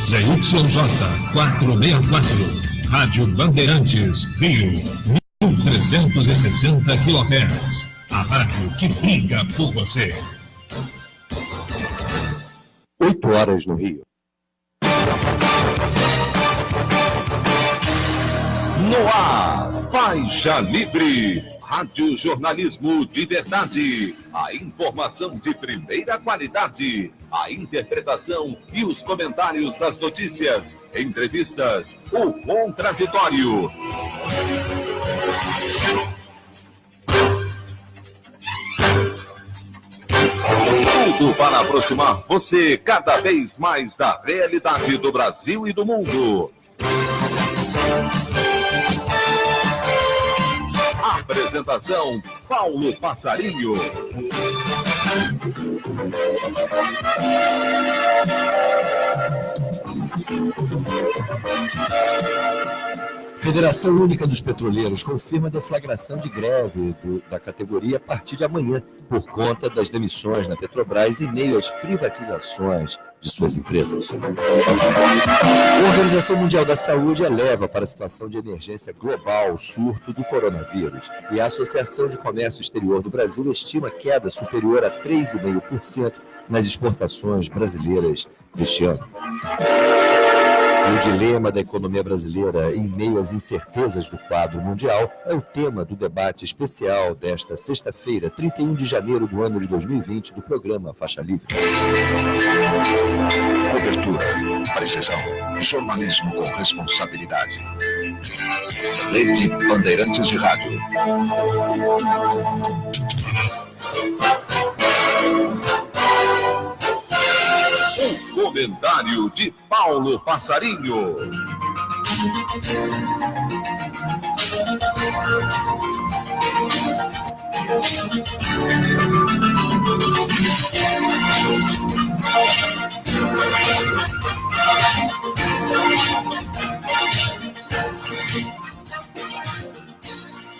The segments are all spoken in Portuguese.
ZYJ 464, Rádio Bandeirantes, Rio, 1360 kHz. A rádio que briga por você. 8 horas no Rio. No ar, Faixa Livre, rádio jornalismo de verdade, a informação de primeira qualidade, a interpretação e os comentários das notícias, entrevistas, o contraditório. Tudo para aproximar você cada vez mais da realidade do Brasil e do mundo. Apresentação, Paulo Passarinho. Federação Única dos Petroleiros confirma a deflagração de greve da categoria a partir de amanhã, por conta das demissões na Petrobras e meio às privatizações de suas empresas. A Organização Mundial da Saúde eleva para a situação de emergência global o surto do coronavírus, e a Associação de Comércio Exterior do Brasil estima queda superior a 3,5% nas exportações brasileiras deste ano. O dilema da economia brasileira em meio às incertezas do quadro mundial é o tema do debate especial desta sexta-feira, 31 de janeiro do ano de 2020, do programa Faixa Livre. Cobertura, precisão, jornalismo com responsabilidade. Rede Bandeirantes de Rádio. O comentário de Paulo Passarinho.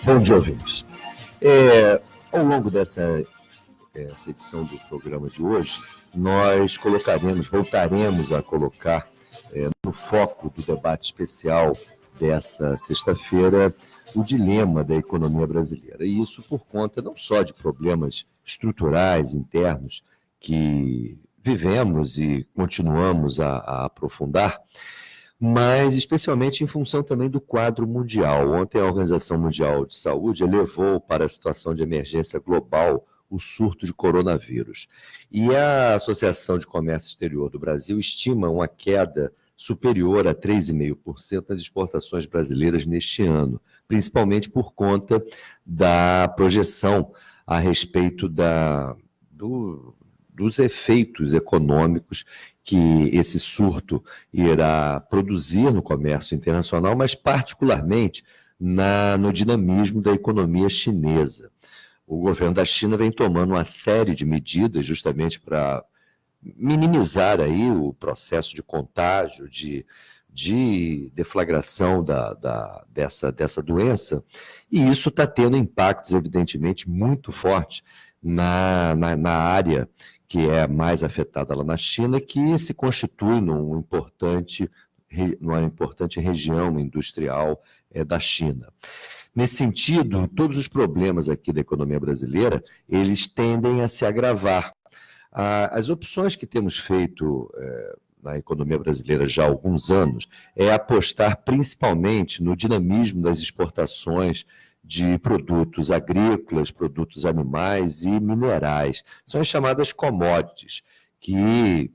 Bom dia, ouvintes. Ao longo dessa edição do programa de hoje, nós voltaremos a colocar no foco do debate especial dessa sexta-feira o dilema da economia brasileira. E isso por conta não só de problemas estruturais internos que vivemos e continuamos a aprofundar, mas especialmente em função também do quadro mundial. Ontem a Organização Mundial de Saúde elevou para a situação de emergência global o surto de coronavírus. E a Associação de Comércio Exterior do Brasil estima uma queda superior a 3,5% nas exportações brasileiras neste ano, principalmente por conta da projeção a respeito dos efeitos econômicos que esse surto irá produzir no comércio internacional, mas particularmente no dinamismo da economia chinesa. O governo da China vem tomando uma série de medidas justamente para minimizar aí o processo de contágio, de deflagração dessa doença, e isso está tendo impactos, evidentemente, muito fortes na área que é mais afetada lá na China, que se constitui numa importante região industrial da China. Nesse sentido, todos os problemas aqui da economia brasileira, eles tendem a se agravar. As opções que temos feito na economia brasileira já há alguns anos é apostar principalmente no dinamismo das exportações de produtos agrícolas, produtos animais e minerais. São as chamadas commodities, que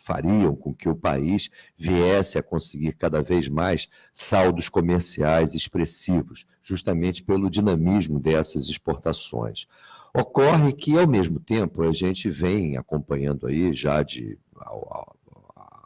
fariam com que o país viesse a conseguir cada vez mais saldos comerciais expressivos, justamente pelo dinamismo dessas exportações. Ocorre que, ao mesmo tempo, a gente vem acompanhando aí já há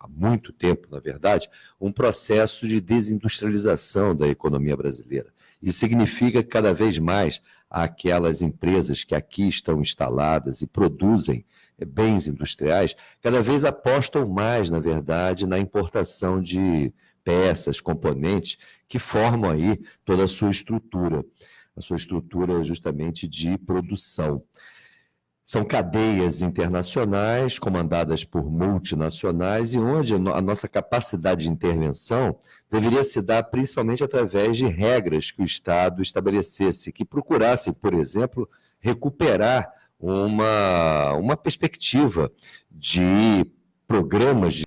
muito tempo, na verdade, um processo de desindustrialização da economia brasileira. Isso significa que cada vez mais aquelas empresas que aqui estão instaladas e produzem bens industriais, cada vez apostam mais, na verdade, na importação de peças, componentes, que formam aí toda a sua estrutura justamente de produção. São cadeias internacionais comandadas por multinacionais e onde a nossa capacidade de intervenção deveria se dar principalmente através de regras que o Estado estabelecesse, que procurassem, por exemplo, recuperar uma perspectiva de programas de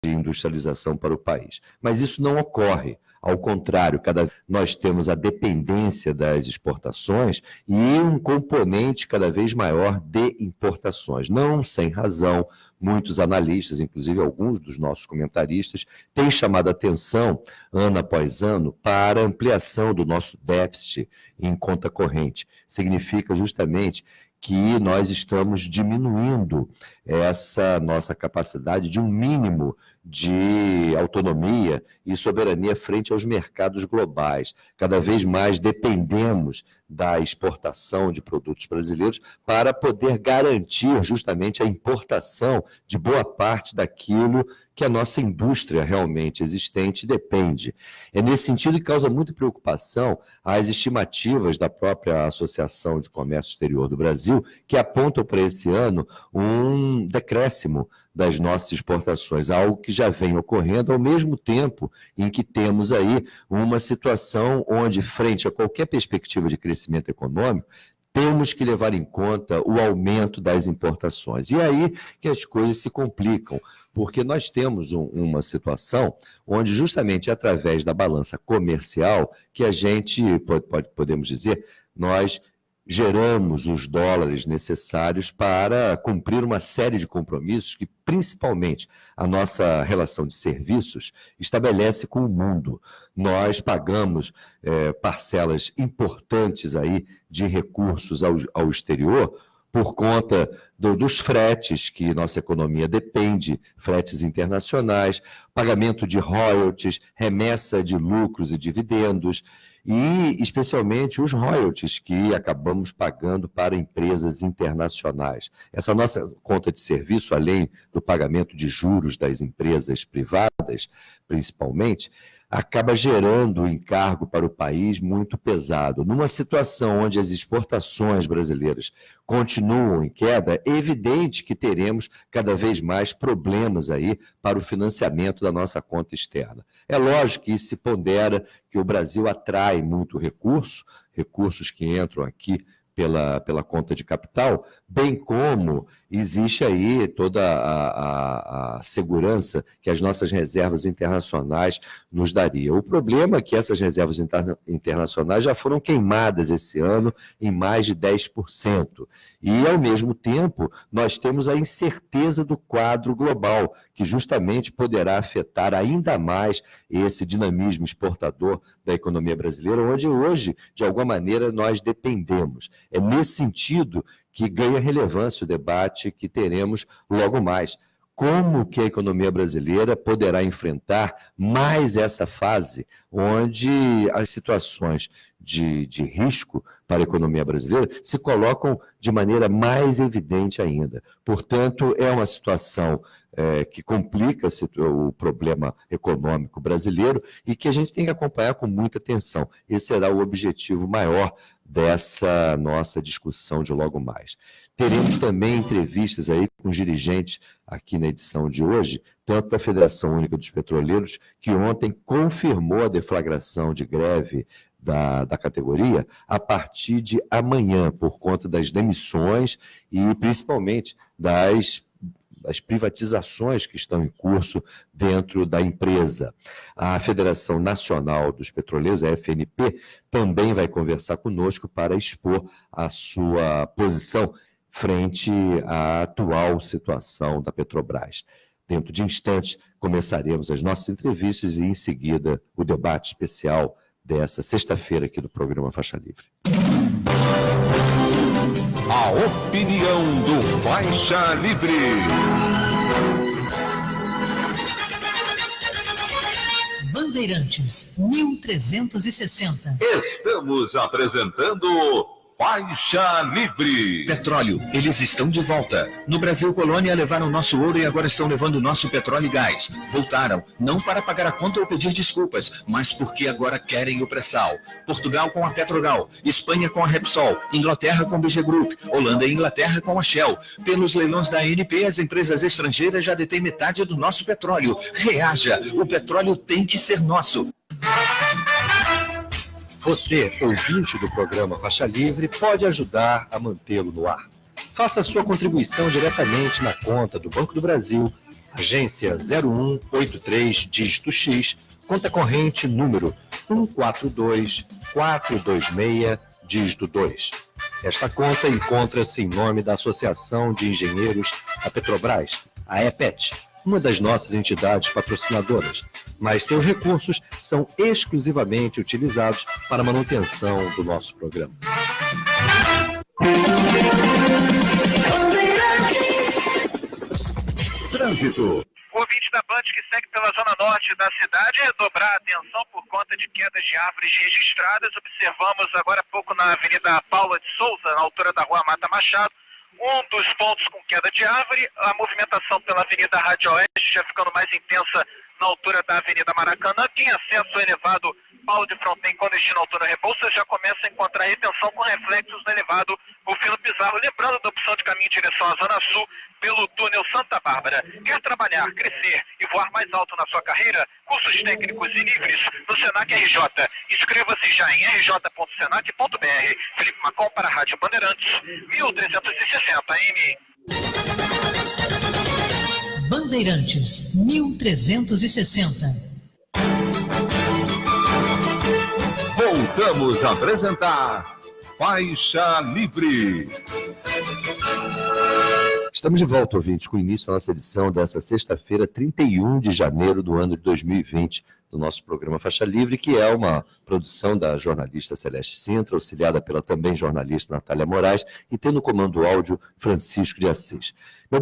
industrialização para o país. Mas isso não ocorre. Ao contrário, nós temos a dependência das exportações e um componente cada vez maior de importações. Não sem razão, muitos analistas, inclusive alguns dos nossos comentaristas, têm chamado a atenção, ano após ano, para a ampliação do nosso déficit em conta corrente. Significa justamente que nós estamos diminuindo essa nossa capacidade de um mínimo de autonomia e soberania frente aos mercados globais. Cada vez mais dependemos da exportação de produtos brasileiros para poder garantir justamente a importação de boa parte daquilo que a nossa indústria realmente existente depende. É nesse sentido que causa muita preocupação as estimativas da própria Associação de Comércio Exterior do Brasil, que apontam para esse ano um decréscimo das nossas exportações, algo que já vem ocorrendo ao mesmo tempo em que temos aí uma situação onde, frente a qualquer perspectiva de crescimento econômico, temos que levar em conta o aumento das importações. E aí que as coisas se complicam, porque nós temos uma situação onde justamente através da balança comercial que a gente, podemos dizer, nós geramos os dólares necessários para cumprir uma série de compromissos que, principalmente, a nossa relação de serviços estabelece com o mundo. Nós pagamos parcelas importantes aí de recursos ao exterior por conta dos fretes que nossa economia depende, fretes internacionais, pagamento de royalties, remessa de lucros e dividendos, e especialmente os royalties que acabamos pagando para empresas internacionais. Essa nossa conta de serviço, além do pagamento de juros das empresas privadas, principalmente, acaba gerando um encargo para o país muito pesado. Numa situação onde as exportações brasileiras continuam em queda, é evidente que teremos cada vez mais problemas aí para o financiamento da nossa conta externa. É lógico que isso se pondera que o Brasil atrai muito recursos que entram aqui pela conta de capital, bem como existe aí toda a segurança que as nossas reservas internacionais nos dariam. O problema é que essas reservas internacionais já foram queimadas esse ano em mais de 10%. E, ao mesmo tempo, nós temos a incerteza do quadro global, que justamente poderá afetar ainda mais esse dinamismo exportador da economia brasileira, onde hoje, de alguma maneira, nós dependemos. É nesse sentido que ganha relevância o debate que teremos logo mais. Como que a economia brasileira poderá enfrentar mais essa fase onde as situações de risco para a economia brasileira se colocam de maneira mais evidente ainda. Portanto, é uma situação que complica o problema econômico brasileiro e que a gente tem que acompanhar com muita atenção. Esse será o objetivo maior dessa nossa discussão de logo mais. Teremos também entrevistas aí com os dirigentes aqui na edição de hoje, tanto da Federação Única dos Petroleiros, que ontem confirmou a deflagração de greve da categoria a partir de amanhã, por conta das demissões e principalmente das privatizações que estão em curso dentro da empresa. A Federação Nacional dos Petroleiros, a FNP, também vai conversar conosco para expor a sua posição frente à atual situação da Petrobras. Dentro de instantes, começaremos as nossas entrevistas e, em seguida, o debate especial dessa sexta-feira aqui do programa Faixa Livre. A opinião do Faixa Livre. Bandeirantes 1360. Estamos apresentando Faixa Livre. Petróleo, eles estão de volta. No Brasil Colônia levaram nosso ouro e agora estão levando nosso petróleo e gás. Voltaram, não para pagar a conta ou pedir desculpas, mas porque agora querem o pré-sal. Portugal com a Petrogal, Espanha com a Repsol, Inglaterra com a BG Group, Holanda e Inglaterra com a Shell. Pelos leilões da ANP, as empresas estrangeiras já detêm metade do nosso petróleo. Reaja, o petróleo tem que ser nosso. Você, ouvinte do programa Faixa Livre, pode ajudar a mantê-lo no ar. Faça sua contribuição diretamente na conta do Banco do Brasil, agência 0183, dígito X, conta corrente número 142426, dígito 2. Esta conta encontra-se em nome da Associação de Engenheiros da Petrobras, a EPET, uma das nossas entidades patrocinadoras, mas seus recursos são exclusivamente utilizados para a manutenção do nosso programa. Trânsito. O ouvinte da Band que segue pela zona norte da cidade dobrar a atenção por conta de quedas de árvores registradas. Observamos agora há pouco na Avenida Paula de Souza, na altura da Rua Mata Machado, um dos pontos com queda de árvore. A movimentação pela Avenida Rádio Oeste já ficando mais intensa na altura da Avenida Maracanã. Quem acesso ao elevado Paulo de Fronten com destino à altura Rebouças já começa a encontrar retenção com reflexos no elevado Rufino Pizarro. Lembrando da opção de caminho em direção à Zona Sul pelo túnel Santa Bárbara. Quer trabalhar, crescer e voar mais alto na sua carreira? Cursos técnicos e livres no Senac RJ. Inscreva-se já em rj.senac.br. Felipe Macom para a Rádio Bandeirantes, 1360 AM. Bandeirantes, 1360. Voltamos a apresentar Faixa Livre. Estamos de volta, ouvintes, com o início da nossa edição dessa sexta-feira, 31 de janeiro do ano de 2020, do nosso programa Faixa Livre, que é uma produção da jornalista Celeste Sintra, auxiliada pela também jornalista Natália Moraes, e tem no comando áudio Francisco de Assis. Meu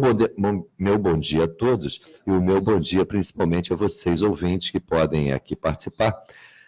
bom dia a todos, e o meu bom dia principalmente a vocês, ouvintes, que podem aqui participar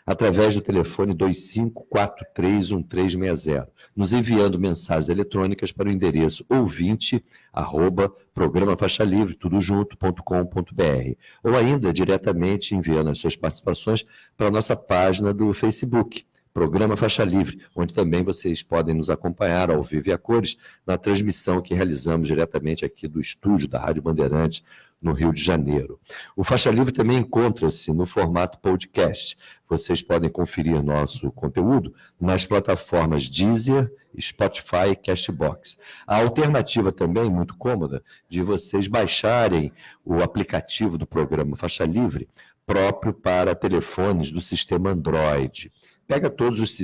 através do telefone 25431360, nos enviando mensagens eletrônicas para o endereço ouvinte@programafaixalivre, tudo junto.com.br, ou ainda diretamente enviando as suas participações para a nossa página do Facebook, Programa Faixa Livre, onde também vocês podem nos acompanhar ao vivo e a cores na transmissão que realizamos diretamente aqui do estúdio da Rádio Bandeirantes, no Rio de Janeiro. O Faixa Livre também encontra-se no formato podcast. Vocês podem conferir nosso conteúdo nas plataformas Deezer, Spotify e Castbox. A alternativa também, muito cômoda, de vocês baixarem o aplicativo do programa Faixa Livre próprio para telefones do sistema Android. Pega todos os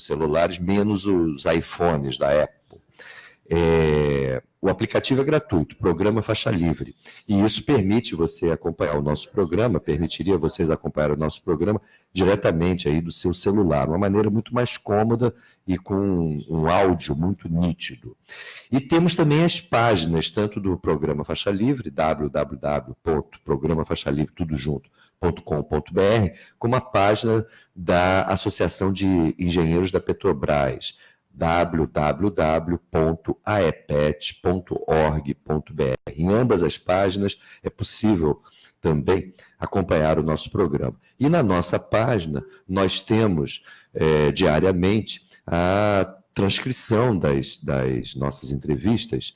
celulares, menos os iPhones da Apple. O aplicativo é gratuito, Programa Faixa Livre, e isso permite você acompanhar o nosso programa, permitiria vocês acompanhar o nosso programa diretamente aí do seu celular, uma maneira muito mais cômoda e com um áudio muito nítido. E temos também as páginas, tanto do Programa Faixa Livre, www.programafaixalivre.com.br, como a página da Associação de Engenheiros da Petrobras, www.aepet.org.br. Em ambas as páginas é possível também acompanhar o nosso programa. E na nossa página nós temos diariamente a transcrição das nossas entrevistas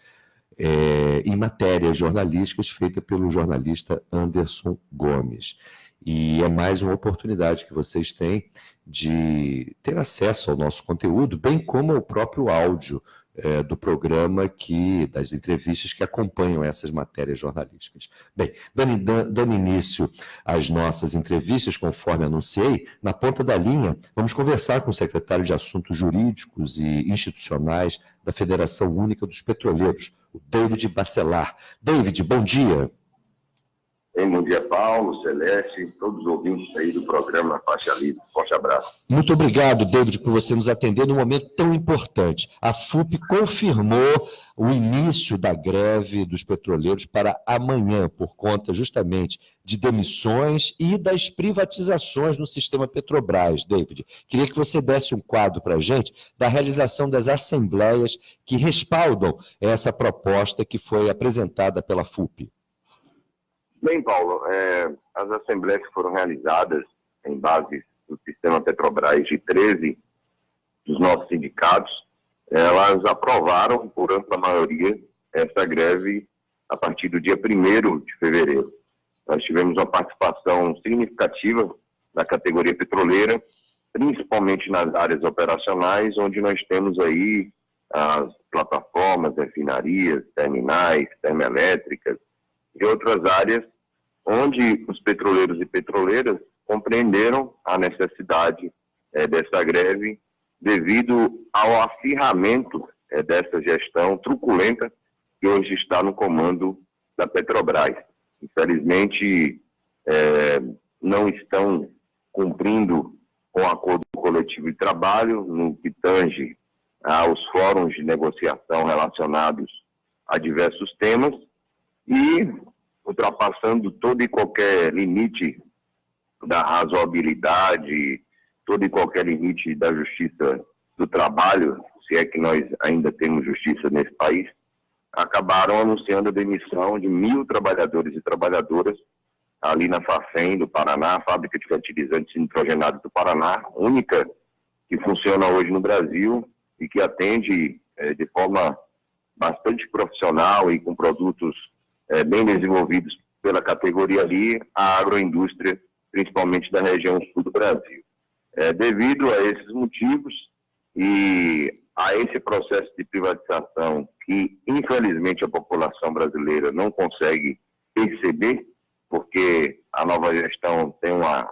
em matérias jornalísticas feita pelo jornalista Anderson Gomes. E é mais uma oportunidade que vocês têm de ter acesso ao nosso conteúdo, bem como ao próprio áudio do programa, das entrevistas que acompanham essas matérias jornalísticas. Bem, dando início às nossas entrevistas, conforme anunciei, na ponta da linha, vamos conversar com o secretário de Assuntos Jurídicos e Institucionais da Federação Única dos Petroleiros, o David Bacelar. David, bom dia. Bom dia, Paulo, Celeste, todos os ouvintes aí do programa Faixa Livre. Forte abraço. Muito obrigado, David, por você nos atender num momento tão importante. A FUP confirmou o início da greve dos petroleiros para amanhã, por conta justamente de demissões e das privatizações no sistema Petrobras. David, queria que você desse um quadro para a gente da realização das assembleias que respaldam essa proposta que foi apresentada pela FUP. Bem, Paulo, as assembleias que foram realizadas em base do sistema Petrobras de 13 dos nossos sindicatos, elas aprovaram por ampla maioria essa greve a partir do dia 1º de fevereiro. Nós tivemos uma participação significativa da categoria petroleira, principalmente nas áreas operacionais, onde nós temos aí as plataformas, refinarias, terminais, termoelétricas, e outras áreas onde os petroleiros e petroleiras compreenderam a necessidade dessa greve devido ao acirramento dessa gestão truculenta que hoje está no comando da Petrobras. Infelizmente, não estão cumprindo com o acordo coletivo de trabalho no que tange aos fóruns de negociação relacionados a diversos temas, e ultrapassando todo e qualquer limite da razoabilidade, todo e qualquer limite da justiça do trabalho, se é que nós ainda temos justiça nesse país, acabaram anunciando a demissão de 1.000 trabalhadores e trabalhadoras ali na Fafem do Paraná, a fábrica de fertilizantes nitrogenados do Paraná, única que funciona hoje no Brasil e que atende de forma bastante profissional e com produtos bem desenvolvidos pela categoria ali, a agroindústria, principalmente da região sul do Brasil. Devido a esses motivos e a esse processo de privatização que, infelizmente, a população brasileira não consegue perceber, porque a nova gestão tem uma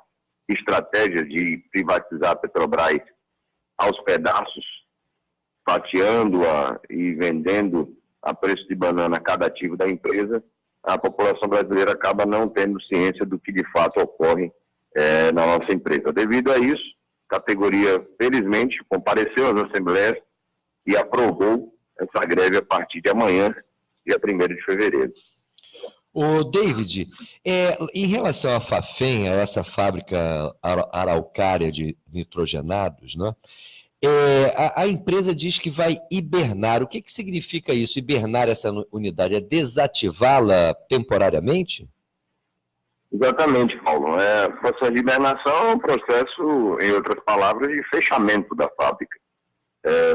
estratégia de privatizar a Petrobras aos pedaços, fatiando-a e vendendo a preço de banana cada ativo da empresa, a população brasileira acaba não tendo ciência do que de fato ocorre na nossa empresa. Devido a isso, a categoria, felizmente, compareceu às assembleias e aprovou essa greve a partir de amanhã, dia 1º de fevereiro. Ô, David, em relação à Fafem, a essa fábrica araucária de nitrogenados, né? A empresa diz que vai hibernar. O que significa isso, hibernar essa unidade? É desativá-la temporariamente? Exatamente, Paulo. O processo de hibernação é um processo, em outras palavras, de fechamento da fábrica.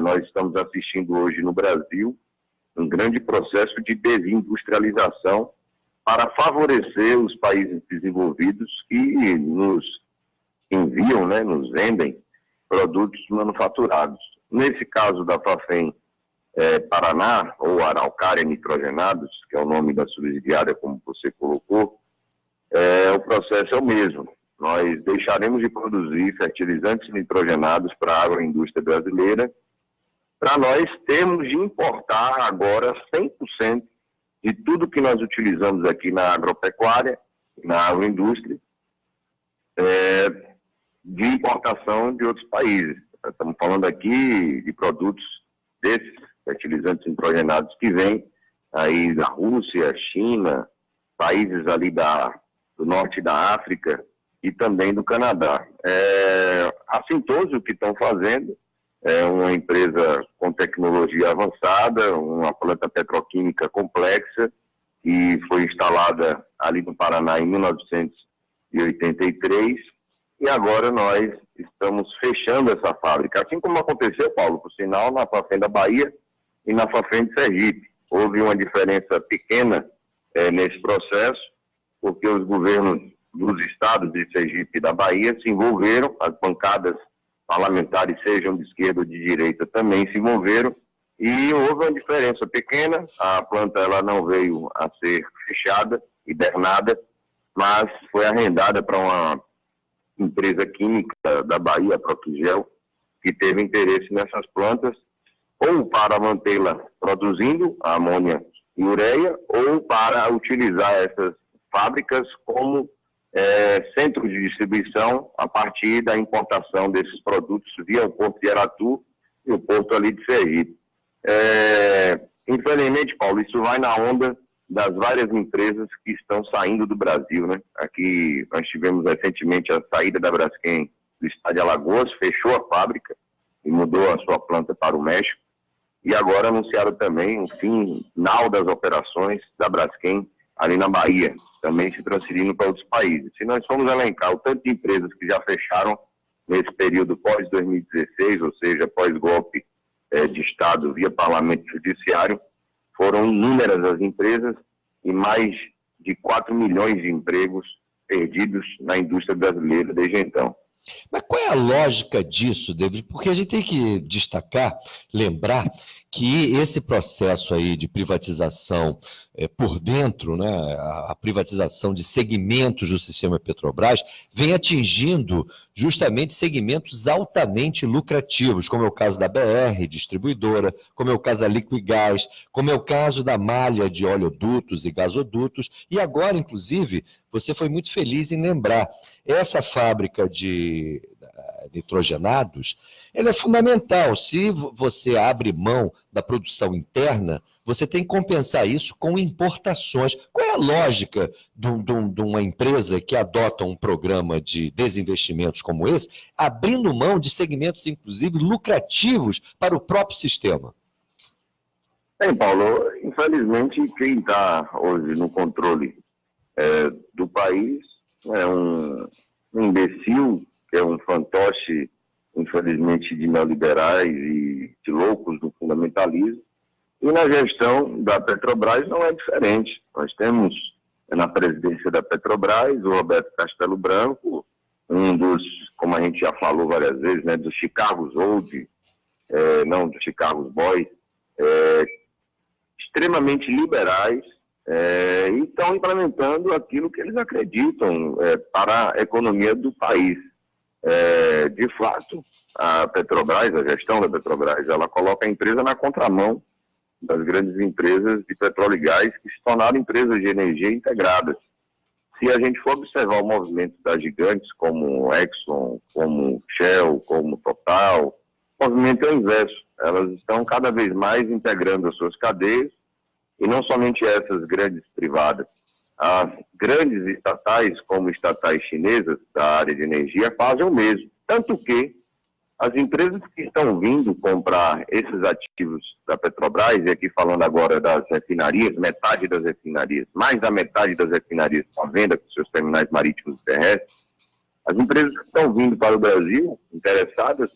Nós estamos assistindo hoje no Brasil um grande processo de desindustrialização para favorecer os países desenvolvidos que nos enviam, nos vendem produtos manufaturados. Nesse caso da Fafem Paraná, ou Araucária Nitrogenados, que é o nome da subsidiária, como você colocou, o processo é o mesmo. Nós deixaremos de produzir fertilizantes nitrogenados para a agroindústria brasileira, para nós termos de importar agora 100% de tudo que nós utilizamos aqui na agropecuária, na agroindústria, de importação de outros países. Estamos falando aqui de produtos desses fertilizantes nitrogenados que vêm aí da Rússia, China, países ali do norte da África e também do Canadá. A Sintoso, o que estão fazendo, é uma empresa com tecnologia avançada, uma planta petroquímica complexa, que foi instalada ali no Paraná em 1983, e agora nós estamos fechando essa fábrica. Assim como aconteceu, Paulo, por sinal, na Fafem da Bahia e na Fafem de Sergipe. Houve uma diferença pequena nesse processo, porque os governos dos estados de Sergipe e da Bahia se envolveram, as bancadas parlamentares, sejam de esquerda ou de direita, também se envolveram, e houve uma diferença pequena. A planta ela não veio a ser fechada, hibernada, mas foi arrendada para uma empresa química da Bahia, a Proquigel, que teve interesse nessas plantas, ou para mantê-la produzindo a amônia e ureia, ou para utilizar essas fábricas como centros de distribuição a partir da importação desses produtos via o Porto de Aratu e o Porto ali de Sergipe. Infelizmente, Paulo, isso vai na onda das várias empresas que estão saindo do Brasil, né? Aqui nós tivemos recentemente a saída da Braskem do estado de Alagoas, fechou a fábrica e mudou a sua planta para o México. E agora anunciaram também o final das operações da Braskem ali na Bahia, também se transferindo para outros países. Se nós formos elencar o tanto de empresas que já fecharam nesse período pós-2016, ou seja, pós-golpe de Estado via Parlamento Judiciário, foram inúmeras as empresas e mais de 4 milhões de empregos perdidos na indústria brasileira desde então. Mas qual é a lógica disso, David? Porque a gente tem que destacar, lembrar que esse processo aí de privatização por dentro, né, a privatização de segmentos do sistema Petrobras, vem atingindo justamente segmentos altamente lucrativos, como é o caso da BR Distribuidora, como é o caso da Liquigás, como é o caso da malha de oleodutos e gasodutos, e agora, inclusive, você foi muito feliz em lembrar, essa fábrica de nitrogenados, ela é fundamental. Se você abre mão da produção interna, você tem que compensar isso com importações. Qual é a lógica de uma empresa que adota um programa de desinvestimentos como esse, abrindo mão de segmentos, inclusive, lucrativos para o próprio sistema? Bem, Paulo, infelizmente, quem está hoje no controle do país é um imbecil, que é um fantoche, infelizmente, de neoliberais e de loucos do fundamentalismo. E na gestão da Petrobras não é diferente. Nós temos na presidência da Petrobras o Roberto Castelo Branco, um dos, como a gente já falou várias vezes, né, dos Chicago's Old, não dos Chicago's Boys, extremamente liberais, e estão implementando aquilo que eles acreditam para a economia do país. De fato, a Petrobras, a gestão da Petrobras, ela coloca a empresa na contramão das grandes empresas de petróleo e gás que se tornaram empresas de energia integradas. Se a gente for observar o movimento das gigantes como Exxon, como Shell, como Total, o movimento é o inverso. Elas estão cada vez mais integrando as suas cadeias, e não somente essas grandes privadas. As grandes estatais, como estatais chinesas da área de energia, fazem o mesmo. Tanto que as empresas que estão vindo comprar esses ativos da Petrobras, e aqui falando agora das refinarias, metade das refinarias, mais da metade das refinarias estão à venda com seus terminais marítimos e terrestres, as empresas que estão vindo para o Brasil, interessadas,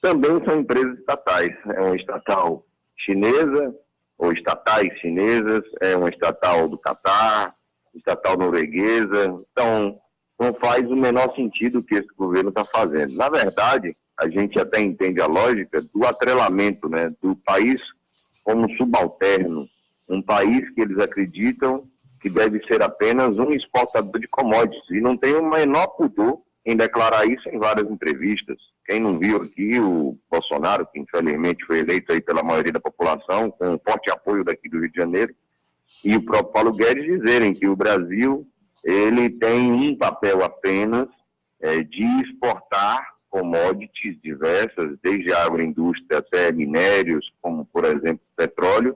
também são empresas estatais. É uma estatal chinesa, ou estatais chinesas, é uma estatal do Catar, estatal norueguesa. Então, não faz o menor sentido o que esse governo está fazendo. Na verdade, a gente até entende a lógica do atrelamento, né, do país como subalterno, um país que eles acreditam que deve ser apenas um exportador de commodities, e não tem o menor pudor em declarar isso em várias entrevistas. Quem não viu aqui, o Bolsonaro, que infelizmente foi eleito aí pela maioria da população, com um forte apoio daqui do Rio de Janeiro, e o próprio Paulo Guedes dizerem que o Brasil ele tem um papel apenas de exportar commodities diversas, desde a agroindústria até minérios, como, por exemplo, petróleo,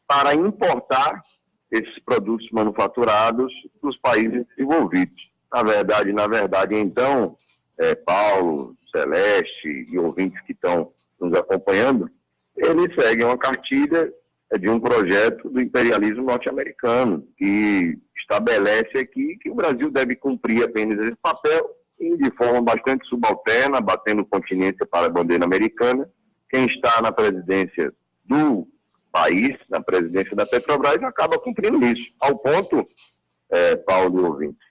para importar esses produtos manufaturados dos países desenvolvidos. Na verdade, então, Paulo, Celeste e ouvintes que estão nos acompanhando, eles seguem uma cartilha de um projeto do imperialismo norte-americano, que estabelece aqui que o Brasil deve cumprir apenas esse papel e de forma bastante subalterna, batendo continência para a bandeira americana. Quem está na presidência do país, na presidência da Petrobras, acaba cumprindo isso, ao ponto, Paulo e ouvintes,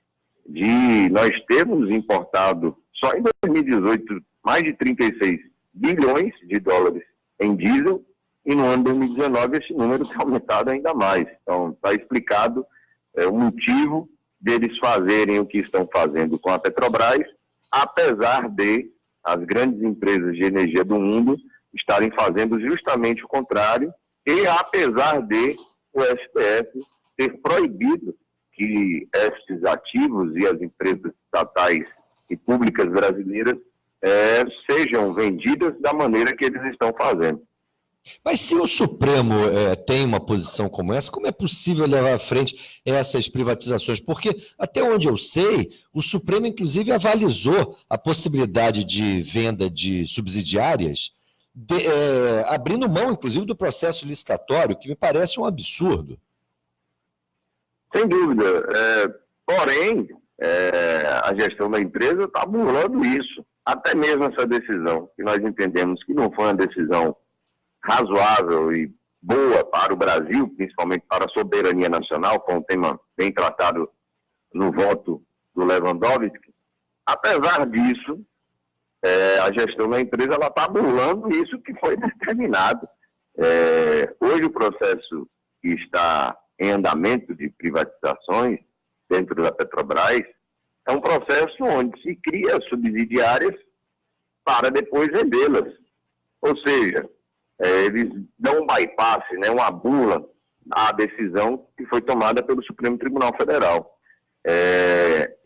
de nós termos importado só em 2018 mais de 36 bilhões de dólares em diesel, e no ano de 2019 esse número tem aumentado ainda mais. Então, está explicado o motivo deles fazerem o que estão fazendo com a Petrobras, apesar de as grandes empresas de energia do mundo estarem fazendo justamente o contrário, e apesar de o STF ter proibido que esses ativos e as empresas estatais e públicas brasileiras sejam vendidas da maneira que eles estão fazendo. Mas se o Supremo tem uma posição como essa, como é possível levar à frente essas privatizações? Porque, até onde eu sei, o Supremo, inclusive, avalizou a possibilidade de venda de subsidiárias, abrindo mão, inclusive, do processo licitatório, que me parece um absurdo. Sem dúvida. Porém, a gestão da empresa está burlando isso. Até mesmo essa decisão, que nós entendemos que não foi uma decisão razoável e boa para o Brasil, principalmente para a soberania nacional, foi um tema bem tratado no voto do Lewandowski. Apesar disso, a gestão da empresa está burlando isso que foi determinado. Hoje o processo que está em andamento de privatizações dentro da Petrobras é um processo onde se cria subsidiárias para depois vendê-las. Ou seja, eles dão um bypass, uma bula à decisão que foi tomada pelo Supremo Tribunal Federal.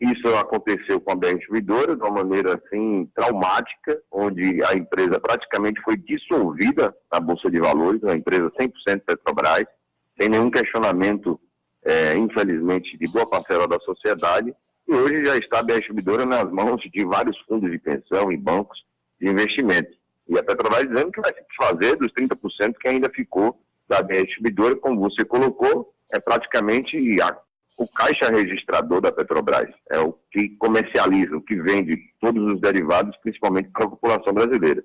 Isso aconteceu com a BR Distribuidora de uma maneira assim traumática, onde a empresa praticamente foi dissolvida na Bolsa de Valores, uma empresa 100% Petrobras, sem nenhum questionamento, infelizmente, de boa parcela da sociedade, e hoje já está a BR Distribuidora nas mãos de vários fundos de pensão e bancos de investimento. E a Petrobras dizendo que vai se desfazer dos 30% que ainda ficou da BR Distribuidora, como você colocou, é praticamente o caixa registrador da Petrobras, é o que comercializa, o que vende todos os derivados, principalmente para a população brasileira.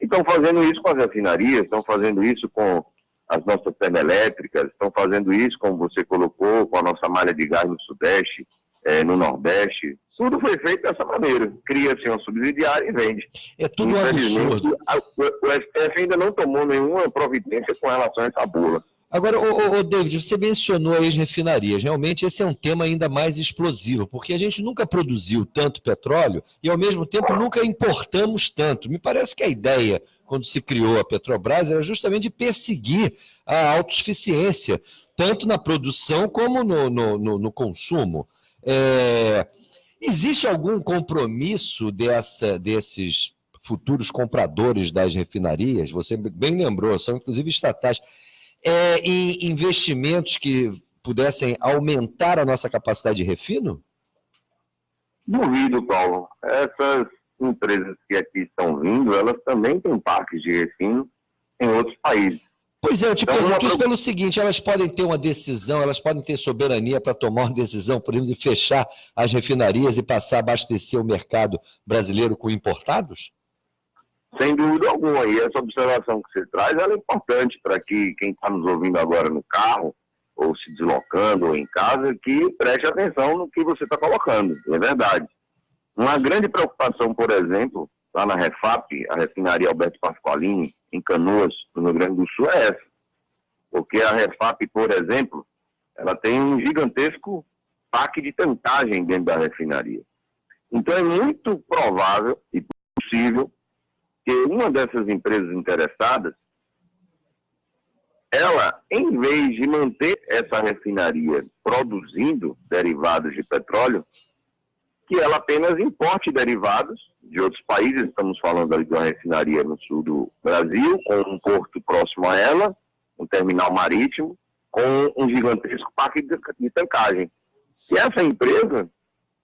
E estão fazendo isso com as refinarias, estão fazendo isso com as nossas termoelétricas, estão fazendo isso, como você colocou, com a nossa malha de gás no Sudeste, no Nordeste. Tudo foi feito dessa maneira. Cria-se uma subsidiária e vende. É tudo um absurdo. O STF ainda não tomou nenhuma providência com relação a essa bula. Agora, David, você mencionou as refinarias. Realmente esse é um tema ainda mais explosivo, porque a gente nunca produziu tanto petróleo e, ao mesmo tempo, nunca importamos tanto. Me parece que a ideia, quando se criou a Petrobras, era justamente de perseguir a autossuficiência, tanto na produção como no consumo. Existe algum compromisso desses futuros compradores das refinarias? Você bem lembrou, são inclusive estatais, em investimentos que pudessem aumentar a nossa capacidade de refino? Duvido, Paulo. Essas empresas que aqui estão vindo, elas também têm parques de refino em outros países. Pois é, eu te pergunto isso pelo seguinte, elas podem ter uma decisão, elas podem ter soberania para tomar uma decisão, por exemplo, de fechar as refinarias e passar a abastecer o mercado brasileiro com importados? Sem dúvida alguma, e essa observação que você traz, ela é importante para que quem está nos ouvindo agora no carro, ou se deslocando, ou em casa, que preste atenção no que você está colocando, é verdade. Uma grande preocupação, por exemplo, lá na Refap, a refinaria Alberto Pasqualini, em Canoas, no Rio Grande do Sul, é essa. Porque a Refap, por exemplo, ela tem um gigantesco parque de tankagem dentro da refinaria. Então é muito provável e possível que uma dessas empresas interessadas, ela, em vez de manter essa refinaria produzindo derivados de petróleo, que ela apenas importe derivados de outros países. Estamos falando ali de uma refinaria no sul do Brasil, com um porto próximo a ela, um terminal marítimo, com um gigantesco parque de tankagem. E essa empresa,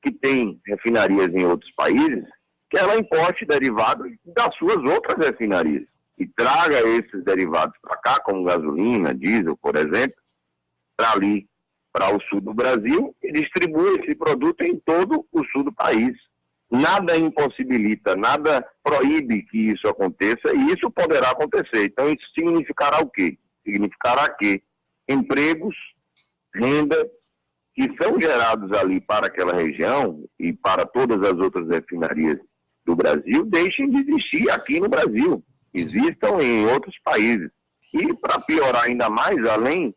que tem refinarias em outros países, que ela importe derivados das suas outras refinarias e traga esses derivados para cá, como gasolina, diesel, por exemplo, para o sul do Brasil e distribua esse produto em todo o sul do país. Nada impossibilita, nada proíbe que isso aconteça e isso poderá acontecer. Então isso significará o quê? Significará que empregos, renda, que são gerados ali para aquela região e para todas as outras refinarias do Brasil, deixem de existir aqui no Brasil, existam em outros países. E para piorar ainda mais, além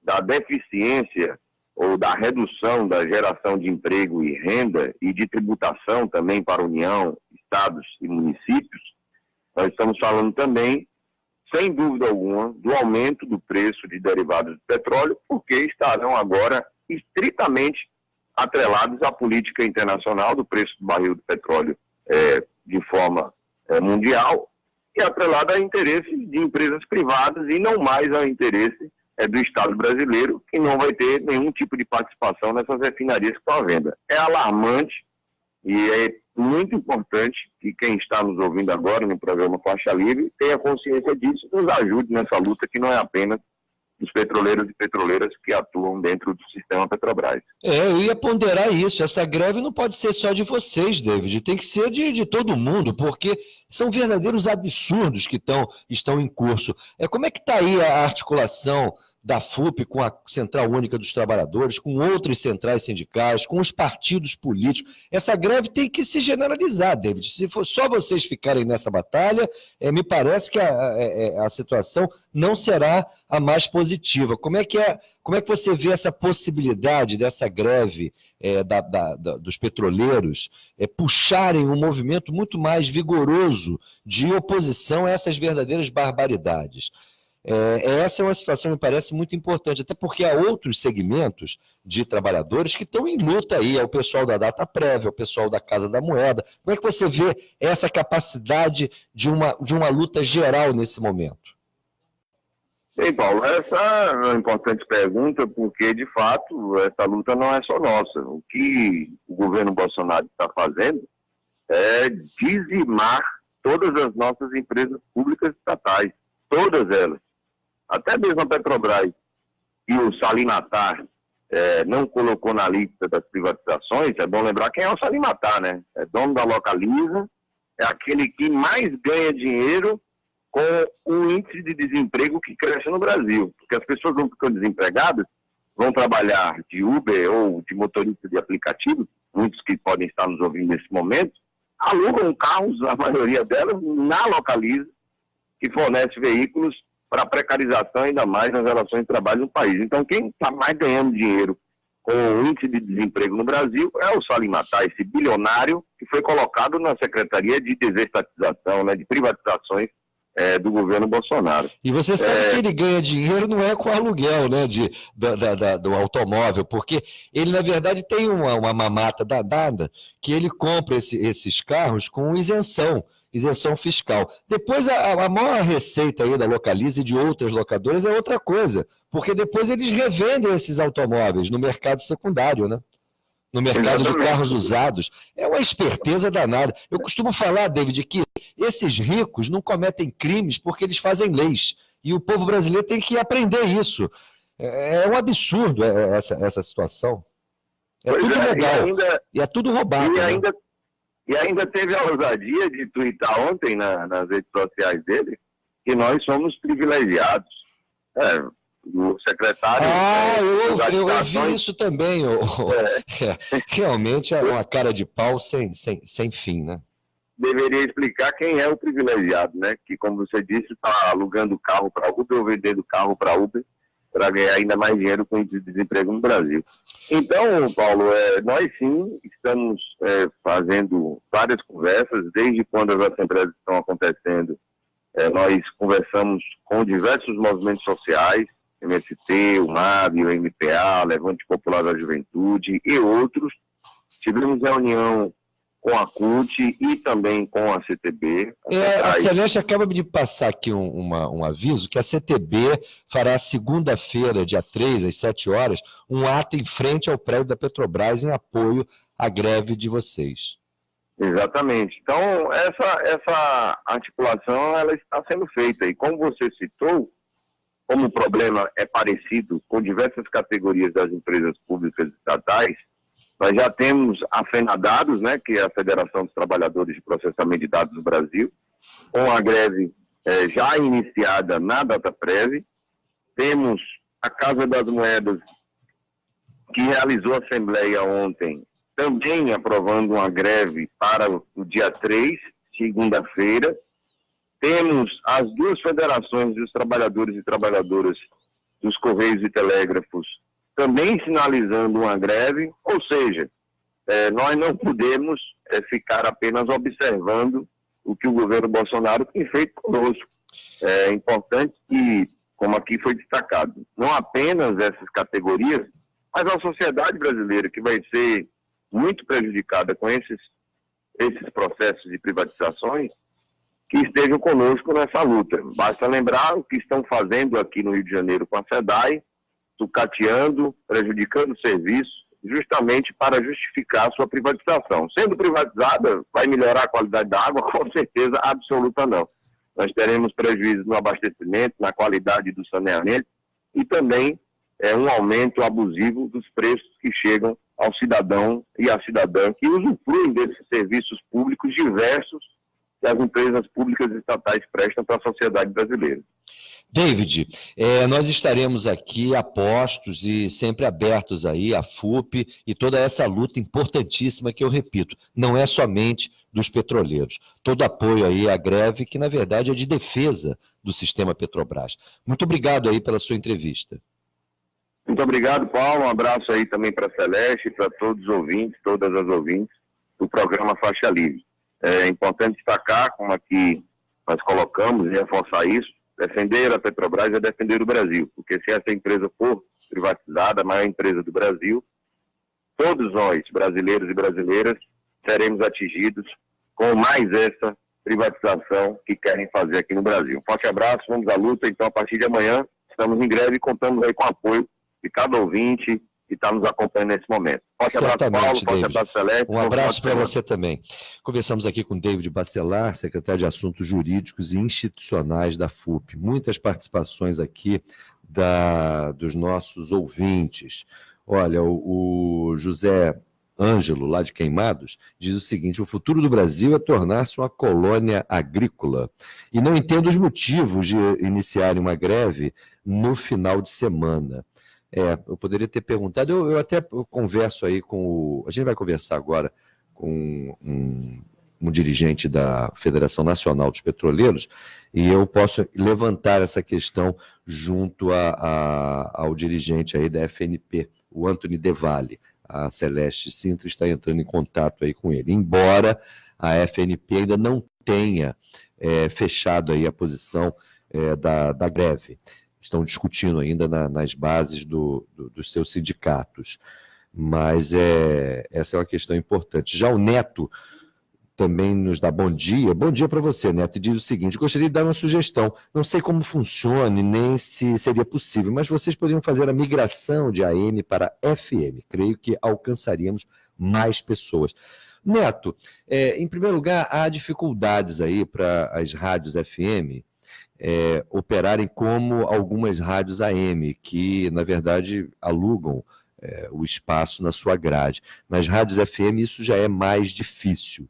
da deficiência ou da redução da geração de emprego e renda e de tributação também para a União, estados e municípios, nós estamos falando também, sem dúvida alguma, do aumento do preço de derivados de petróleo, porque estarão agora estritamente atrelados à política internacional do preço do barril do petróleo de forma mundial e atrelado a interesses de empresas privadas e não mais ao interesse do Estado brasileiro, que não vai ter nenhum tipo de participação nessas refinarias que estão à venda. É alarmante e é muito importante que quem está nos ouvindo agora no programa Faixa Livre tenha consciência disso e nos ajude nessa luta que não é apenas dos petroleiros e petroleiras que atuam dentro do sistema Petrobras. Eu ia ponderar isso. Essa greve não pode ser só de vocês, David. Tem que ser de todo mundo, porque são verdadeiros absurdos que estão em curso. Como é que está aí a articulação da FUP com a Central Única dos Trabalhadores, com outras centrais sindicais, com os partidos políticos? Essa greve tem que se generalizar, David. Se for só vocês ficarem nessa batalha, me parece que a situação não será a mais positiva. Como é que você vê essa possibilidade dessa greve dos petroleiros puxarem um movimento muito mais vigoroso de oposição a essas verdadeiras barbaridades? Essa é uma situação que me parece muito importante, até porque há outros segmentos de trabalhadores que estão em luta aí, é o pessoal da Data Prévia, o pessoal da Casa da Moeda. Como é que você vê essa capacidade de uma luta geral nesse momento? Bem, Paulo, essa é uma importante pergunta, porque, de fato, essa luta não é só nossa. O que o governo Bolsonaro está fazendo é dizimar todas as nossas empresas públicas estatais, todas elas. Até mesmo a Petrobras e o Salimatar não colocou na lista das privatizações. É bom lembrar quem é o Salimatar, né? É dono da Localiza, é aquele que mais ganha dinheiro com o índice de desemprego que cresce no Brasil. Porque as pessoas não ficam desempregadas, vão trabalhar de Uber ou de motorista de aplicativo, muitos que podem estar nos ouvindo nesse momento, alugam carros, a maioria delas, na Localiza, que fornece veículos para precarização ainda mais nas relações de trabalho no país. Então, quem está mais ganhando dinheiro com o índice de desemprego no Brasil é o Salimatar, esse bilionário que foi colocado na Secretaria de Desestatização, de privatizações do governo Bolsonaro. E você sabe que ele ganha dinheiro não é com aluguel, do automóvel, porque ele, na verdade, tem uma mamata danada que ele compra esses carros com isenção fiscal. Depois, a maior receita aí da Localiza e de outras locadoras é outra coisa, porque depois eles revendem esses automóveis no mercado secundário, no mercado de carros usados. É uma esperteza danada. Eu costumo falar, David, que esses ricos não cometem crimes porque eles fazem leis, e o povo brasileiro tem que aprender isso. É um absurdo essa situação. Tudo legal, e é tudo roubado. E ainda teve a ousadia de twittar ontem nas redes sociais dele que nós somos privilegiados. O secretário... eu ouvi isso também. Realmente é uma cara de pau sem fim, né? Deveria explicar quem é o privilegiado, que, como você disse, está alugando carro para Uber ou vendendo carro para Uber para ganhar ainda mais dinheiro com o desemprego no Brasil. Então, Paulo, nós sim estamos fazendo várias conversas, desde quando as assembleias estão acontecendo, nós conversamos com diversos movimentos sociais, MST, o MAB, o MPA, Levante Popular da Juventude e outros. Tivemos reunião com a CUT e também com a CTB. A Celeste acaba de passar aqui um aviso que a CTB fará segunda-feira, dia 3, às 7 horas, um ato em frente ao prédio da Petrobras em apoio à greve de vocês. Exatamente. Então, essa articulação ela está sendo feita. E como você citou, como o problema é parecido com diversas categorias das empresas públicas estatais, nós já temos a FENADADOS, que é a Federação dos Trabalhadores de Processamento de Dados do Brasil, com a greve já iniciada na DataPrev. Temos a Casa das Moedas, que realizou a assembleia ontem, também aprovando uma greve para o dia 3, segunda-feira. Temos as duas federações dos trabalhadores e trabalhadoras dos Correios e Telégrafos também sinalizando uma greve, ou seja, nós não podemos ficar apenas observando o que o governo Bolsonaro tem feito conosco. É importante que, como aqui foi destacado, não apenas essas categorias mas a sociedade brasileira, que vai ser muito prejudicada com esses processos de privatizações, que estejam conosco nessa luta. Basta lembrar o que estão fazendo aqui no Rio de Janeiro com a SEDAI, sucateando, prejudicando o serviço, justamente para justificar a sua privatização. Sendo privatizada, vai melhorar a qualidade da água? Com certeza absoluta não. Nós teremos prejuízo no abastecimento, na qualidade do saneamento e também um aumento abusivo dos preços que chegam ao cidadão e à cidadã que usufruem desses serviços públicos diversos que as empresas públicas estatais prestam para a sociedade brasileira. David, nós estaremos aqui apostos e sempre abertos aí à FUP e toda essa luta importantíssima que eu repito, não é somente dos petroleiros. Todo apoio aí à greve, que na verdade é de defesa do sistema Petrobras. Muito obrigado aí pela sua entrevista. Muito obrigado, Paulo. Um abraço aí também para a Celeste e para todos os ouvintes, todas as ouvintes do programa Faixa Livre. É importante destacar, como aqui nós colocamos e reforçar isso, defender a Petrobras é defender o Brasil, porque se essa empresa for privatizada, a maior empresa do Brasil, todos nós, brasileiros e brasileiras, seremos atingidos com mais essa privatização que querem fazer aqui no Brasil. Um forte abraço, vamos à luta. Então, a partir de amanhã, estamos em greve e contamos aí com o apoio de cada ouvinte que está nos acompanhando nesse momento. Forte abraço, Paulo. Forte abraço, Celeste. Um abraço para você também. Conversamos aqui com David Bacelar, secretário de Assuntos Jurídicos e Institucionais da FUP. Muitas participações aqui dos nossos ouvintes. Olha, o José Ângelo, lá de Queimados, diz o seguinte: o futuro do Brasil é tornar-se uma colônia agrícola. E não entendo os motivos de iniciarem uma greve no final de semana. Eu poderia ter perguntado, eu até converso aí com a gente vai conversar agora com um dirigente da Federação Nacional dos Petroleiros, e eu posso levantar essa questão junto ao dirigente aí da FNP, o Antony Devalle. A Celeste Sintra está entrando em contato aí com ele, embora a FNP ainda não tenha fechado aí a posição da greve. Estão discutindo ainda nas bases dos seus sindicatos. Mas essa é uma questão importante. Já o Neto também nos dá bom dia. Bom dia para você, Neto. E diz o seguinte: gostaria de dar uma sugestão. Não sei como funciona, nem se seria possível, mas vocês poderiam fazer a migração de AM para FM. Creio que alcançaríamos mais pessoas. Neto, em primeiro lugar, há dificuldades aí para as rádios FM operarem como algumas rádios AM, que, na verdade, alugam o espaço na sua grade. Nas rádios FM isso já é mais difícil.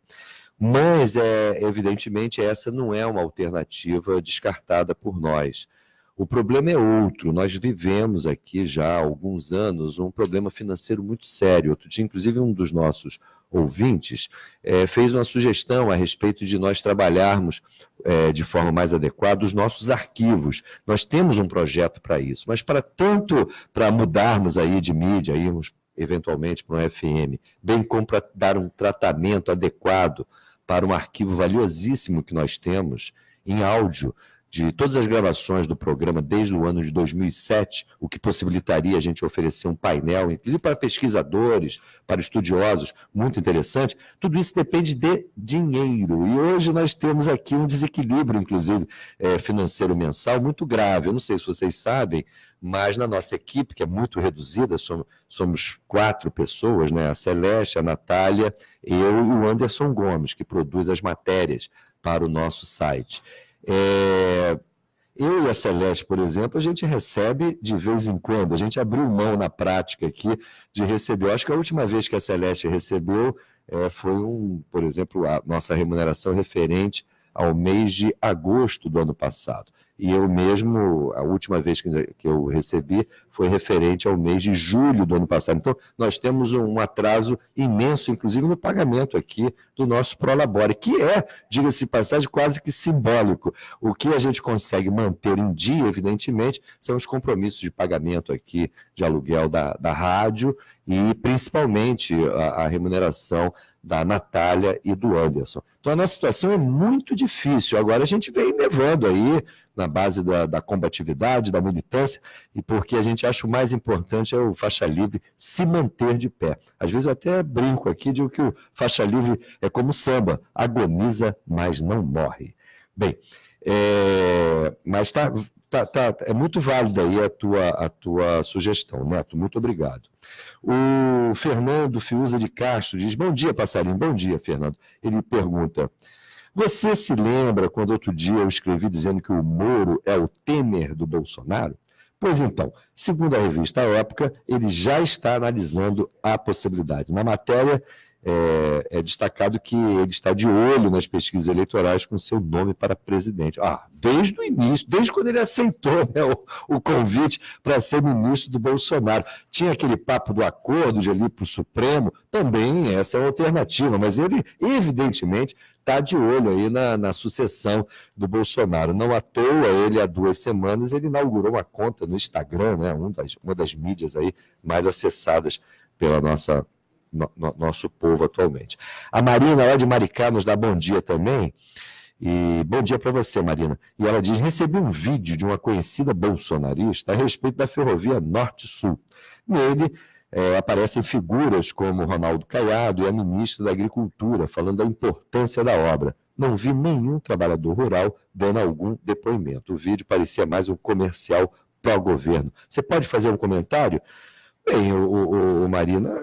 Mas, evidentemente, essa não é uma alternativa descartada por nós. O problema é outro. Nós vivemos aqui já há alguns anos um problema financeiro muito sério. Outro dia, inclusive, um dos nossos ouvintes fez uma sugestão a respeito de nós trabalharmos de forma mais adequada os nossos arquivos. Nós temos um projeto para isso, mas para mudarmos aí de mídia, irmos eventualmente para um FM, bem como para dar um tratamento adequado para um arquivo valiosíssimo que nós temos em áudio, de todas as gravações do programa desde o ano de 2007, o que possibilitaria a gente oferecer um painel, inclusive para pesquisadores, para estudiosos, muito interessante. Tudo isso depende de dinheiro. E hoje nós temos aqui um desequilíbrio, inclusive, financeiro mensal muito grave. Eu não sei se vocês sabem, mas na nossa equipe, que é muito reduzida, somos 4 pessoas, né? A Celeste, a Natália, eu e o Anderson Gomes, que produz as matérias para o nosso site. Eu e a Celeste, por exemplo, a gente recebe de vez em quando, a gente abriu mão na prática aqui de receber. Eu acho que a última vez que a Celeste recebeu foi, por exemplo, a nossa remuneração referente ao mês de agosto do ano passado. E eu mesmo, a última vez que eu recebi foi referente ao mês de julho do ano passado. Então, nós temos um atraso imenso, inclusive no pagamento aqui do nosso Prolabore, que diga-se de passagem, quase que simbólico. O que a gente consegue manter em dia, evidentemente, são os compromissos de pagamento aqui de aluguel da rádio e, principalmente, a remuneração da Natália e do Anderson. Então, a nossa situação é muito difícil. Agora, a gente vem levando aí, na base da combatividade, da militância, e porque a gente realmente acho o mais importante é o faixa livre se manter de pé. Às vezes eu até brinco aqui, digo que o faixa livre é como samba, agoniza, mas não morre. Bem, mas é muito válida aí a tua sugestão, Neto, muito obrigado. O Fernando Fiuza de Castro diz, bom dia, passarinho, bom dia, Fernando. Ele pergunta, você se lembra quando outro dia eu escrevi dizendo que o Moro é o Temer do Bolsonaro? Pois então, segundo a revista Época, ele já está analisando a possibilidade. Na matéria, é destacado que ele está de olho nas pesquisas eleitorais com seu nome para presidente. Desde o início, desde quando ele aceitou, né, o convite para ser ministro do Bolsonaro. Tinha aquele papo do acordo de ali para o Supremo, também essa é uma alternativa, mas ele, evidentemente, está de olho aí na sucessão do Bolsonaro. Não à toa, ele há 2 semanas, ele inaugurou uma conta no Instagram, né, uma das mídias aí mais acessadas pela nosso povo atualmente. A Marina, lá de Maricá, nos dá bom dia também. E bom dia para você, Marina. E ela diz, recebi um vídeo de uma conhecida bolsonarista a respeito da ferrovia Norte-Sul. Nele, aparecem figuras como Ronaldo Caiado e a ministra da Agricultura, falando da importância da obra. Não vi nenhum trabalhador rural dando algum depoimento. O vídeo parecia mais um comercial pró-governo. Você pode fazer um comentário? Bem, Marina,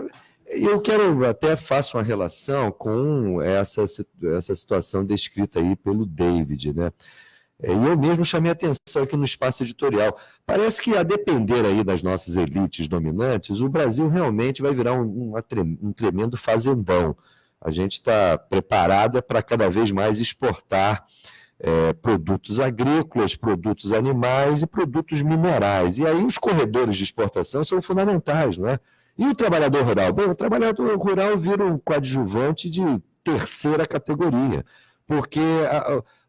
eu até faço uma relação com essa situação descrita aí pelo David, né? E eu mesmo chamei a atenção aqui no espaço editorial. Parece que, a depender aí das nossas elites dominantes, o Brasil realmente vai virar um tremendo fazendão. A gente está preparada para cada vez mais exportar produtos agrícolas, produtos animais e produtos minerais. E aí os corredores de exportação são fundamentais, não é? E o trabalhador rural? Bom, o trabalhador rural vira um coadjuvante de 3ª categoria, porque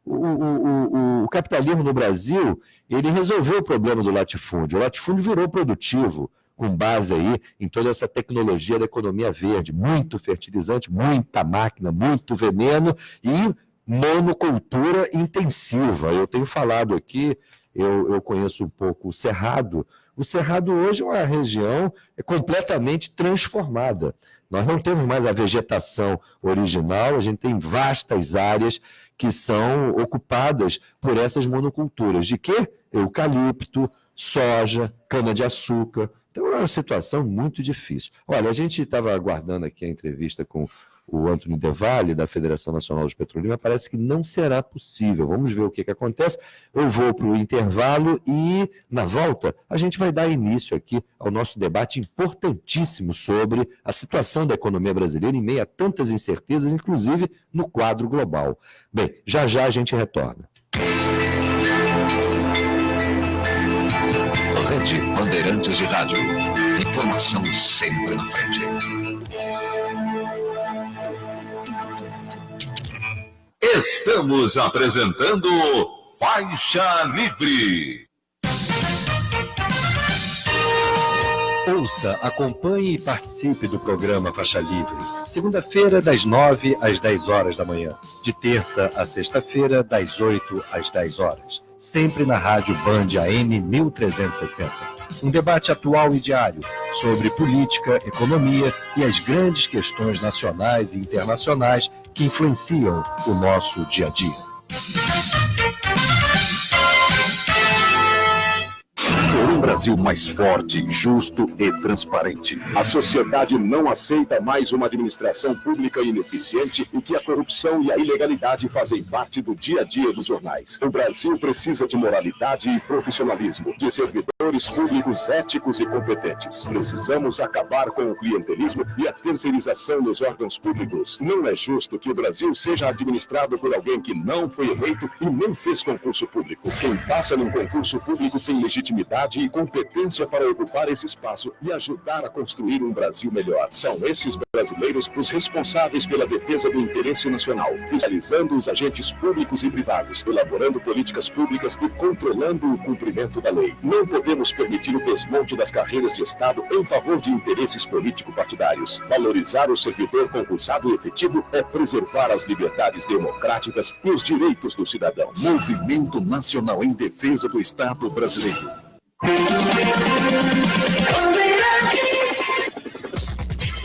o capitalismo no Brasil, ele resolveu o problema do latifúndio. O latifúndio virou produtivo, com base aí em toda essa tecnologia da economia verde, muito fertilizante, muita máquina, muito veneno e monocultura intensiva. Eu tenho falado aqui, eu conheço um pouco o Cerrado. O Cerrado hoje é uma região completamente transformada. Nós não temos mais a vegetação original, a gente tem vastas áreas que são ocupadas por essas monoculturas. De quê? Eucalipto, soja, cana-de-açúcar. Então é uma situação muito difícil. Olha, a gente estava aguardando aqui a entrevista com o Antônio De Valle, da Federação Nacional dos Petroleiros, mas parece que não será possível. Vamos ver o que acontece. Eu vou para o intervalo e, na volta, a gente vai dar início aqui ao nosso debate importantíssimo sobre a situação da economia brasileira em meio a tantas incertezas, inclusive no quadro global. Bem, já a gente retorna. Rede Bandeirantes de Rádio. Informação sempre na frente. Estamos apresentando Faixa Livre. Ouça, acompanhe e participe do programa Faixa Livre. Segunda-feira, das 9 às 10 horas da manhã. De terça a sexta-feira, das 8 às 10 horas. Sempre na Rádio Band AM 1360. Um debate atual e diário sobre política, economia e as grandes questões nacionais e internacionais que influenciam o nosso dia a dia. Por um Brasil mais forte, justo e transparente. A sociedade não aceita mais uma administração pública ineficiente em que a corrupção e a ilegalidade fazem parte do dia a dia dos jornais. O Brasil precisa de moralidade e profissionalismo, de servidores públicos éticos e competentes. Precisamos acabar com o clientelismo e a terceirização nos órgãos públicos. Não é justo que o Brasil seja administrado por alguém que não foi eleito e nem fez concurso público. Quem passa num concurso público tem legitimidade e competência para ocupar esse espaço e ajudar a construir um Brasil melhor. São esses brasileiros os responsáveis pela defesa do interesse nacional, fiscalizando os agentes públicos e privados, elaborando políticas públicas e controlando o cumprimento da lei. Não podemos permitir o desmonte das carreiras de Estado em favor de interesses político-partidários. Valorizar o servidor concursado efetivo é preservar as liberdades democráticas e os direitos do cidadão. Movimento Nacional em Defesa do Estado Brasileiro.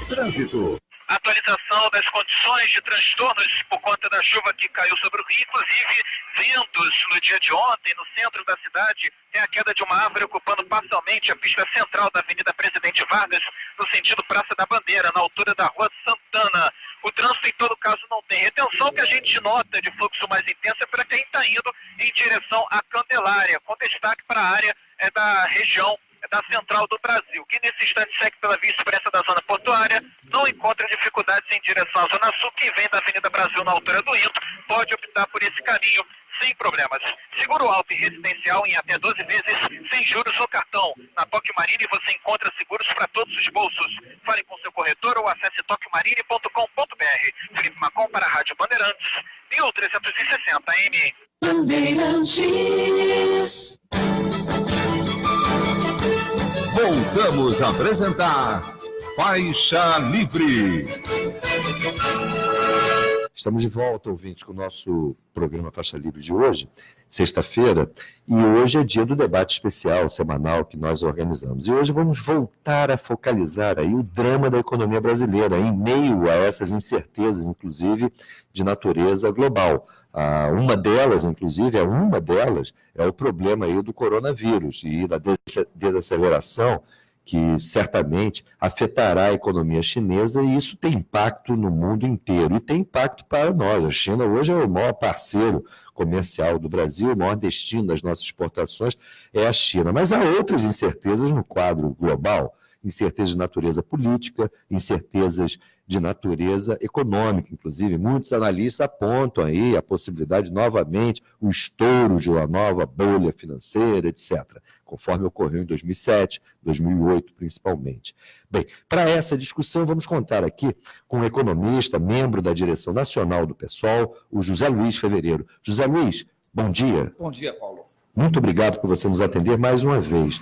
Trânsito. Atualização das condições de transtornos por conta da chuva que caiu sobre o Rio, inclusive ventos no dia de ontem no centro da cidade. Tem a queda de uma árvore ocupando parcialmente a pista central da Avenida Presidente Vargas, no sentido Praça da Bandeira, na altura da Rua Santana. O trânsito, em todo caso, não tem retenção. Que a gente nota de fluxo mais intenso é para quem está indo em direção à Candelária, com destaque para a área da região da Central do Brasil. Quem nesse instante segue pela via expressa da zona portuária não encontra dificuldades em direção à Zona Sul. Quem vem da Avenida Brasil na altura do Into pode optar por esse caminho sem problemas. Seguro alto e residencial em até 12 vezes, sem juros no cartão. Na Tokyo Marine você encontra seguros para todos os bolsos. Fale com seu corretor ou acesse tokyomarine.com.br. Felipe Macon para a Rádio Bandeirantes, 1360 AM. Bandeirantes. Voltamos a apresentar Faixa Livre. Estamos de volta, ouvintes, com o nosso programa Faixa Livre de hoje, sexta-feira, e hoje é dia do debate especial semanal que nós organizamos. E hoje vamos voltar a focalizar aí o drama da economia brasileira, em meio a essas incertezas, inclusive, de natureza global. Uma delas é o problema aí do coronavírus e da desaceleração que certamente afetará a economia chinesa, e isso tem impacto no mundo inteiro, e tem impacto para nós. A China hoje é o maior parceiro comercial do Brasil, o maior destino das nossas exportações é a China. Mas há outras incertezas no quadro global, incertezas de natureza política, incertezas de natureza econômica, inclusive. Muitos analistas apontam aí a possibilidade, novamente, o estouro de uma nova bolha financeira, etc., conforme ocorreu em 2007, 2008, principalmente. Bem, para essa discussão, vamos contar aqui com um economista, membro da direção nacional do PSOL, o José Luiz Fevereiro. José Luiz, bom dia. Bom dia, Paulo. Muito obrigado por você nos atender mais uma vez.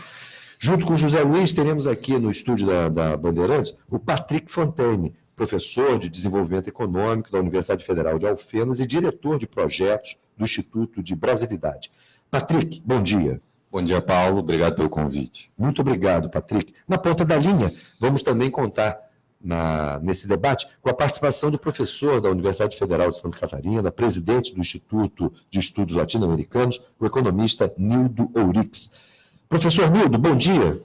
Junto com o José Luiz, teremos aqui no estúdio da Bandeirantes o Patrick Fontaine, professor de Desenvolvimento Econômico da Universidade Federal de Alfenas e diretor de projetos do Instituto de Brasilidade. Patrick, bom dia. Bom dia, Paulo. Obrigado pelo convite. Muito obrigado, Patrick. Na ponta da linha, vamos também contar nesse debate com a participação do professor da Universidade Federal de Santa Catarina, presidente do Instituto de Estudos Latino-Americanos, o economista Nildo Ourix. Professor Nildo, bom dia.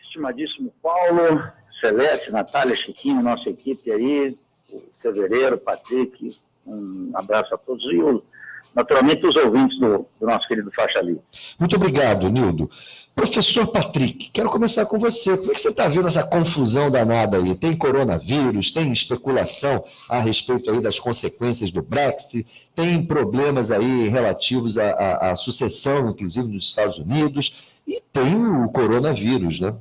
Estimadíssimo Paulo, Celeste, Natália, Chiquinho, nossa equipe aí, o Fevereiro, Patrick, um abraço a todos e, naturalmente, os ouvintes do nosso querido Faixa Livre. Muito obrigado, Nildo. Professor Patrick, quero começar com você. Como é que você está vendo essa confusão danada aí? Tem coronavírus, tem especulação a respeito aí das consequências do Brexit, tem problemas aí relativos à sucessão, inclusive, dos Estados Unidos, e tem o coronavírus, né?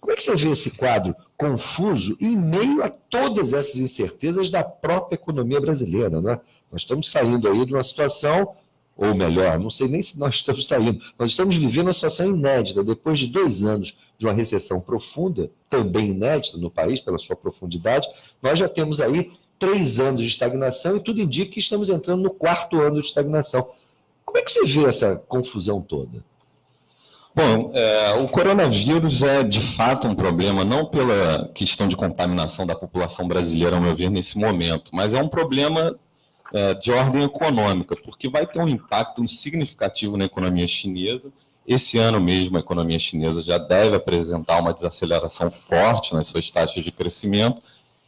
Como é que você vê esse quadro confuso em meio a todas essas incertezas da própria economia brasileira, né? Nós estamos saindo aí de uma situação, ou melhor, não sei nem se nós estamos saindo, nós estamos vivendo uma situação inédita, depois de 2 anos de uma recessão profunda, também inédita no país, pela sua profundidade, nós já temos aí 3 anos de estagnação e tudo indica que estamos entrando no 4º ano de estagnação. Como é que você vê essa confusão toda? Bom, o coronavírus é de fato um problema, não pela questão de contaminação da população brasileira, ao meu ver, nesse momento, mas é um problema de ordem econômica, porque vai ter um impacto significativo na economia chinesa. Esse ano mesmo, a economia chinesa já deve apresentar uma desaceleração forte nas suas taxas de crescimento.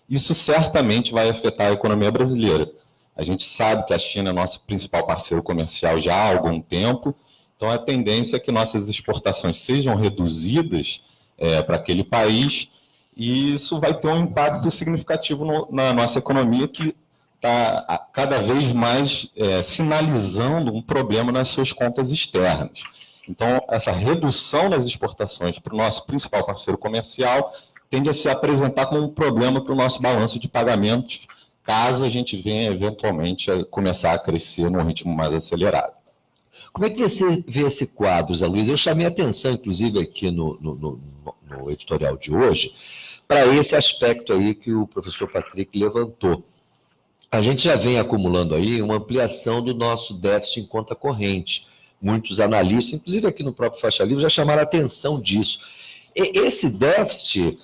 Isso certamente vai afetar a economia brasileira. A gente sabe que a China é nosso principal parceiro comercial já há algum tempo, então a tendência é que nossas exportações sejam reduzidas para aquele país, e isso vai ter um impacto significativo na nossa economia, que está cada vez mais sinalizando um problema nas suas contas externas. Então, essa redução nas exportações para o nosso principal parceiro comercial tende a se apresentar como um problema para o nosso balanço de pagamentos, caso a gente venha eventualmente a começar a crescer num ritmo mais acelerado. Como é que você vê esse quadro, Zé Luiz? Eu chamei a atenção, inclusive, aqui no editorial de hoje, para esse aspecto aí que o professor Patrick levantou. A gente já vem acumulando aí uma ampliação do nosso déficit em conta corrente. muitos analistas, inclusive aqui no próprio Faixa Livre, já chamaram a atenção disso. Esse déficit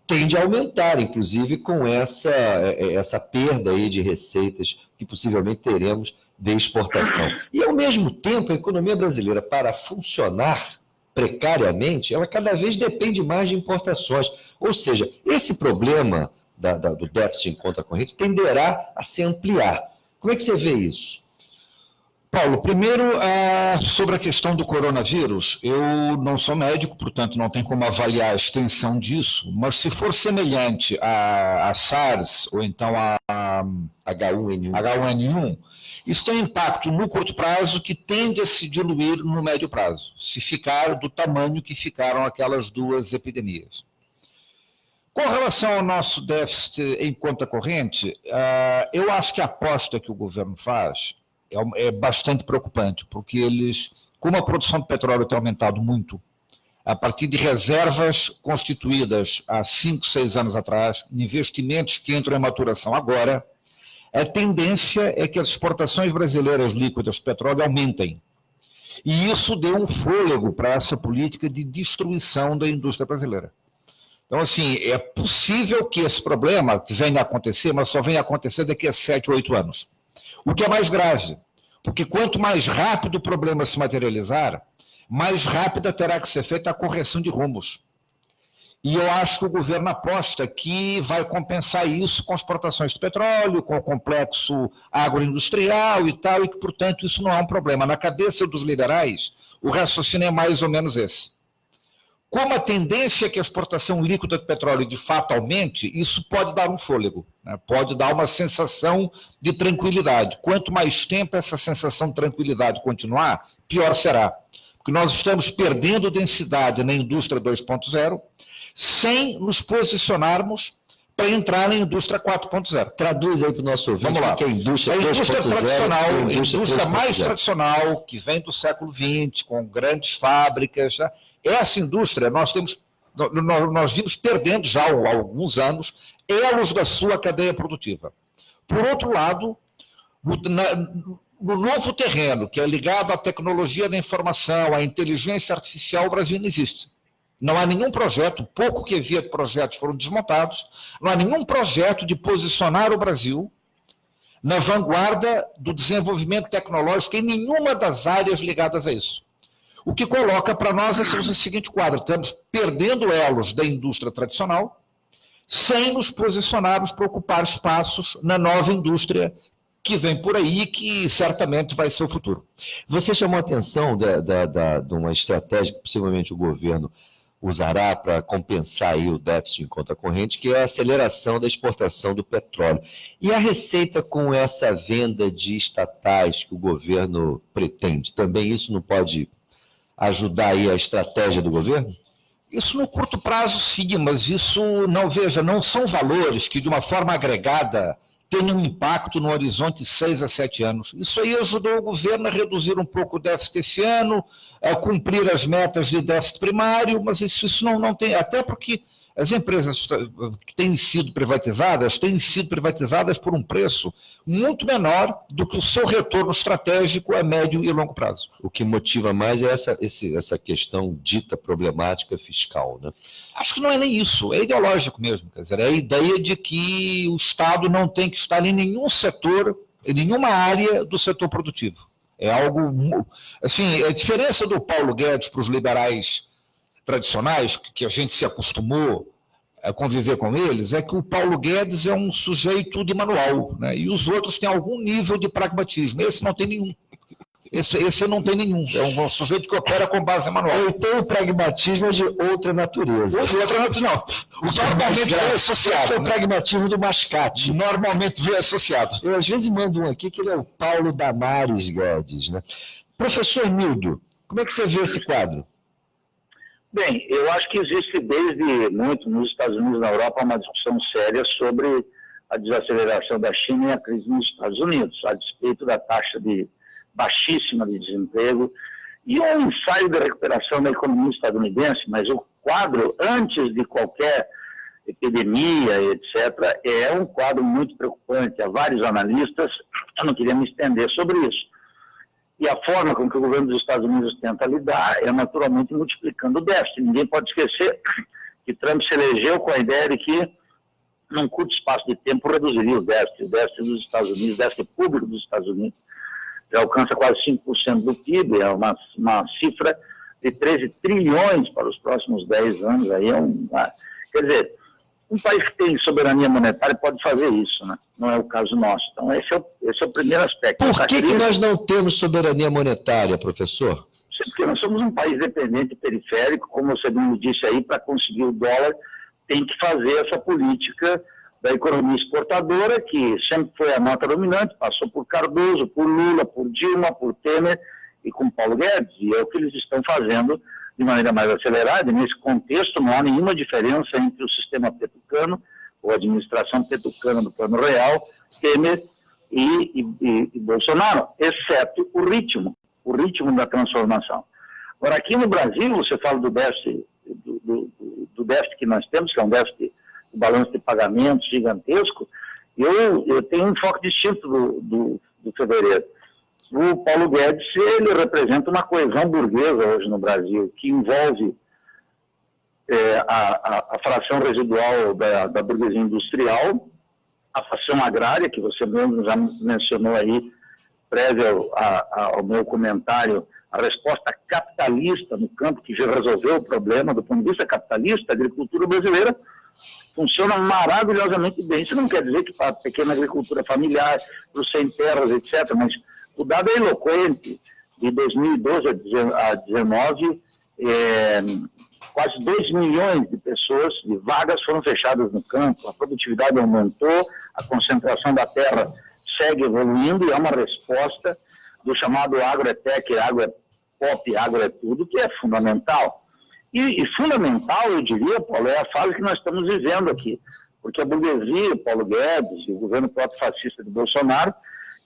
tende a aumentar, inclusive, com essa perda aí de receitas que possivelmente teremos de exportação. E, ao mesmo tempo, a economia brasileira, para funcionar precariamente, ela cada vez depende mais de importações. Ou seja, esse problema do déficit em conta corrente tenderá a se ampliar. Como é que você vê isso? Paulo, primeiro, sobre a questão do coronavírus, eu não sou médico, portanto não tem como avaliar a extensão disso, mas se for semelhante a SARS ou então a H1N1, isso tem impacto no curto prazo que tende a se diluir no médio prazo, se ficar do tamanho que ficaram aquelas duas epidemias. Com relação ao nosso déficit em conta corrente, eu acho que a aposta que o governo faz é bastante preocupante, porque eles, como a produção de petróleo tem aumentado muito, a partir de reservas constituídas há 5, 6 anos atrás, investimentos que entram em maturação agora, a tendência é que as exportações brasileiras líquidas de petróleo aumentem. E isso deu um fôlego para essa política de destruição da indústria brasileira. Então, assim, é possível que esse problema que venha a acontecer, mas só venha a acontecer daqui a 7, 8 anos. O que é mais grave, porque quanto mais rápido o problema se materializar, mais rápida terá que ser feita a correção de rumos. E eu acho que o governo aposta que vai compensar isso com exportações de petróleo, com o complexo agroindustrial e tal, e que, portanto, isso não é um problema. Na cabeça dos liberais, o raciocínio é mais ou menos esse. Como a tendência é que a exportação líquida de petróleo de fato aumente, isso pode dar um fôlego, né? Pode dar uma sensação de tranquilidade. Quanto mais tempo essa sensação de tranquilidade continuar, pior será. Porque nós estamos perdendo densidade na indústria 2.0 sem nos posicionarmos para entrar na indústria 4.0. Traduz aí para o nosso ouvinte. Vamos lá. Que é a indústria tradicional, a indústria mais tradicional, que vem do século XX, com grandes fábricas, né? Essa indústria, nós vimos perdendo já há alguns anos elos da sua cadeia produtiva. Por outro lado, no novo terreno, que é ligado à tecnologia da informação, à inteligência artificial, o Brasil não existe. Não há nenhum projeto, pouco que havia de projetos foram desmontados, não há nenhum projeto de posicionar o Brasil na vanguarda do desenvolvimento tecnológico em nenhuma das áreas ligadas a isso. O que coloca para nós o seguinte quadro: estamos perdendo elos da indústria tradicional sem nos posicionarmos para ocupar espaços na nova indústria que vem por aí e que certamente vai ser o futuro. Você chamou a atenção de uma estratégia que possivelmente o governo usará para compensar aí o déficit em conta corrente, que é a aceleração da exportação do petróleo. E a receita com essa venda de estatais que o governo pretende, também isso não pode ajudar aí a estratégia do governo? Isso no curto prazo sim, mas isso não são valores que de uma forma agregada tenham um impacto no horizonte de 6 a 7 anos. Isso aí ajudou o governo a reduzir um pouco o déficit esse ano, a cumprir as metas de déficit primário, mas isso não tem, até porque as empresas que têm sido privatizadas por um preço muito menor do que o seu retorno estratégico a médio e longo prazo. O que motiva mais é essa questão dita problemática fiscal, né? Acho que não é nem isso, é ideológico mesmo. Quer dizer, é a ideia de que o Estado não tem que estar em nenhum setor, em nenhuma área do setor produtivo. É algo, assim, a diferença do Paulo Guedes para os liberais tradicionais, que a gente se acostumou a conviver com eles, é que o Paulo Guedes é um sujeito de manual, né? E os outros têm algum nível de pragmatismo. Esse não tem nenhum. Esse não tem nenhum. É um sujeito que opera com base em manual. Então o pragmatismo é de outra natureza. Não. Normalmente vem associado. É o pragmatismo do mascate. Normalmente vem associado. Eu às vezes mando um aqui que ele é o Paulo Damares Guedes, né? Professor Nildo, como é que você vê esse quadro? Bem, eu acho que existe desde muito nos Estados Unidos e na Europa uma discussão séria sobre a desaceleração da China e a crise nos Estados Unidos, a despeito da taxa baixíssima de desemprego e um ensaio de recuperação da economia estadunidense, mas o quadro, antes de qualquer epidemia, etc., é um quadro muito preocupante. Há vários analistas, eu não queria me estender sobre isso. E a forma com que o governo dos Estados Unidos tenta lidar é naturalmente multiplicando o déficit. Ninguém pode esquecer que Trump se elegeu com a ideia de que, num curto espaço de tempo, reduziria o déficit. O déficit dos Estados Unidos, o déficit público dos Estados Unidos, já alcança quase 5% do PIB, é uma cifra de 13 trilhões para os próximos 10 anos. Aí quer dizer, um país que tem soberania monetária pode fazer isso, né? Não é o caso nosso. Então, esse é o primeiro aspecto. Por que nós não temos soberania monetária, professor? Porque nós somos um país dependente e periférico, como você mesmo disse aí, para conseguir o dólar, tem que fazer essa política da economia exportadora, que sempre foi a nota dominante, passou por Cardoso, por Lula, por Dilma, por Temer e com Paulo Guedes, e é o que eles estão fazendo de maneira mais acelerada. E nesse contexto não há nenhuma diferença entre o sistema petucano, ou a administração petucana do Plano Real, Temer e Bolsonaro, exceto o ritmo da transformação. Agora, aqui no Brasil, você fala do déficit, do déficit que nós temos, que é um déficit do balanço de pagamentos gigantesco. Eu tenho um foco distinto do fevereiro. O Paulo Guedes, ele representa uma coesão burguesa hoje no Brasil, que envolve a fração residual da burguesia industrial, a fração agrária, que você mesmo já mencionou aí, prévio ao meu comentário, a resposta capitalista no campo, que já resolveu o problema. Do ponto de vista capitalista, a agricultura brasileira funciona maravilhosamente bem. Isso não quer dizer que para a pequena agricultura familiar, para os sem terras, etc., mas o dado é eloquente. De 2012 a 2019, quase 2 milhões de pessoas, de vagas, foram fechadas no campo, a produtividade aumentou, a concentração da terra segue evoluindo, e é uma resposta do chamado agroetec, agro-pop, agro é tudo, que é fundamental. E fundamental, eu diria, Paulo, é a fase que nós estamos vivendo aqui, porque a burguesia, o Paulo Guedes e o governo próprio fascista de Bolsonaro,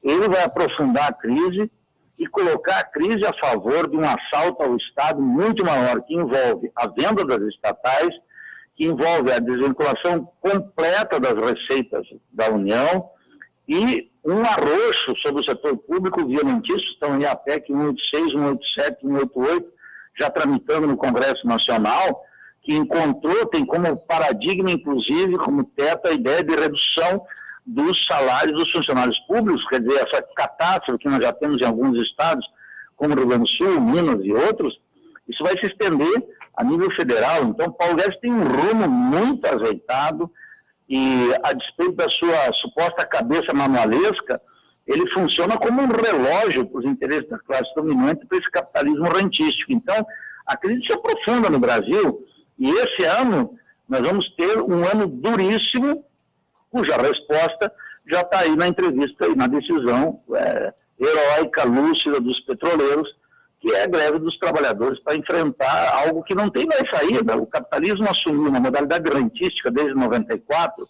ele vai aprofundar a crise e colocar a crise a favor de um assalto ao Estado muito maior, que envolve a venda das estatais, que envolve a desvinculação completa das receitas da União e um arroxo sobre o setor público violentíssimo. Estão em a PEC 186, 187, 188, já tramitando no Congresso Nacional, que tem como paradigma, inclusive, como teto, a ideia de redução dos salários dos funcionários públicos. Quer dizer, essa catástrofe que nós já temos em alguns estados, como Rio Grande do Sul, Minas e outros, isso vai se estender a nível federal. Então, Paulo Guedes tem um rumo muito azeitado e, a despeito da sua suposta cabeça manualesca, ele funciona como um relógio para os interesses da classe dominante, para esse capitalismo rentístico. Então, a crise se aprofunda no Brasil, e esse ano nós vamos ter um ano duríssimo, cuja resposta já está aí na entrevista e na decisão heróica, lúcida dos petroleiros, que é a greve dos trabalhadores para enfrentar algo que não tem mais saída. O capitalismo assumiu uma modalidade rentística desde 94,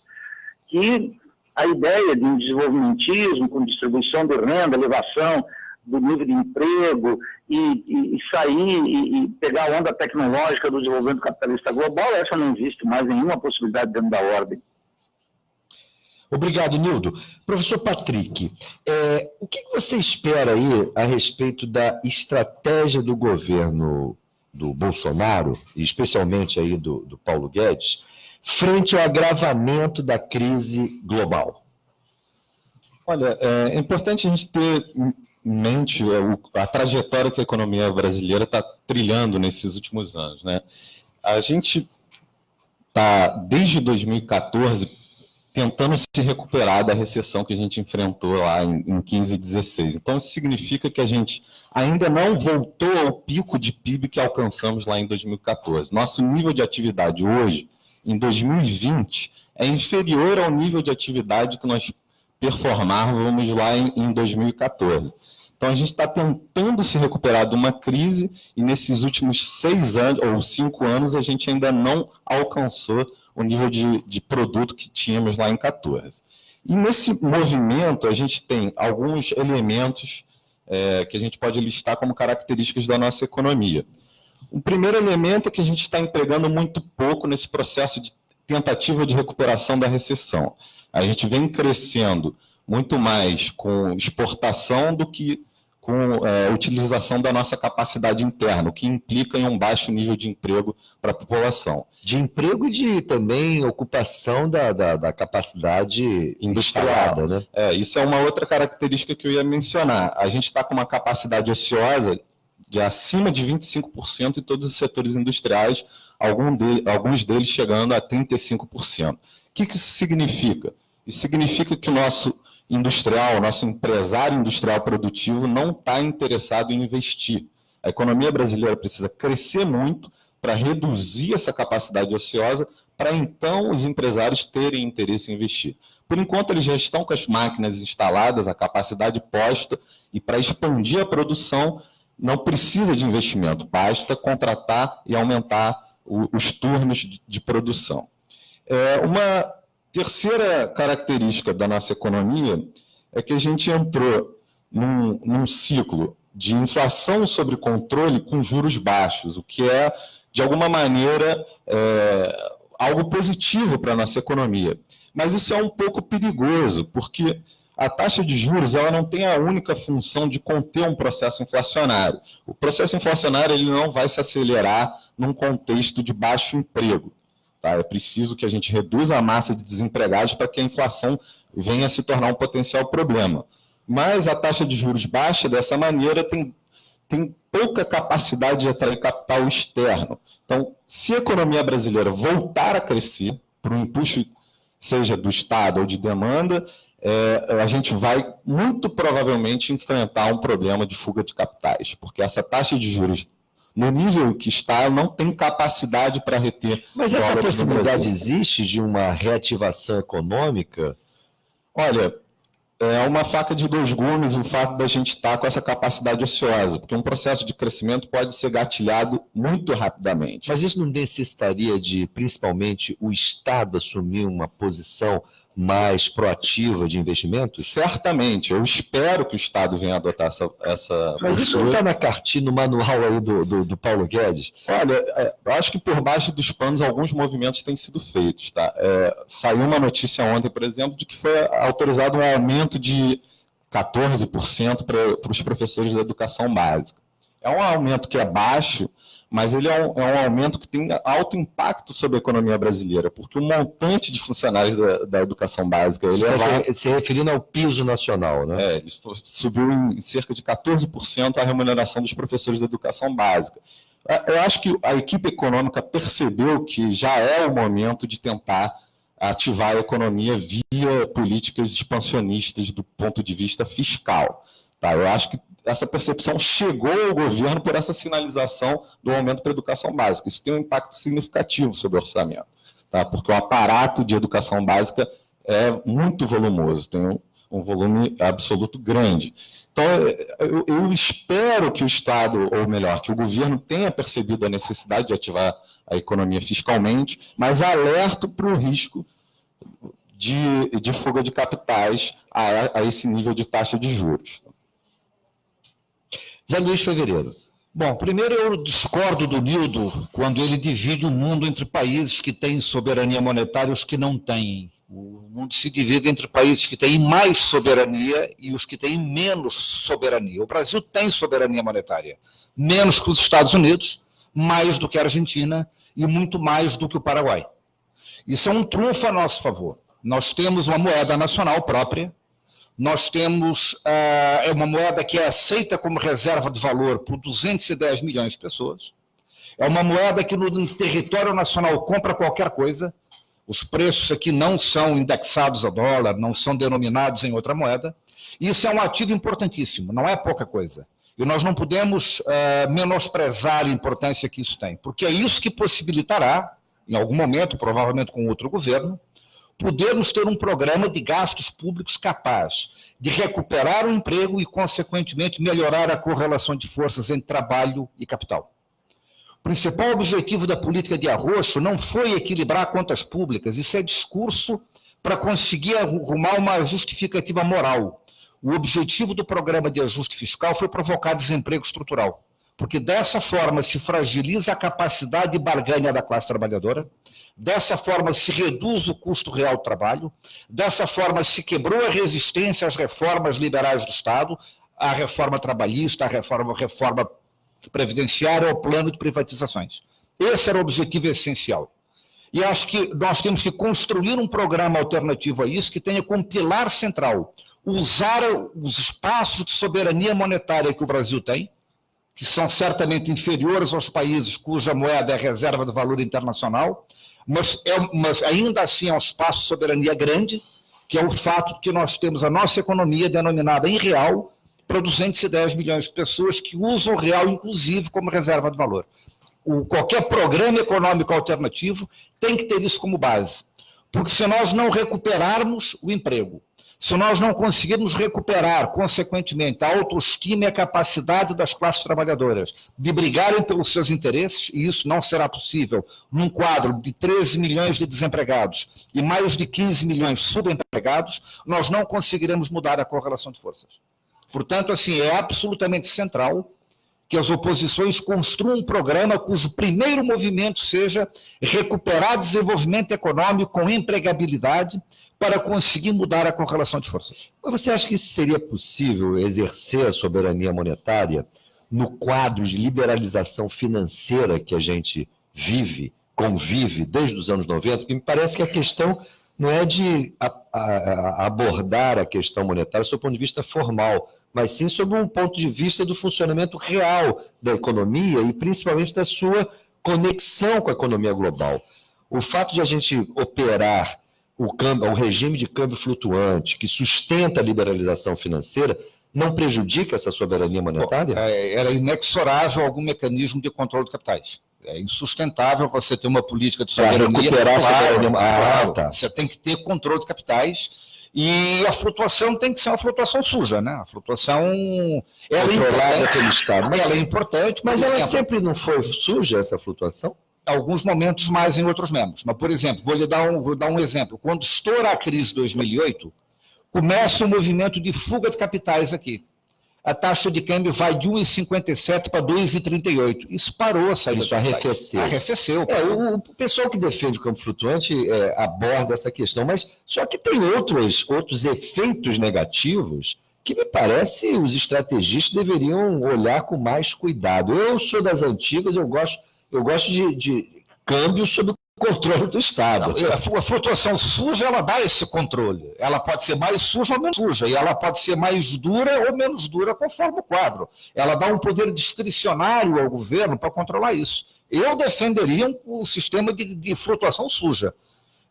que a ideia de um desenvolvimentismo com distribuição de renda, elevação do nível de emprego e sair e pegar a onda tecnológica do desenvolvimento capitalista global, essa não existe mais nenhuma possibilidade dentro da ordem. Obrigado, Nildo. Professor Patrick, o que você espera aí a respeito da estratégia do governo do Bolsonaro, e especialmente aí do Paulo Guedes, frente ao agravamento da crise global? Olha, é importante a gente ter em mente a trajetória que a economia brasileira está trilhando nesses últimos anos, né? A gente está, desde 2014, tentando se recuperar da recessão que a gente enfrentou lá em 15 e 16. Então, isso significa que a gente ainda não voltou ao pico de PIB que alcançamos lá em 2014. Nosso nível de atividade hoje, em 2020, é inferior ao nível de atividade que nós performávamos lá em 2014. Então, a gente está tentando se recuperar de uma crise e nesses últimos 6 anos, ou 5 anos, a gente ainda não alcançou o nível de produto que tínhamos lá em 14. E nesse movimento, a gente tem alguns elementos que a gente pode listar como características da nossa economia. O primeiro elemento é que a gente está empregando muito pouco nesse processo de tentativa de recuperação da recessão. A gente vem crescendo muito mais com exportação do que com a utilização da nossa capacidade interna, o que implica em um baixo nível de emprego para a população. De emprego e de também ocupação da capacidade industrial, né? Isso é uma outra característica que eu ia mencionar. A gente está com uma capacidade ociosa de acima de 25% em todos os setores industriais, alguns deles chegando a 35%. O que isso significa? Isso significa que o nosso industrial, nosso empresário industrial produtivo não está interessado em investir. A economia brasileira precisa crescer muito para reduzir essa capacidade ociosa, para então os empresários terem interesse em investir. Por enquanto, eles já estão com as máquinas instaladas, a capacidade posta, e para expandir a produção não precisa de investimento, basta contratar e aumentar os turnos de produção. Uma terceira característica da nossa economia é que a gente entrou num ciclo de inflação sob controle com juros baixos, o que é, de alguma maneira, algo positivo para a nossa economia. Mas isso é um pouco perigoso, porque a taxa de juros ela não tem a única função de conter um processo inflacionário. O processo inflacionário ele não vai se acelerar num contexto de baixo emprego. Tá? É preciso que a gente reduza a massa de desempregados para que a inflação venha a se tornar um potencial problema. Mas a taxa de juros baixa, dessa maneira, tem pouca capacidade de atrair capital externo. Então, se a economia brasileira voltar a crescer, por um impulso, seja do Estado ou de demanda, a gente vai muito provavelmente enfrentar um problema de fuga de capitais, porque essa taxa de juros, no nível que está, não tem capacidade para reter. Mas essa possibilidade existe de uma reativação econômica? Olha, é uma faca de dois gumes o fato da gente estar com essa capacidade ociosa, porque um processo de crescimento pode ser gatilhado muito rapidamente. Mas isso não necessitaria de, principalmente, o Estado assumir uma posição mais proativa de investimentos? Certamente, eu espero que o Estado venha adotar essa Mas isso não está na cartilha, no manual aí do Paulo Guedes? Olha, eu acho que por baixo dos panos alguns movimentos têm sido feitos. Tá? Saiu uma notícia ontem, por exemplo, de que foi autorizado um aumento de 14% para os professores da educação básica. É um aumento que é baixo, mas ele é um aumento que tem alto impacto sobre a economia brasileira, porque o montante de funcionários da educação básica... Ele se referindo ao piso nacional, né? Ele subiu em cerca de 14% a remuneração dos professores da educação básica. Eu acho que a equipe econômica percebeu que já é o momento de tentar ativar a economia via políticas expansionistas do ponto de vista fiscal. Tá? Eu acho que essa percepção chegou ao governo por essa sinalização do aumento para a educação básica. Isso tem um impacto significativo sobre o orçamento, tá? Porque o aparato de educação básica é muito volumoso, tem um volume absoluto grande. Então, eu espero que o Estado, ou melhor, que o governo tenha percebido a necessidade de ativar a economia fiscalmente, mas alerto para o risco de fuga de capitais a esse nível de taxa de juros. Zé Luiz Fevereiro. Bom, primeiro eu discordo do Nildo quando ele divide o mundo entre países que têm soberania monetária e os que não têm. O mundo se divide entre países que têm mais soberania e os que têm menos soberania. O Brasil tem soberania monetária, menos que os Estados Unidos, mais do que a Argentina e muito mais do que o Paraguai. Isso é um trunfo a nosso favor. Nós temos uma moeda nacional própria, nós temos uma moeda que é aceita como reserva de valor por 210 milhões de pessoas. É uma moeda que no território nacional compra qualquer coisa. Os preços aqui não são indexados a dólar, não são denominados em outra moeda. Isso é um ativo importantíssimo, não é pouca coisa. E nós não podemos menosprezar a importância que isso tem, porque é isso que possibilitará, em algum momento, provavelmente com outro governo, podermos ter um programa de gastos públicos capaz de recuperar o emprego e, consequentemente, melhorar a correlação de forças entre trabalho e capital. O principal objetivo da política de arroxo não foi equilibrar contas públicas, isso é discurso para conseguir arrumar uma justificativa moral. O objetivo do programa de ajuste fiscal foi provocar desemprego estrutural, porque dessa forma se fragiliza a capacidade de barganha da classe trabalhadora, dessa forma se reduz o custo real do trabalho, dessa forma se quebrou a resistência às reformas liberais do Estado, à reforma trabalhista, à reforma previdenciária, ao plano de privatizações. Esse era o objetivo essencial. E acho que nós temos que construir um programa alternativo a isso que tenha como pilar central usar os espaços de soberania monetária que o Brasil tem, que são certamente inferiores aos países cuja moeda é reserva de valor internacional, mas ainda assim é um espaço de soberania grande, que é o fato de que nós temos a nossa economia denominada em real para 210 milhões de pessoas que usam o real, inclusive, como reserva de valor. Qualquer programa econômico alternativo tem que ter isso como base, porque se nós não recuperarmos o emprego, se nós não conseguirmos recuperar, consequentemente, a autoestima e a capacidade das classes trabalhadoras de brigarem pelos seus interesses, e isso não será possível num quadro de 13 milhões de desempregados e mais de 15 milhões subempregados, nós não conseguiremos mudar a correlação de forças. Portanto, assim, é absolutamente central que as oposições construam um programa cujo primeiro movimento seja recuperar desenvolvimento econômico com empregabilidade para conseguir mudar a correlação de forças. Mas você acha que isso seria possível exercer a soberania monetária no quadro de liberalização financeira que a gente convive desde os anos 90? Porque me parece que a questão não é de abordar a questão monetária sob o ponto de vista formal, mas sim sob um ponto de vista do funcionamento real da economia e principalmente da sua conexão com a economia global. O fato de a gente operar o regime de câmbio flutuante que sustenta a liberalização financeira não prejudica essa soberania monetária? Era inexorável algum mecanismo de controle de capitais. É insustentável você ter uma política de soberania. Para recuperar a soberania. Tá. Você tem que ter controle de capitais. E a flutuação tem que ser uma flutuação suja, né? A flutuação controlada pelo Estado. Ela é importante, mas ela sempre não foi suja, essa flutuação? Alguns momentos mais, em outros menos. Mas, por exemplo, vou dar um exemplo. Quando estoura a crise de 2008, começa um movimento de fuga de capitais aqui. A taxa de câmbio vai de 1,57 para 2,38. Isso parou a saída. Isso arrefeceu. O pessoal que defende o câmbio flutuante aborda essa questão, mas só que tem outros efeitos negativos que me parece os estrategistas deveriam olhar com mais cuidado. Eu sou das antigas, eu gosto de câmbio sob o controle do Estado. A flutuação suja, ela dá esse controle. Ela pode ser mais suja ou menos suja, e ela pode ser mais dura ou menos dura, conforme o quadro. Ela dá um poder discricionário ao governo para controlar isso. Eu defenderia um sistema de flutuação suja.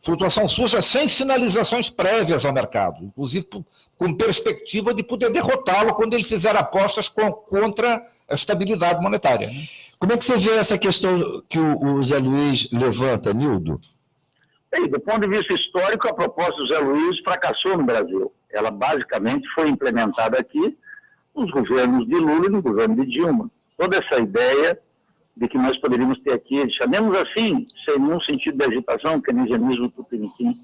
Flutuação suja sem sinalizações prévias ao mercado, inclusive com perspectiva de poder derrotá-lo quando ele fizer apostas contra a estabilidade monetária. Como é que você vê essa questão que o Zé Luiz levanta, Nildo? Bem, do ponto de vista histórico, a proposta do Zé Luiz fracassou no Brasil. Ela basicamente foi implementada aqui nos governos de Lula e no governo de Dilma. Toda essa ideia de que nós poderíamos ter aqui, chamemos assim, sem nenhum sentido de agitação, keynesianismo tupiniquim,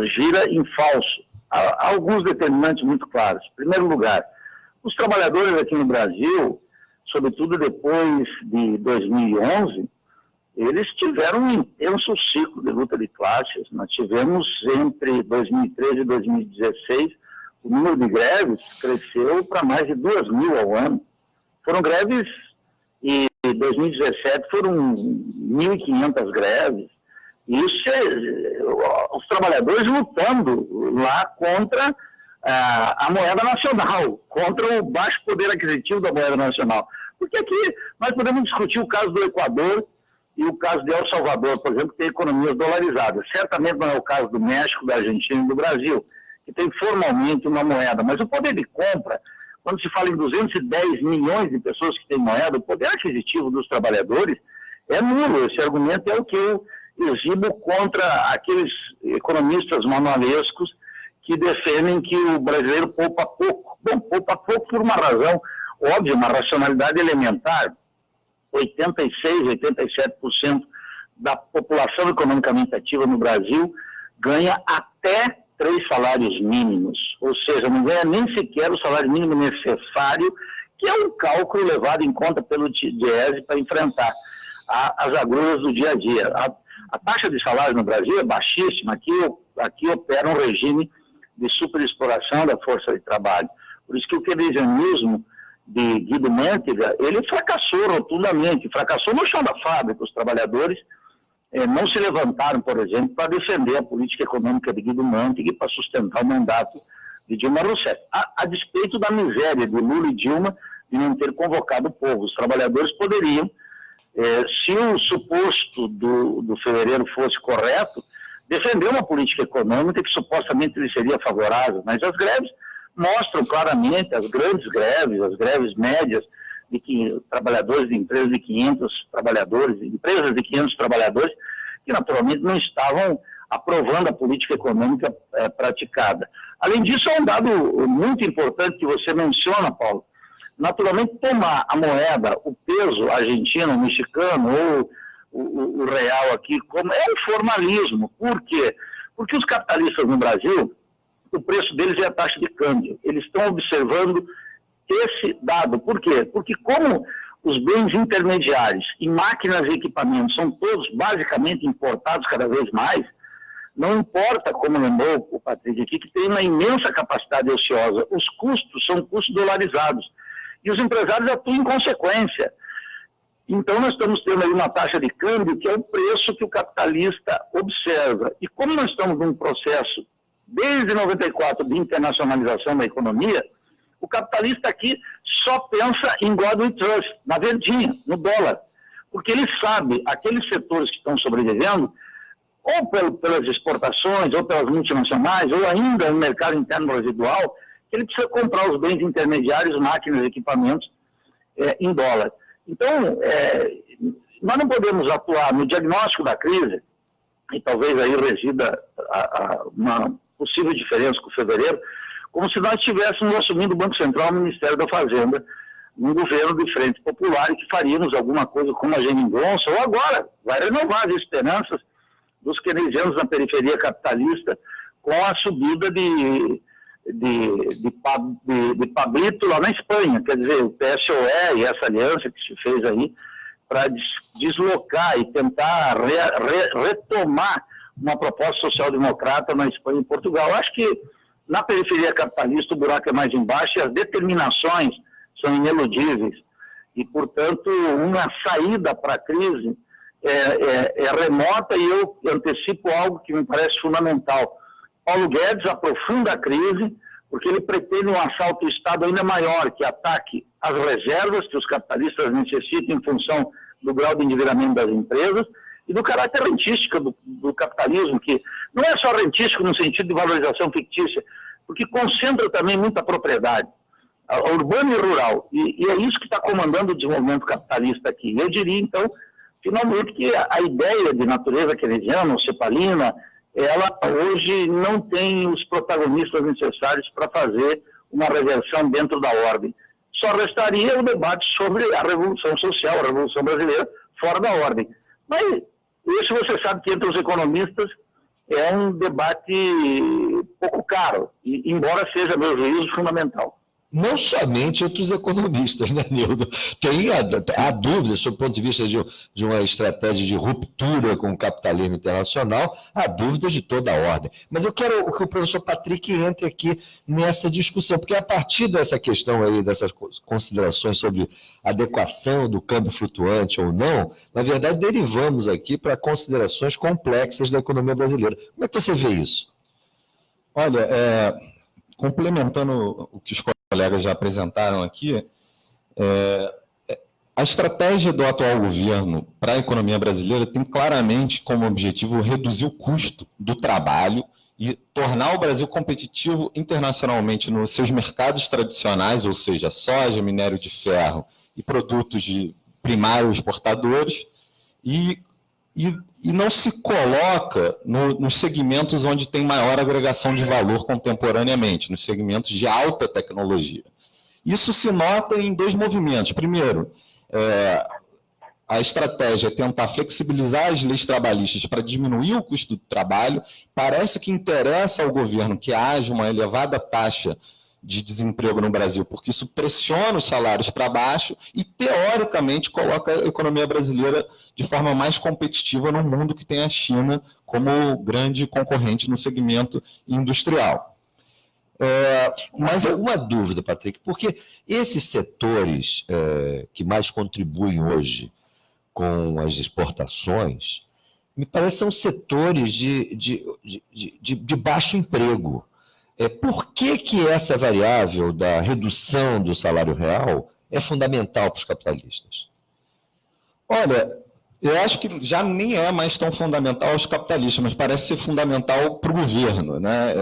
gira em falso. Há alguns determinantes muito claros. Em primeiro lugar, os trabalhadores aqui no Brasil, sobretudo depois de 2011, eles tiveram um intenso ciclo de luta de classes. Nós tivemos, entre 2013 e 2016, o número de greves cresceu para mais de 2.000 ao ano. Foram greves, e em 2017 foram 1.500 greves. Isso os trabalhadores lutando lá contra a moeda nacional, contra o baixo poder aquisitivo da moeda nacional. Porque aqui nós podemos discutir o caso do Equador e o caso de El Salvador, por exemplo, que tem economias dolarizadas. Certamente não é o caso do México, da Argentina e do Brasil, que tem formalmente uma moeda. Mas o poder de compra, quando se fala em 210 milhões de pessoas que têm moeda, o poder aquisitivo dos trabalhadores é nulo. Esse argumento é o que eu exibo contra aqueles economistas manualescos que defendem que o brasileiro poupa pouco. Bom, poupa pouco por uma razão óbvia, uma racionalidade elementar. 87% da população economicamente ativa no Brasil ganha até 3 salários mínimos, ou seja, não ganha nem sequer o salário mínimo necessário, que é um cálculo levado em conta pelo DIEESE para enfrentar as agruras do dia a dia. A taxa de salário no Brasil é baixíssima, aqui opera um regime de superexploração da força de trabalho. Por isso que o keynesianismo de Guido Mantega, ele fracassou rotundamente, fracassou no chão da fábrica. Os trabalhadores não se levantaram, por exemplo, para defender a política econômica de Guido Mantega e para sustentar o mandato de Dilma Rousseff, a despeito da miséria de Lula e Dilma de não ter convocado o povo. Os trabalhadores poderiam, se o suposto do fevereiro fosse correto, defender uma política econômica que supostamente lhe seria favorável, mas as greves mostram claramente, as grandes greves, as greves médias, de que trabalhadores de empresas de 500 trabalhadores, empresas de 500 trabalhadores, que naturalmente não estavam aprovando a política econômica praticada. Além disso, há um dado muito importante que você menciona, Paulo. Naturalmente, tomar a moeda, o peso argentino, mexicano ou o real aqui, é um formalismo. Por quê? Porque os capitalistas no Brasil, o preço deles é a taxa de câmbio. Eles estão observando esse dado. Por quê? Porque como os bens intermediários em máquinas e equipamentos são todos basicamente importados cada vez mais, não importa, como lembrou o Patrick aqui, que tem uma imensa capacidade ociosa. Os custos são custos dolarizados. E os empresários atuam em consequência. Então, nós estamos tendo aí uma taxa de câmbio que é o preço que o capitalista observa. E como nós estamos num processo, desde 94, de internacionalização da economia, o capitalista aqui só pensa em God we trust, na verdinha, no dólar. Porque ele sabe, aqueles setores que estão sobrevivendo, ou pelas exportações, ou pelas multinacionais, ou ainda no mercado interno residual, que ele precisa comprar os bens intermediários, máquinas, equipamentos, em dólar. Então, nós não podemos atuar no diagnóstico da crise, e talvez aí resida uma possível diferença com o fevereiro, como se nós estivéssemos assumindo o Banco Central, o Ministério da Fazenda, um governo de frente popular e que faríamos alguma coisa como a Geringonça, ou agora vai renovar as esperanças dos keynesianos na periferia capitalista com a subida de Pablito lá na Espanha. Quer dizer, o PSOE e essa aliança que se fez aí para deslocar e tentar retomar uma proposta social-democrata na Espanha e Portugal. Acho que na periferia capitalista o buraco é mais embaixo e as determinações são ineludíveis. E, portanto, uma saída para a crise é remota, e eu antecipo algo que me parece fundamental. Paulo Guedes aprofunda a crise porque ele pretende um assalto ao Estado ainda maior, que ataque as reservas que os capitalistas necessitam em função do grau de endividamento das empresas e do caráter rentístico do capitalismo, que não é só rentístico no sentido de valorização fictícia, porque concentra também muita propriedade, urbana e rural, e é isso que está comandando o desenvolvimento capitalista aqui. Eu diria, então, finalmente, que a ideia de natureza keynesiana, ou cepalina, ela hoje não tem os protagonistas necessários para fazer uma reversão dentro da ordem. Só restaria o debate sobre a Revolução Social, a Revolução Brasileira, fora da ordem. Mas isso você sabe que entre os economistas é um debate pouco caro, embora seja, a meu juízo, fundamental. Não somente entre os economistas, né, Nildo? Há dúvidas, sob o ponto de vista de uma estratégia de ruptura com o capitalismo internacional, há dúvidas de toda a ordem. Mas eu quero que o professor Patrick entre aqui nessa discussão, porque a partir dessa questão aí, dessas considerações sobre adequação do câmbio flutuante ou não, na verdade, derivamos aqui para considerações complexas da economia brasileira. Como é que você vê isso? Olha, complementando o que os colegas já apresentaram aqui, a estratégia do atual governo para a economia brasileira tem claramente como objetivo reduzir o custo do trabalho e tornar o Brasil competitivo internacionalmente nos seus mercados tradicionais, ou seja, soja, minério de ferro e produtos de primários exportadores, e não se coloca nos segmentos onde tem maior agregação de valor contemporaneamente, nos segmentos de alta tecnologia. Isso se nota em dois movimentos. Primeiro, a estratégia é tentar flexibilizar as leis trabalhistas para diminuir o custo do trabalho. Parece que interessa ao governo que haja uma elevada taxa de desemprego no Brasil, porque isso pressiona os salários para baixo e, teoricamente, coloca a economia brasileira de forma mais competitiva no mundo que tem a China como grande concorrente no segmento industrial. Mas uma dúvida, Patrick, porque esses setores que mais contribuem hoje com as exportações, me parece são setores de baixo emprego. Por que essa variável da redução do salário real é fundamental para os capitalistas? Olha, eu acho que já nem é mais tão fundamental aos capitalistas, mas parece ser fundamental para o governo, né?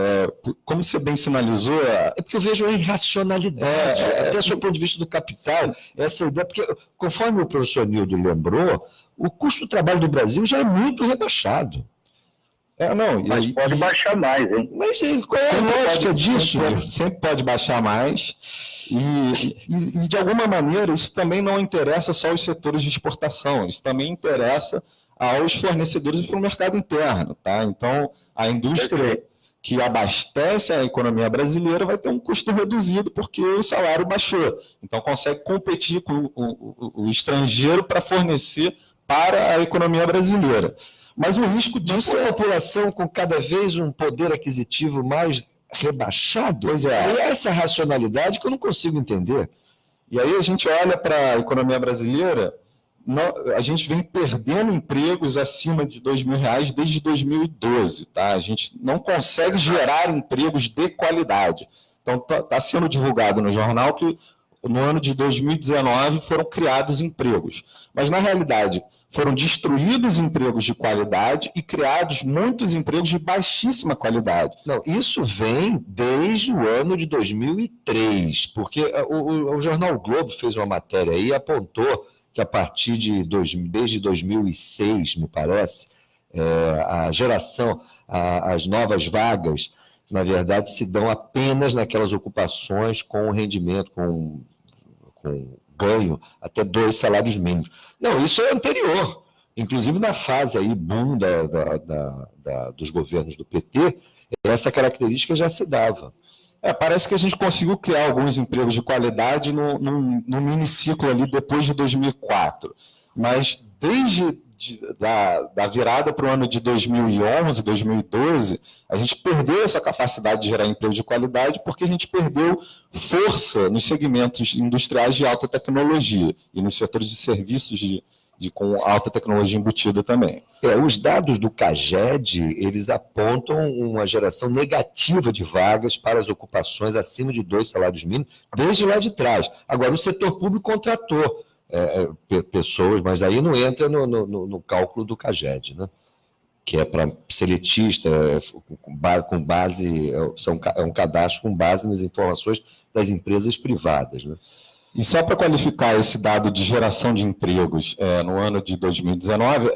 Como você bem sinalizou... É porque eu vejo a irracionalidade, até do ponto de vista do capital, essa ideia, porque conforme o professor Nildo lembrou, o custo do trabalho do Brasil já é muito rebaixado. Mas pode baixar mais, hein? Mas qual é a lógica disso? Sempre pode baixar mais. E, de alguma maneira, isso também não interessa só aos setores de exportação, isso também interessa aos fornecedores para o mercado interno. Tá? Então, a indústria que abastece a economia brasileira vai ter um custo reduzido porque o salário baixou. Então, consegue competir com o estrangeiro para fornecer para a economia brasileira. Mas o risco disso é a população com cada vez um poder aquisitivo mais rebaixado. Pois é. E essa racionalidade que eu não consigo entender. E aí a gente olha para a economia brasileira, a gente vem perdendo empregos acima de R$2.000 desde 2012. Tá? A gente não consegue gerar empregos de qualidade. Então está sendo divulgado no jornal que no ano de 2019 foram criados empregos. Mas, na realidade, foram destruídos empregos de qualidade e criados muitos empregos de baixíssima qualidade. Não, isso vem desde o ano de 2003, porque o jornal Globo fez uma matéria aí e apontou que a partir desde 2006, me parece, a geração, as novas vagas, na verdade, se dão apenas naquelas ocupações com rendimento, com ganho até 2 salários mínimos. Não, isso é anterior. Inclusive, na fase aí, boom dos governos do PT, essa característica já se dava. Parece que a gente conseguiu criar alguns empregos de qualidade no miniciclo ali depois de 2004. Mas desde da virada para o ano de 2011, 2012, a gente perdeu essa capacidade de gerar emprego de qualidade porque a gente perdeu força nos segmentos industriais de alta tecnologia e nos setores de serviços com alta tecnologia embutida também. Os dados do CAGED, eles apontam uma geração negativa de vagas para as ocupações acima de 2 salários mínimos, desde lá de trás. Agora, o setor público contratou pessoas, mas aí não entra no cálculo do CAGED, né? Que é para seletista, com base, é um cadastro com base nas informações das empresas privadas, né? E só para qualificar esse dado de geração de empregos no ano de 2019,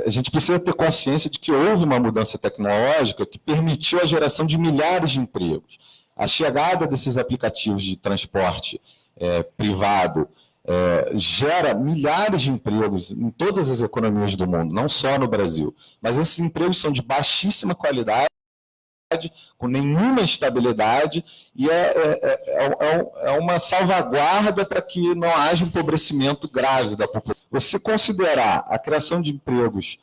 a gente precisa ter consciência de que houve uma mudança tecnológica que permitiu a geração de milhares de empregos. A chegada desses aplicativos de transporte privado gera milhares de empregos em todas as economias do mundo, não só no Brasil. Mas esses empregos são de baixíssima qualidade, com nenhuma estabilidade, e é uma salvaguarda para que não haja empobrecimento grave da população. Você considerar a criação de empregos,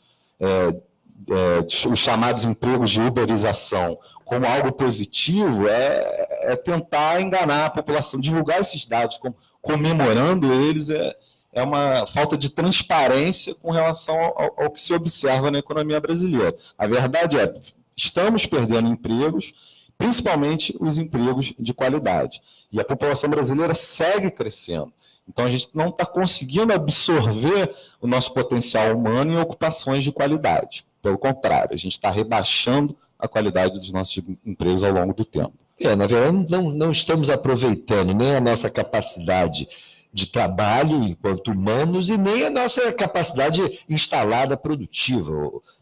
os chamados empregos de uberização, como algo positivo, é tentar enganar a população. Divulgar esses dados comemorando eles é uma falta de transparência com relação ao que se observa na economia brasileira. A verdade é, estamos perdendo empregos, principalmente os empregos de qualidade. E a população brasileira segue crescendo. Então, a gente não está conseguindo absorver o nosso potencial humano em ocupações de qualidade. Pelo contrário, a gente está rebaixando a qualidade dos nossos empregos ao longo do tempo. Na verdade, não estamos aproveitando nem a nossa capacidade de trabalho enquanto humanos e nem a nossa capacidade instalada produtiva.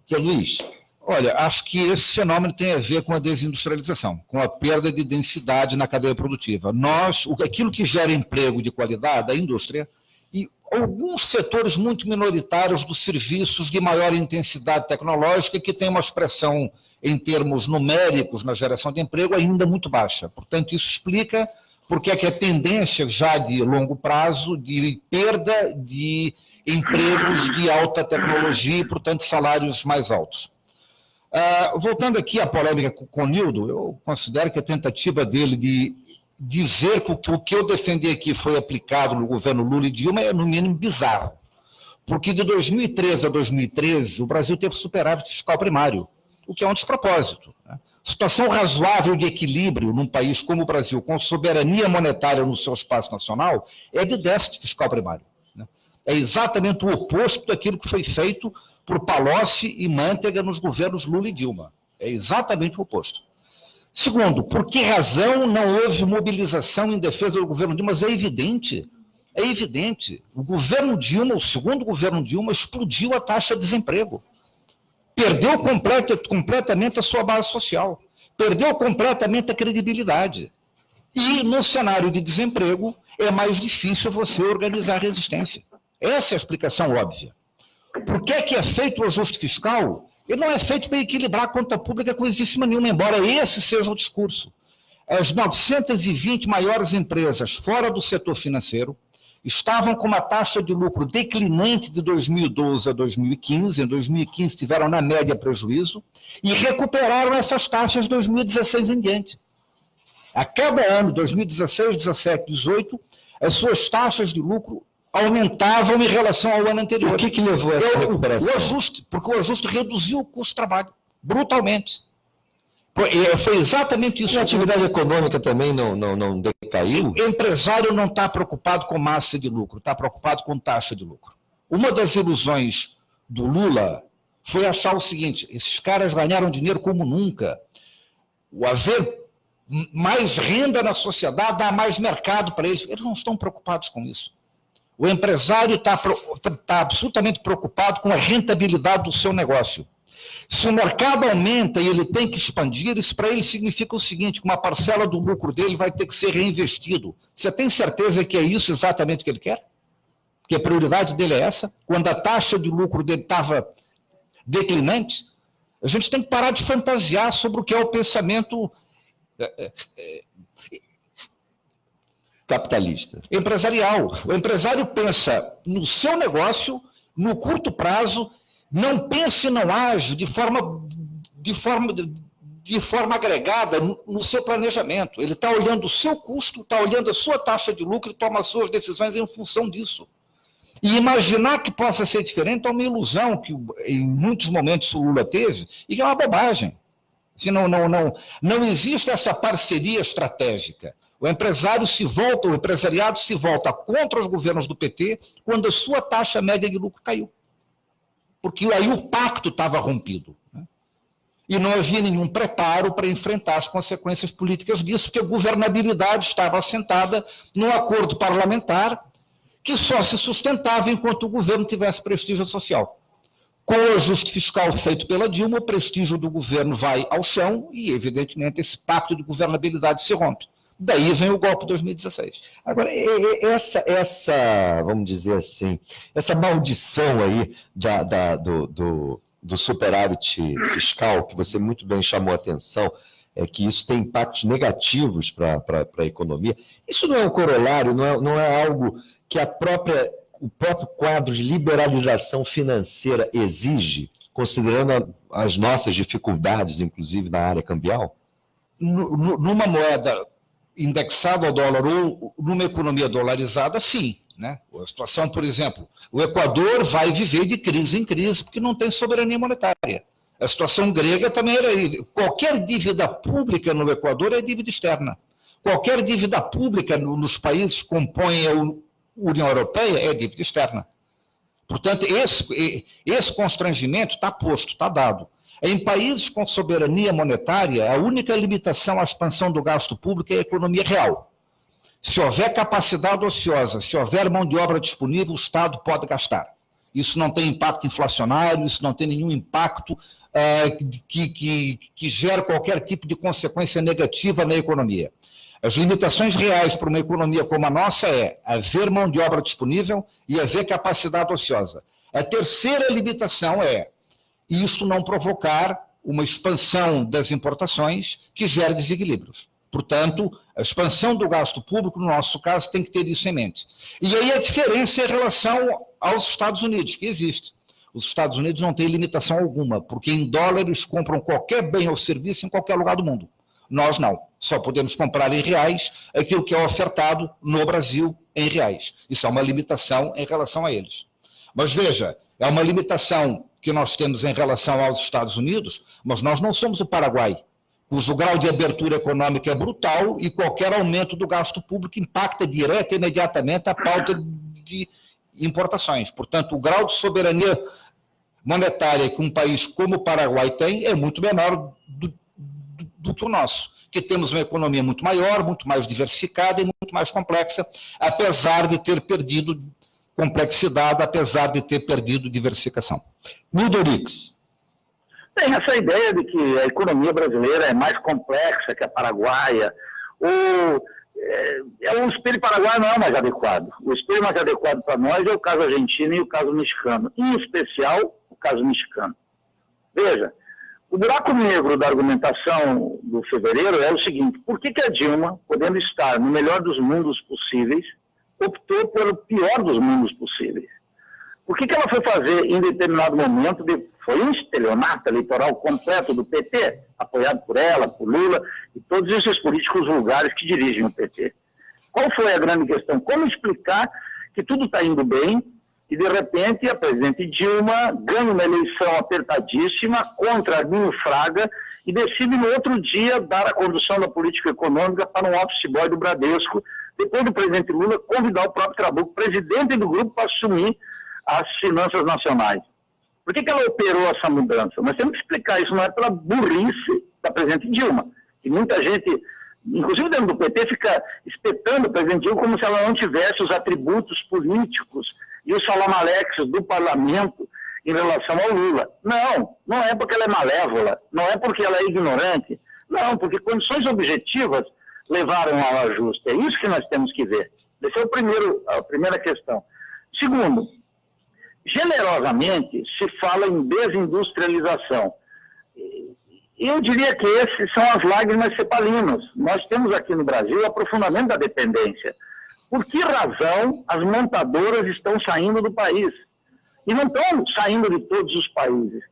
Zé Luiz? Olha, acho que esse fenômeno tem a ver com a desindustrialização, com a perda de densidade na cadeia produtiva. Aquilo que gera emprego de qualidade, a indústria, e alguns setores muito minoritários dos serviços de maior intensidade tecnológica que tem uma expressão em termos numéricos na geração de emprego ainda muito baixa. Portanto, isso explica porque é que a tendência já de longo prazo de perda de empregos de alta tecnologia e, portanto, salários mais altos. Voltando aqui à polêmica com o Nildo, eu considero que a tentativa dele de dizer que o que eu defendi aqui foi aplicado no governo Lula e Dilma é, no mínimo, bizarro. Porque de 2013 a 2013, o Brasil teve superávit fiscal primário, o que é um despropósito. Né? Situação razoável de equilíbrio num país como o Brasil, com soberania monetária no seu espaço nacional, é de déficit fiscal primário. Né? É exatamente o oposto daquilo que foi feito por Palocci e Manteiga nos governos Lula e Dilma. É exatamente o oposto. Segundo, por que razão não houve mobilização em defesa do governo Dilma? Mas é evidente. O governo Dilma, o segundo governo Dilma, explodiu a taxa de desemprego. Perdeu completamente a sua base social. Perdeu completamente a credibilidade. E, no cenário de desemprego, é mais difícil você organizar resistência. Essa é a explicação óbvia. Por que é feito o ajuste fiscal? Ele não é feito para equilibrar a conta pública coisíssima nenhuma, embora esse seja o discurso. As 920 maiores empresas fora do setor financeiro estavam com uma taxa de lucro declinante de 2012 a 2015. Em 2015 tiveram, na média, prejuízo e recuperaram essas taxas de 2016 em diante. A cada ano, 2016, 17, 18, as suas taxas de lucro aumentavam em relação ao ano anterior. O que levou a essa recuperação? O ajuste, porque o ajuste reduziu o custo de trabalho, brutalmente. Foi exatamente isso. E a atividade econômica também não decaiu? O empresário não está preocupado com massa de lucro, está preocupado com taxa de lucro. Uma das ilusões do Lula foi achar o seguinte: esses caras ganharam dinheiro como nunca. O haver mais renda na sociedade dá mais mercado para eles. Eles não estão preocupados com isso. O empresário está absolutamente preocupado com a rentabilidade do seu negócio. Se o mercado aumenta e ele tem que expandir, isso para ele significa o seguinte: que uma parcela do lucro dele vai ter que ser reinvestido. Você tem certeza que é isso exatamente que ele quer? Que a prioridade dele é essa? Quando a taxa de lucro dele estava declinante, a gente tem que parar de fantasiar sobre o que é o pensamento capitalista. Empresarial. O empresário pensa no seu negócio, no curto prazo, não pensa e não age de forma agregada no seu planejamento. Ele está olhando o seu custo, está olhando a sua taxa de lucro e toma as suas decisões em função disso. E imaginar que possa ser diferente é uma ilusão que em muitos momentos o Lula teve e que é uma bobagem. Assim, não existe essa parceria estratégica. O empresariado se volta contra os governos do PT quando a sua taxa média de lucro caiu. Porque aí o pacto estava rompido. Né? E não havia nenhum preparo para enfrentar as consequências políticas disso, porque a governabilidade estava assentada num acordo parlamentar que só se sustentava enquanto o governo tivesse prestígio social. Com o ajuste fiscal feito pela Dilma, o prestígio do governo vai ao chão e, evidentemente, esse pacto de governabilidade se rompe. Daí vem o golpe de 2016. Agora, essa, vamos dizer assim, essa maldição aí do superávit fiscal, que você muito bem chamou a atenção, é que isso tem impactos negativos para a economia. Isso não é um corolário, não é algo que o próprio quadro de liberalização financeira exige, considerando as nossas dificuldades, inclusive na área cambial? Numa moeda indexado ao dólar ou numa economia dolarizada, sim. Né? A situação, por exemplo, o Equador vai viver de crise em crise porque não tem soberania monetária. A situação grega também era... Qualquer dívida pública no Equador é dívida externa. Qualquer dívida pública nos países que compõem a União Europeia é dívida externa. Portanto, esse constrangimento está posto, está dado. Em países com soberania monetária, a única limitação à expansão do gasto público é a economia real. Se houver capacidade ociosa, se houver mão de obra disponível, o Estado pode gastar. Isso não tem impacto inflacionário, isso não tem nenhum impacto que gere qualquer tipo de consequência negativa na economia. As limitações reais para uma economia como a nossa é haver mão de obra disponível e haver capacidade ociosa. A terceira limitação é isto não provocar uma expansão das importações que gere desequilíbrios. Portanto, a expansão do gasto público, no nosso caso, tem que ter isso em mente. E aí a diferença em relação aos Estados Unidos, que existe. Os Estados Unidos não têm limitação alguma, porque em dólares compram qualquer bem ou serviço em qualquer lugar do mundo. Nós não. Só podemos comprar em reais aquilo que é ofertado no Brasil em reais. Isso é uma limitação em relação a eles. Mas veja, é uma limitação que nós temos em relação aos Estados Unidos, mas nós não somos o Paraguai, cujo grau de abertura econômica é brutal e qualquer aumento do gasto público impacta direta e imediatamente a pauta de importações. Portanto, o grau de soberania monetária que um país como o Paraguai tem é muito menor do que o nosso, que temos uma economia muito maior, muito mais diversificada e muito mais complexa, apesar de ter perdido complexidade, apesar de ter perdido diversificação. Nildorix. Tem essa ideia de que a economia brasileira é mais complexa que a paraguaia. O espelho paraguaio não é mais adequado. O espelho mais adequado para nós é o caso argentino e o caso mexicano, em especial o caso mexicano. Veja, o buraco negro da argumentação do Fevereiro é o seguinte: por que a Dilma, podendo estar no melhor dos mundos possíveis, optou pelo pior dos mundos possíveis? Por que ela foi fazer, em determinado momento, foi um estelionato eleitoral completo do PT, apoiado por ela, por Lula e todos esses políticos vulgares que dirigem o PT? Qual foi a grande questão? Como explicar que tudo está indo bem e, de repente, a presidente Dilma ganha uma eleição apertadíssima contra Arminio Fraga e decide, no outro dia, dar a condução da política econômica para um office boy do Bradesco, depois do presidente Lula convidar o próprio Trabuco, presidente do grupo, para assumir as finanças nacionais? Por que ela operou essa mudança? Nós temos que explicar isso, não é pela burrice da presidente Dilma, que muita gente, inclusive dentro do PT, fica espetando o presidente Dilma como se ela não tivesse os atributos políticos e os salamaleques do parlamento em relação ao Lula. Não é porque ela é malévola, não é porque ela é ignorante, não, porque condições objetivas levaram ao ajuste. É isso que nós temos que ver. Essa é a primeira questão. Segundo, generosamente se fala em desindustrialização. Eu diria que esses são as lágrimas cepalinas. Nós temos aqui no Brasil o aprofundamento da dependência. Por que razão as montadoras estão saindo do país? E não estão saindo de todos os países.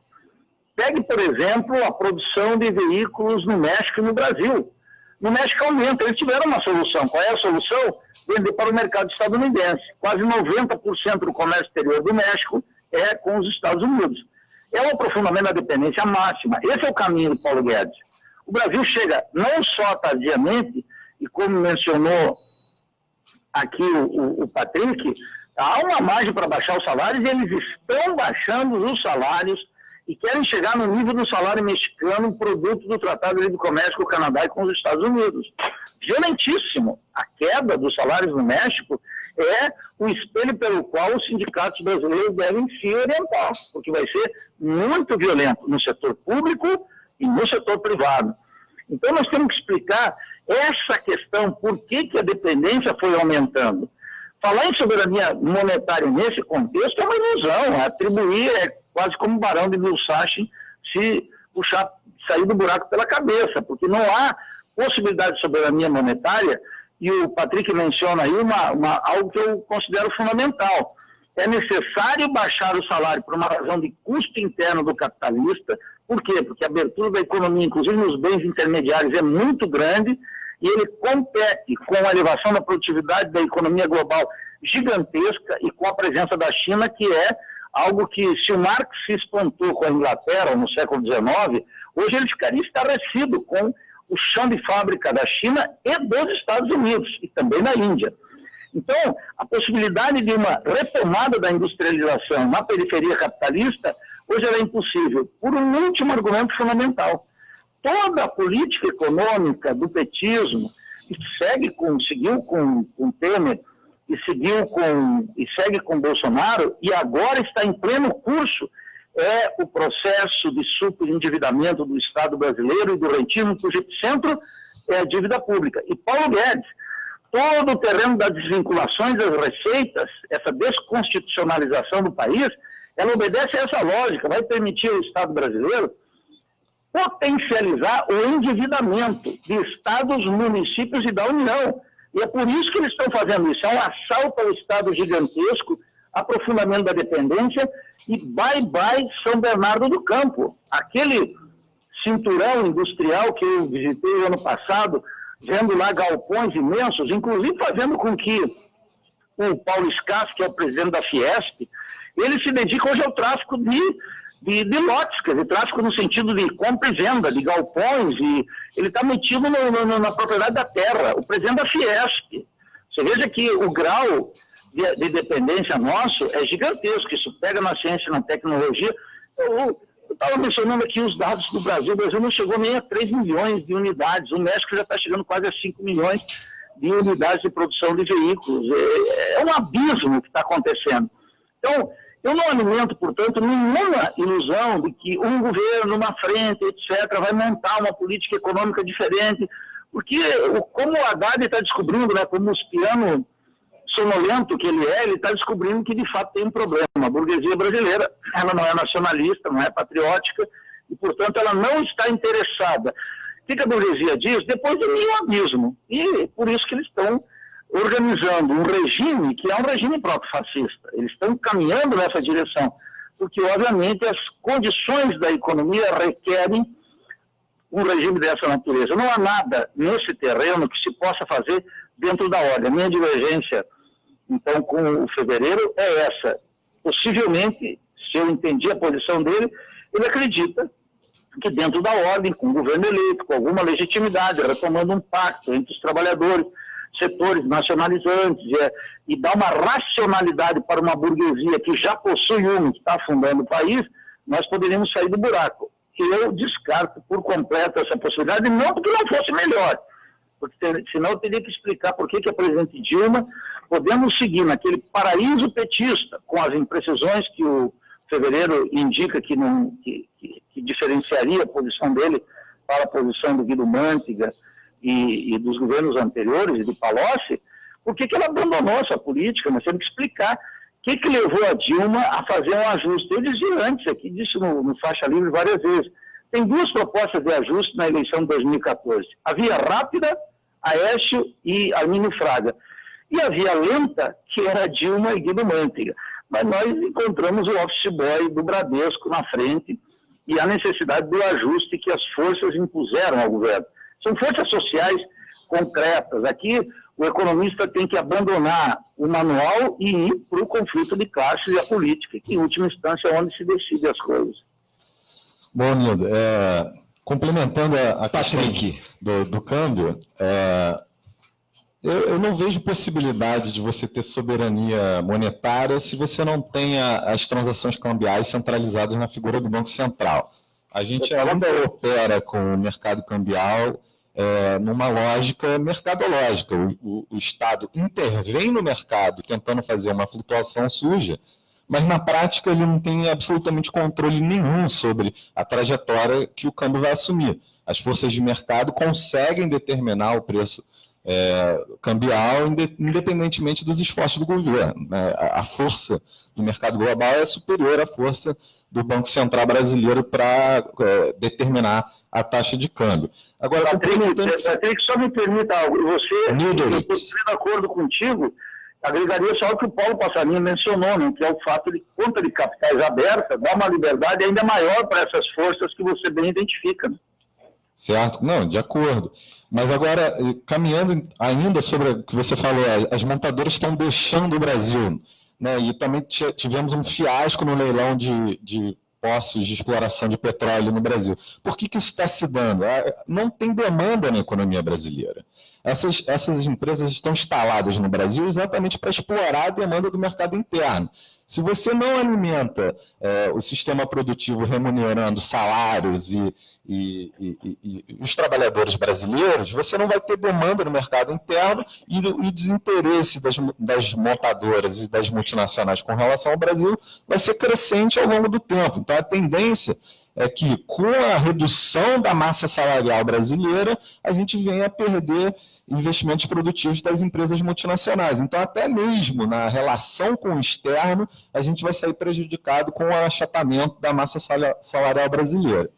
Pegue, por exemplo, a produção de veículos no México e no Brasil. No México aumenta, eles tiveram uma solução. Qual é a solução? Vender para o mercado estadunidense. Quase 90% do comércio exterior do México é com os Estados Unidos. É um aprofundamento da dependência máxima. Esse é o caminho do Paulo Guedes. O Brasil chega não só tardiamente, e como mencionou aqui o Patrick, há uma margem para baixar os salários e eles estão baixando os salários e querem chegar no nível do salário mexicano, produto do Tratado de Livre Comércio com o Canadá e com os Estados Unidos. Violentíssimo. A queda dos salários no México é o espelho pelo qual os sindicatos brasileiros devem se orientar, porque vai ser muito violento no setor público e no setor privado. Então nós temos que explicar essa questão, por que a dependência foi aumentando. Falar em soberania monetária nesse contexto é uma ilusão, atribuir é quase como o Barão de Vilsachen se puxar, sair do buraco pela cabeça, porque não há possibilidade de soberania monetária, e o Patrick menciona aí algo que eu considero fundamental. É necessário baixar o salário por uma razão de custo interno do capitalista. Por quê? Porque a abertura da economia, inclusive nos bens intermediários, é muito grande e ele compete com a elevação da produtividade da economia global gigantesca e com a presença da China, que é algo que, se o Marx se espantou com a Inglaterra no século XIX, hoje ele ficaria estarrecido com o chão de fábrica da China e dos Estados Unidos, e também na Índia. Então, a possibilidade de uma retomada da industrialização na periferia capitalista, hoje ela é impossível, por um último argumento fundamental. Toda a política econômica do petismo, que seguiu com Temer, e segue com Bolsonaro, e agora está em pleno curso, é o processo de superendividamento do Estado brasileiro e do rentismo, cujo epicentro é a dívida pública. E Paulo Guedes, todo o terreno das desvinculações das receitas, essa desconstitucionalização do país, ela obedece a essa lógica, vai permitir ao Estado brasileiro potencializar o endividamento de estados, municípios e da União. E é por isso que eles estão fazendo isso. É um assalto ao Estado gigantesco, aprofundamento da dependência e bye-bye São Bernardo do Campo. Aquele cinturão industrial que eu visitei ano passado, vendo lá galpões imensos, inclusive fazendo com que o Paulo Scaff, que é o presidente da Fiesp, ele se dedica hoje ao tráfico de lotes, quer dizer, tráfico no sentido de compra e venda, de galpões, e ele está metido na propriedade da terra, o presidente da Fiesp. Você veja que o grau de dependência nosso é gigantesco, isso pega na ciência e na tecnologia. Eu estava mencionando aqui os dados do Brasil. O Brasil não chegou nem a 3 milhões de unidades, o México já está chegando quase a 5 milhões de unidades de produção de veículos. É um abismo o que está acontecendo. Então, eu não alimento, portanto, nenhuma ilusão de que um governo, uma frente, etc., vai montar uma política econômica diferente, porque, como o Haddad está descobrindo, né, como o espiano sonolento que ele está descobrindo que, de fato, tem um problema. A burguesia brasileira, ela não é nacionalista, não é patriótica, e, portanto, ela não está interessada. O que a burguesia diz? Depois de mim, um abismo. E por isso que eles estão organizando um regime que é um regime próprio-fascista. Eles estão caminhando nessa direção, porque, obviamente, as condições da economia requerem um regime dessa natureza. Não há nada nesse terreno que se possa fazer dentro da ordem. A minha divergência, então, com o Fevereiro é essa. Possivelmente, se eu entendi a posição dele, ele acredita que dentro da ordem, com o governo eleito, com alguma legitimidade, retomando um pacto entre os trabalhadores, setores nacionalizantes, e dar uma racionalidade para uma burguesia que já possui uma, que está afundando o país, nós poderíamos sair do buraco. Eu descarto por completo essa possibilidade, não porque não fosse melhor, porque senão eu teria que explicar por que a presidente Dilma, podemos seguir naquele paraíso petista, com as imprecisões que o Fevereiro indica que diferenciaria a posição dele para a posição do Guido Mantega e dos governos anteriores, e de Palocci, por que ela abandonou essa política? Nós temos que explicar o que levou a Dilma a fazer um ajuste. Eu dizia antes aqui, disse no Faixa Livre várias vezes, tem duas propostas de ajuste na eleição de 2014. A via rápida, Aécio e Arminio Fraga. E a via lenta, que era Dilma e Guido Mantega. Mas nós encontramos o office boy do Bradesco na frente e a necessidade do ajuste que as forças impuseram ao governo. São forças sociais concretas. Aqui, o economista tem que abandonar o manual e ir para o conflito de classes e a política, que, em última instância, é onde se decide as coisas. Bom, Nildo, complementando a questão do câmbio, eu não vejo possibilidade de você ter soberania monetária se você não tem as transações cambiais centralizadas na figura do Banco Central. A gente ainda opera com o mercado cambial numa lógica mercadológica. O Estado intervém no mercado tentando fazer uma flutuação suja, mas na prática ele não tem absolutamente controle nenhum sobre a trajetória que o câmbio vai assumir. As forças de mercado conseguem determinar o preço cambial independentemente dos esforços do governo. A força do mercado global é superior à força do Banco Central brasileiro para determinar a taxa de câmbio. Agora, Patrick, só me permita algo. Você, eu estou de acordo contigo, agregaria só o que o Paulo Passarinho mencionou, né, que é o fato de conta de capitais aberta, dá uma liberdade ainda maior para essas forças que você bem identifica. Né? Certo? Não, de acordo. Mas agora, caminhando ainda sobre o que você falou, as montadoras estão deixando o Brasil, né? E também tivemos um fiasco no leilão de poços de exploração de petróleo no Brasil. Por que isso está se dando? Não tem demanda na economia brasileira. Essas empresas estão instaladas no Brasil exatamente para explorar a demanda do mercado interno. Se você não alimenta o sistema produtivo remunerando salários e os trabalhadores brasileiros, você não vai ter demanda no mercado interno e o desinteresse das montadoras e das multinacionais com relação ao Brasil vai ser crescente ao longo do tempo. Então, a tendência é que, com a redução da massa salarial brasileira, a gente venha a perder investimentos produtivos das empresas multinacionais. Então, até mesmo na relação com o externo, a gente vai sair prejudicado com o achatamento da massa salarial brasileira.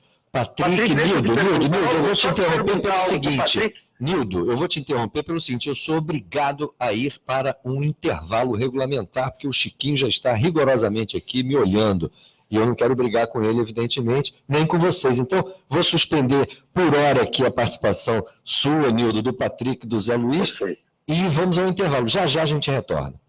Nildo, eu vou te interromper pelo seguinte. Nildo, eu vou te interromper pelo seguinte, eu sou obrigado a ir para um intervalo regulamentar, porque o Chiquinho já está rigorosamente aqui me olhando, e eu não quero brigar com ele, evidentemente, nem com vocês. Então, vou suspender por hora aqui a participação sua, Nildo, do Patrick, do Zé Luiz, e vamos ao intervalo. Já já a gente retorna.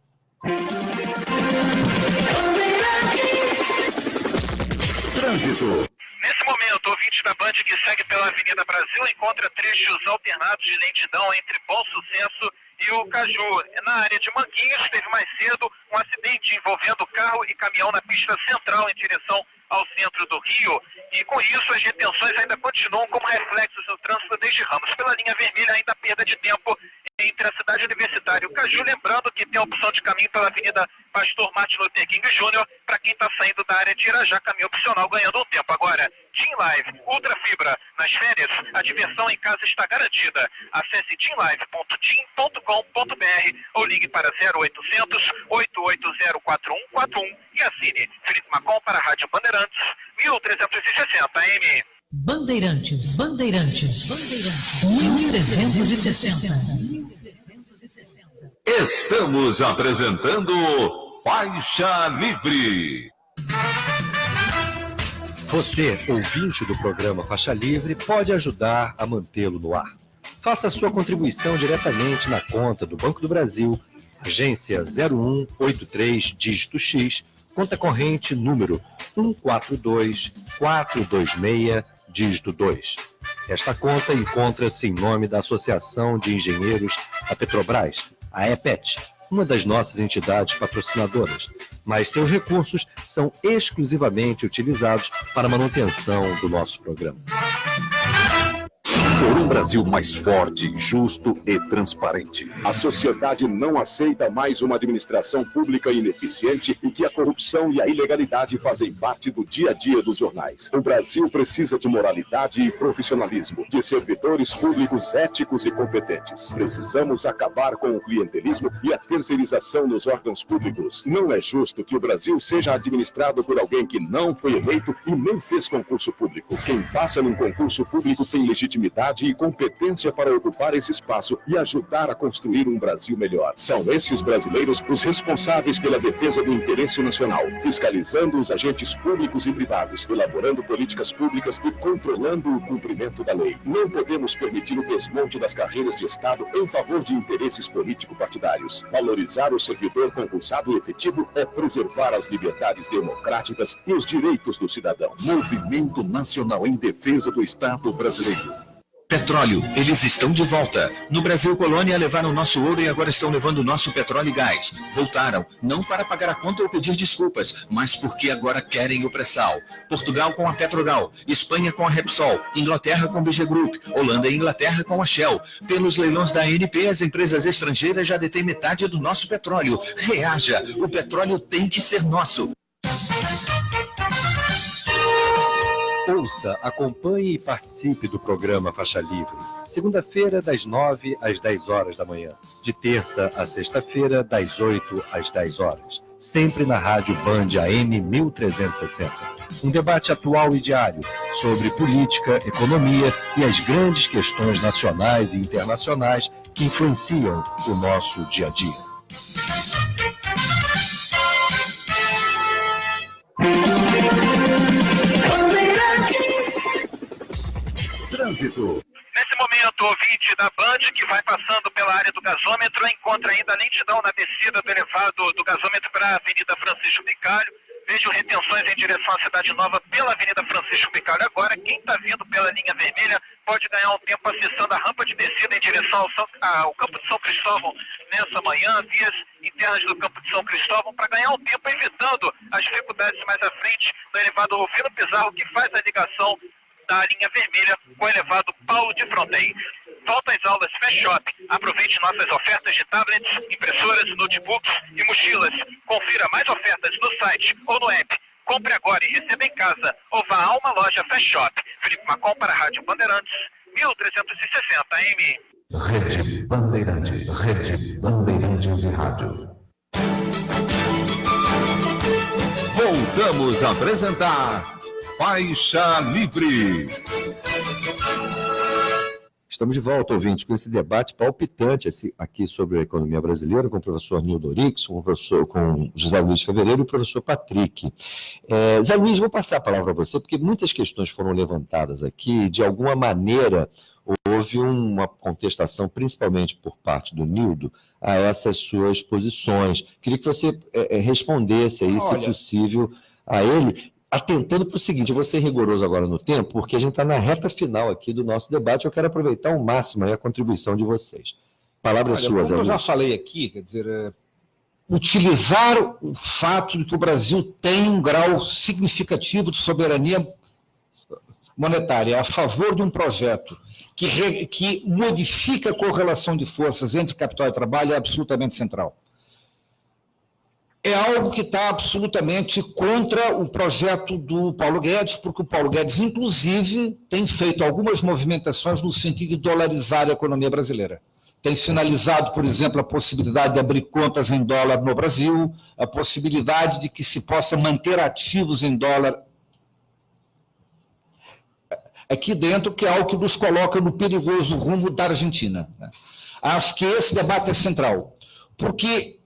Trânsito. Nesse momento, ouvinte da Band que segue pela Avenida Brasil encontra trechos alternados de lentidão entre Bom Sucesso e o Caju. Na área de Manguinhos, teve mais cedo um acidente envolvendo carro e caminhão na pista central em direção ao centro do Rio. E com isso, as retenções ainda continuam como reflexos do trânsito desde Ramos. Pela linha vermelha, ainda perda de tempo entre a cidade universitária e o Caju, lembrando que tem a opção de caminho pela Avenida Pastor Martin Luther King Jr. para quem está saindo da área de Irajá, caminho opcional, ganhando um tempo. Agora, Team Live, Ultra Fibra, nas férias, a diversão em casa está garantida. Acesse teamlive.team.com.br ou ligue para 0800 880 4141 e assine Felipe Macon para a Rádio Bandeirantes, 1360 AM. Bandeirantes, 1360. Estamos apresentando Faixa Livre. Você, ouvinte do programa Faixa Livre, pode ajudar a mantê-lo no ar. Faça sua contribuição diretamente na conta do Banco do Brasil, agência 0183, dígito X, conta corrente número 142426, dígito 2. Esta conta encontra-se em nome da Associação de Engenheiros da Petrobras, a EPET, uma das nossas entidades patrocinadoras, mas seus recursos são exclusivamente utilizados para a manutenção do nosso programa. Por um Brasil mais forte, justo e transparente. A sociedade não aceita mais uma administração pública ineficiente e que a corrupção e a ilegalidade fazem parte do dia a dia dos jornais. O Brasil precisa de moralidade e profissionalismo, de servidores públicos éticos e competentes. Precisamos acabar com o clientelismo e a terceirização nos órgãos públicos. Não é justo que o Brasil seja administrado por alguém que não foi eleito e nem fez concurso público. Quem passa num concurso público tem legitimidade e competência para ocupar esse espaço e ajudar a construir um Brasil melhor. São esses brasileiros os responsáveis pela defesa do interesse nacional, fiscalizando os agentes públicos e privados, elaborando políticas públicas e controlando o cumprimento da lei. Não podemos permitir o desmonte das carreiras de Estado em favor de interesses político-partidários. Valorizar o servidor concursado efetivo é preservar as liberdades democráticas e os direitos do cidadão. Movimento Nacional em Defesa do Estado Brasileiro. Petróleo, eles estão de volta. No Brasil Colônia levaram nosso ouro e agora estão levando nosso petróleo e gás. Voltaram, não para pagar a conta ou pedir desculpas, mas porque agora querem o pré-sal. Portugal com a Petrogal, Espanha com a Repsol, Inglaterra com o BG Group, Holanda e Inglaterra com a Shell. Pelos leilões da ANP, as empresas estrangeiras já detêm metade do nosso petróleo. Reaja, o petróleo tem que ser nosso. Ouça, acompanhe e participe do programa Faixa Livre. Segunda-feira, das 9 às 10 horas da manhã. De terça a sexta-feira, das 8 às 10 horas. Sempre na Rádio Band AM 1360. Um debate atual e diário sobre política, economia e as grandes questões nacionais e internacionais que influenciam o nosso dia a dia. Trânsito. Nesse momento, o ouvinte da Band, que vai passando pela área do gasômetro, encontra ainda lentidão na descida do elevado do gasômetro para a Avenida Francisco Bicalho. Vejo retenções em direção à Cidade Nova pela Avenida Francisco Bicalho. Agora, quem está vindo pela linha vermelha pode ganhar um tempo acessando a rampa de descida em direção ao Campo de São Cristóvão nessa manhã, vias internas do Campo de São Cristóvão, para ganhar um tempo evitando as dificuldades mais à frente do elevado Rufino Pizarro, que faz a ligação da linha vermelha com o elevado Paulo de Fronten. Volta às aulas Fast Shop. Aproveite nossas ofertas de tablets, impressoras, notebooks e mochilas. Confira mais ofertas no site ou no app. Compre agora e receba em casa ou vá a uma loja Fast Shop. Felipe Macon para a Rádio Bandeirantes, 1360 AM. Rede Bandeirantes. Rede Bandeirantes de Rádio. Voltamos a apresentar Faixa Livre. Estamos de volta, ouvintes, com esse debate palpitante aqui sobre a economia brasileira, com o professor Nildo Orix, com José Luiz Fevereiro e o professor Patrick. Zé Luiz, vou passar a palavra para você, porque muitas questões foram levantadas aqui, de alguma maneira houve uma contestação, principalmente por parte do Nildo, a essas suas posições. Queria que você respondesse aí, se possível, a ele, atentando para o seguinte: eu vou ser rigoroso agora no tempo, porque a gente está na reta final aqui do nosso debate, eu quero aproveitar ao máximo a contribuição de vocês. Palavra sua, Zé Luiz. Eu já falei aqui, quer dizer, utilizar o fato de que o Brasil tem um grau significativo de soberania monetária a favor de um projeto que modifica a correlação de forças entre capital e trabalho é absolutamente central. É algo que está absolutamente contra o projeto do Paulo Guedes, porque o Paulo Guedes, inclusive, tem feito algumas movimentações no sentido de dolarizar a economia brasileira. Tem sinalizado, por exemplo, a possibilidade de abrir contas em dólar no Brasil, a possibilidade de que se possa manter ativos em dólar aqui dentro, que é algo que nos coloca no perigoso rumo da Argentina. Acho que esse debate é central, porque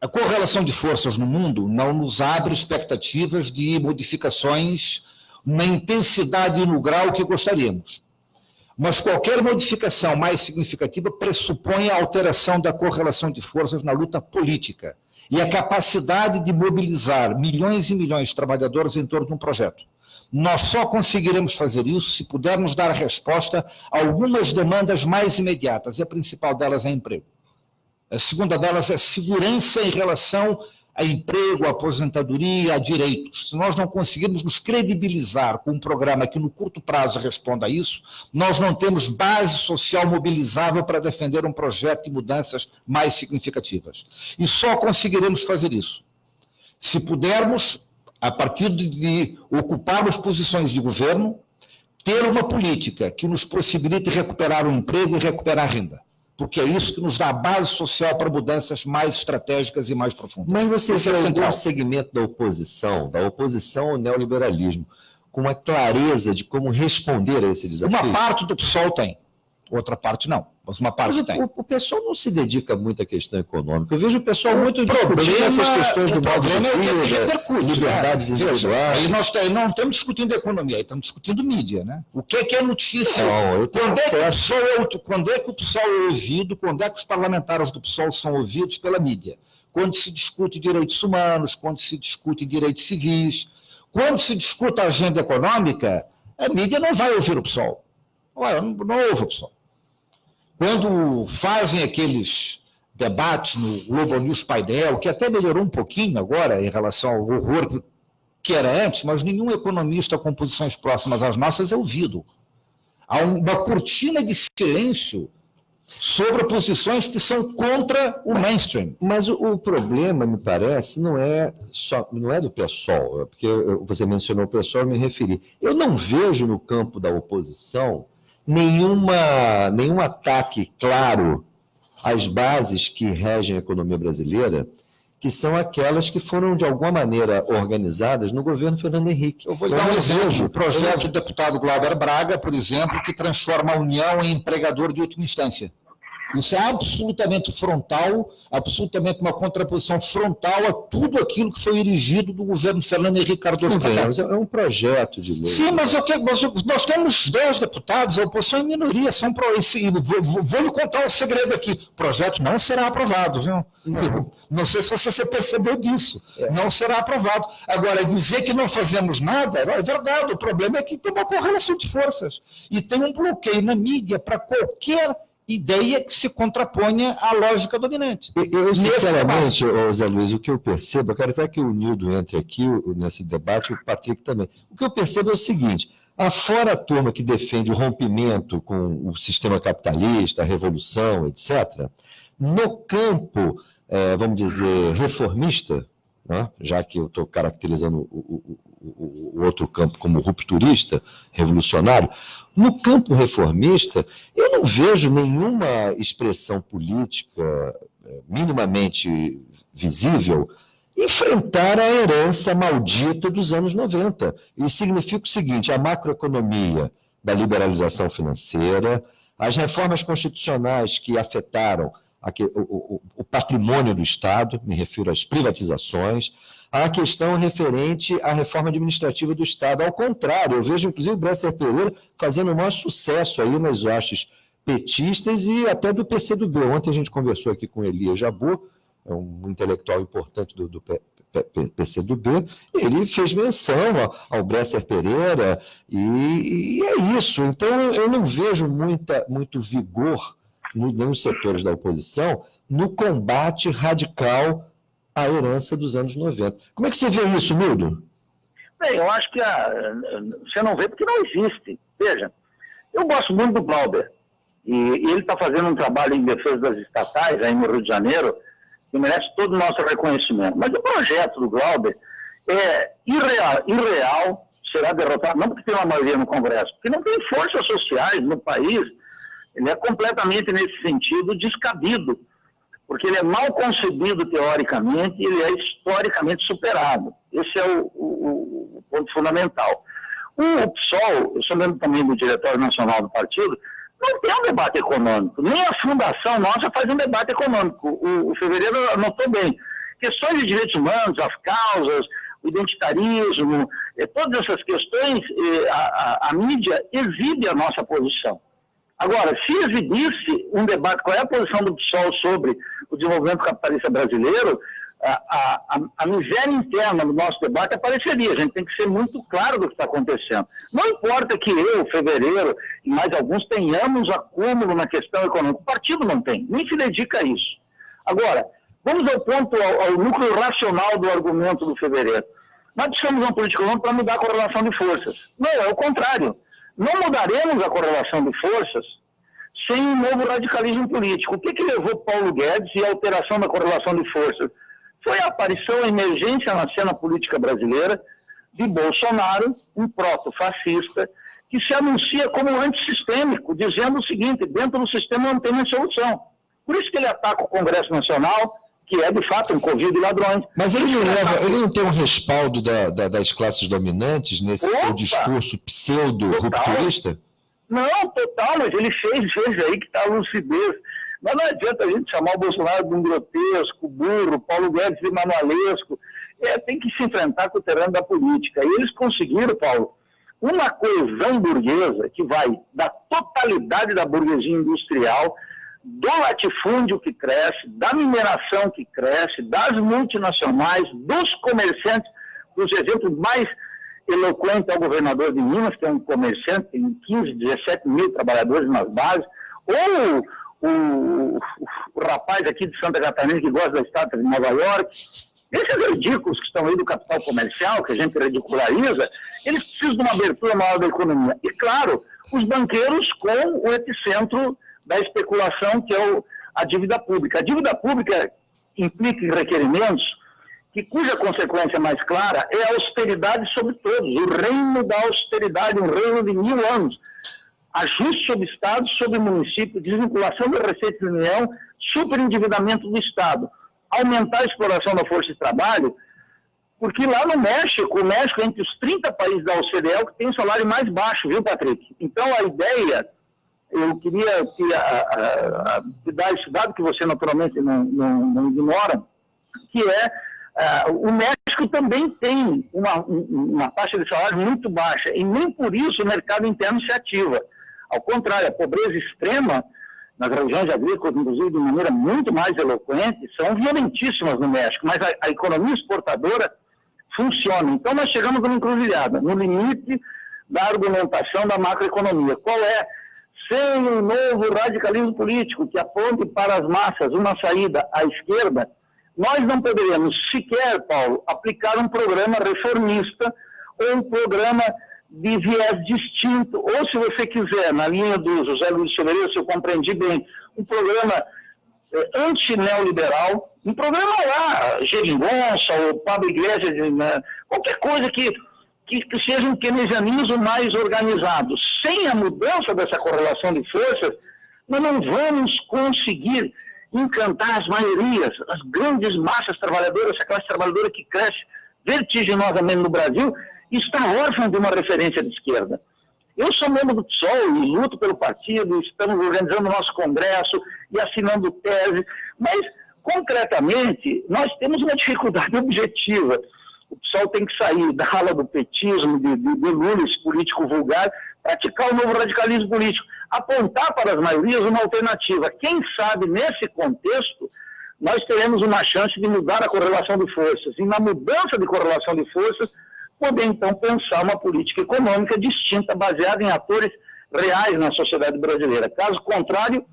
a correlação de forças no mundo não nos abre expectativas de modificações na intensidade e no grau que gostaríamos. Mas qualquer modificação mais significativa pressupõe a alteração da correlação de forças na luta política e a capacidade de mobilizar milhões e milhões de trabalhadores em torno de um projeto. Nós só conseguiremos fazer isso se pudermos dar resposta a algumas demandas mais imediatas, e a principal delas é emprego. A segunda delas é segurança em relação a emprego, a aposentadoria, a direitos. Se nós não conseguirmos nos credibilizar com um programa que no curto prazo responda a isso, nós não temos base social mobilizável para defender um projeto de mudanças mais significativas. E só conseguiremos fazer isso se pudermos, a partir de ocuparmos posições de governo, ter uma política que nos possibilite recuperar o emprego e recuperar a renda. Porque é isso que nos dá a base social para mudanças mais estratégicas e mais profundas. Mas você vê um segmento da oposição ao neoliberalismo, com uma clareza de como responder a esse desafio? Uma parte do PSOL tem, outra parte não, mas uma parte tem. O pessoal não se dedica muito à questão econômica. Eu vejo o pessoal muito discutindo essas questões do modo de vida, liberdades individuais. Aí nós não estamos discutindo economia, aí estamos discutindo mídia, né? O que é notícia? Quando é que o PSOL é ouvido, quando é que os parlamentares do PSOL são ouvidos pela mídia? Quando se discute direitos humanos, quando se discute direitos civis, quando se discute a agenda econômica, a mídia não vai ouvir o PSOL. Não ouve o PSOL. Quando fazem aqueles debates no Globo News Painel, que até melhorou um pouquinho agora em relação ao horror que era antes, mas nenhum economista com posições próximas às nossas é ouvido. Há uma cortina de silêncio sobre posições que são contra o mainstream. Mas o problema, me parece, não é do PSOL, porque você mencionou o PSOL, eu me referi. Eu não vejo no campo da oposição nenhum ataque claro às bases que regem a economia brasileira, que são aquelas que foram, de alguma maneira, organizadas no governo Fernando Henrique. Eu vou lhe dar um exemplo. O projeto do deputado Glauber Braga, por exemplo, que transforma a União em empregador de última instância. Isso é absolutamente frontal, absolutamente uma contraposição frontal a tudo aquilo que foi erigido do governo Fernando Henrique Cardoso. É um projeto de lei. Sim, mas nós temos 10 deputados, a oposição é minoria. Vou lhe contar um segredo aqui. O projeto não será aprovado, viu? Não sei se você percebeu disso. Não será aprovado. Agora, dizer que não fazemos nada, não é verdade. O problema é que tem uma correlação de forças. E tem um bloqueio na mídia para qualquer ideia que se contraponha à lógica dominante. Eu sinceramente, Zé Luiz, o que eu percebo, eu quero até que o Nildo entre aqui nesse debate, o Patrick também. O que eu percebo é o seguinte: afora a turma que defende o rompimento com o sistema capitalista, a revolução, etc., no campo, vamos dizer, reformista, né, já que eu estou caracterizando o outro campo como rupturista, revolucionário, no campo reformista, eu não vejo nenhuma expressão política minimamente visível enfrentar a herança maldita dos anos 90. Isso significa o seguinte: a macroeconomia da liberalização financeira, as reformas constitucionais que afetaram o patrimônio do Estado, me refiro às privatizações, a questão referente à reforma administrativa do Estado. Ao contrário, eu vejo, inclusive, o Bresser Pereira fazendo o maior sucesso aí nas hostes petistas e até do PCdoB. Ontem a gente conversou aqui com Elias Jabbour, é um intelectual importante do PCdoB, ele fez menção ao Bresser Pereira, e é isso. Então, eu não vejo muito vigor nos setores da oposição no combate radical à herança dos anos 90. Como é que você vê isso, Mildo? Bem, eu acho que você não vê porque não existe. Veja, eu gosto muito do Glauber, e ele está fazendo um trabalho em defesa das estatais aí no Rio de Janeiro, que merece todo o nosso reconhecimento. Mas o projeto do Glauber é irreal, será derrotado, não porque tem uma maioria no Congresso, porque não tem forças sociais no país. Ele é completamente, nesse sentido, descabido, porque ele é mal concebido teoricamente e ele é historicamente superado. Esse é o ponto fundamental. O PSOL, eu sou membro também do Diretório Nacional do Partido, não tem um debate econômico. Nem a fundação nossa faz um debate econômico. O Fevereiro anotou bem. Questões de direitos humanos, as causas, o identitarismo, todas essas questões, a mídia exibe a nossa posição. Agora, se exibisse um debate, qual é a posição do PSOL sobre o desenvolvimento capitalista brasileiro, a miséria interna do nosso debate apareceria. A gente tem que ser muito claro do que está acontecendo. Não importa que eu, Fevereiro e mais alguns tenhamos acúmulo na questão econômica. O partido não tem, nem se dedica a isso. Agora, vamos ao ponto, ao núcleo racional do argumento do Fevereiro. Nós precisamos de uma política econômica para mudar a correlação de forças. Não, é o contrário. Não mudaremos a correlação de forças sem um novo radicalismo político. O que levou Paulo Guedes e a alteração da correlação de forças? Foi a aparição, a emergência na cena política brasileira de Bolsonaro, um proto-fascista, que se anuncia como antissistêmico, dizendo o seguinte: dentro do sistema não tem mais solução. Por isso que ele ataca o Congresso Nacional, que é de fato um covil de ladrões. Mas ele não tem um respaldo das classes dominantes nesse seu discurso pseudo-rupturista? Não, total, mas ele fez aí que está a lucidez. Mas não adianta a gente chamar o Bolsonaro de um grotesco, burro, Paulo Guedes de manualesco. Tem que se enfrentar com o terreno da política. E eles conseguiram, Paulo, uma coesão burguesa que vai da totalidade da burguesia industrial, do latifúndio que cresce, da mineração que cresce, das multinacionais, dos comerciantes. Os exemplos mais eloquentes é o governador de Minas, que é um comerciante, tem 15, 17 mil trabalhadores nas bases, ou o rapaz aqui de Santa Catarina que gosta da estátua de Nova York. Esses ridículos que estão aí do capital comercial, que a gente ridiculariza, eles precisam de uma abertura maior da economia. E, claro, os banqueiros com o epicentro da especulação, que é a dívida pública. A dívida pública implica em requerimentos cuja consequência mais clara é a austeridade sobre todos, o reino da austeridade, um reino de 1000 anos. Ajuste sobre Estado, sobre município, desvinculação da Receita da União, superendividamento do Estado, aumentar a exploração da força de trabalho, porque lá no México, o México é entre os 30 países da OCDE que tem o salário mais baixo, viu, Patrick? Então, a ideia, eu queria te dar esse dado que você naturalmente não ignora, que é o México também tem uma taxa de salário muito baixa, e nem por isso o mercado interno se ativa. Ao contrário, a pobreza extrema nas regiões agrícolas, inclusive de maneira muito mais eloquente, são violentíssimas no México, mas a economia exportadora funciona. Então nós chegamos numa encruzilhada, no limite da argumentação da macroeconomia. Qual é? Sem um novo radicalismo político que aponte para as massas uma saída à esquerda, nós não poderemos sequer, Paulo, aplicar um programa reformista ou um programa de viés distinto, ou se você quiser, na linha do José Luiz Fevereiro, se eu compreendi bem, um programa anti-neoliberal, um programa lá, Geringonça ou Pablo Iglesias, qualquer coisa que seja um keynesianismo mais organizado. Sem a mudança dessa correlação de forças, nós não vamos conseguir encantar as maiorias, as grandes massas trabalhadoras, essa classe trabalhadora que cresce vertiginosamente no Brasil, está órfã de uma referência de esquerda. Eu sou membro do PSOL e luto pelo partido, estamos organizando o nosso congresso e assinando tese, mas, concretamente, nós temos uma dificuldade objetiva. O PSOL tem que sair da ala do petismo, de Lula, esse político vulgar, praticar o novo radicalismo político, apontar para as maiorias uma alternativa. Quem sabe, nesse contexto, nós teremos uma chance de mudar a correlação de forças. E na mudança de correlação de forças, poder, então, pensar uma política econômica distinta, baseada em atores reais na sociedade brasileira. Caso contrário,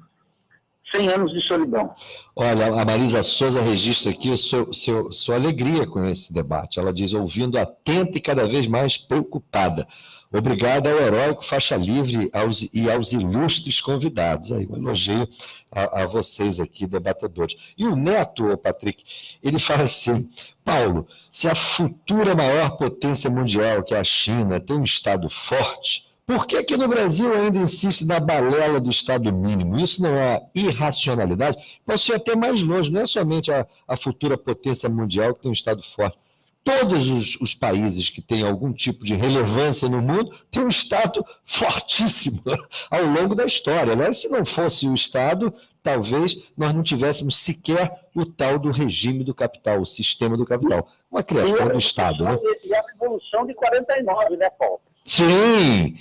100 anos de solidão. Olha, a Marisa Souza registra aqui sua alegria com esse debate. Ela diz, ouvindo atenta e cada vez mais preocupada. Obrigado ao heróico Faixa Livre e aos ilustres convidados. Aí, um elogio a vocês aqui, debatedores. E o Neto, Patrick, ele fala assim, Paulo, se a futura maior potência mundial, que é a China, tem um Estado forte, por que aqui no Brasil ainda insiste na balela do Estado mínimo? Isso não é irracionalidade? Posso ir até mais longe, não é somente a futura potência mundial que tem um Estado forte. Todos os países que têm algum tipo de relevância no mundo têm um Estado fortíssimo ao longo da história. Né? Se não fosse o Estado, talvez nós não tivéssemos sequer o tal do regime do capital, o sistema do capital. Uma criação do Estado. Né? E a Revolução de 49, né, Paulo? Sim,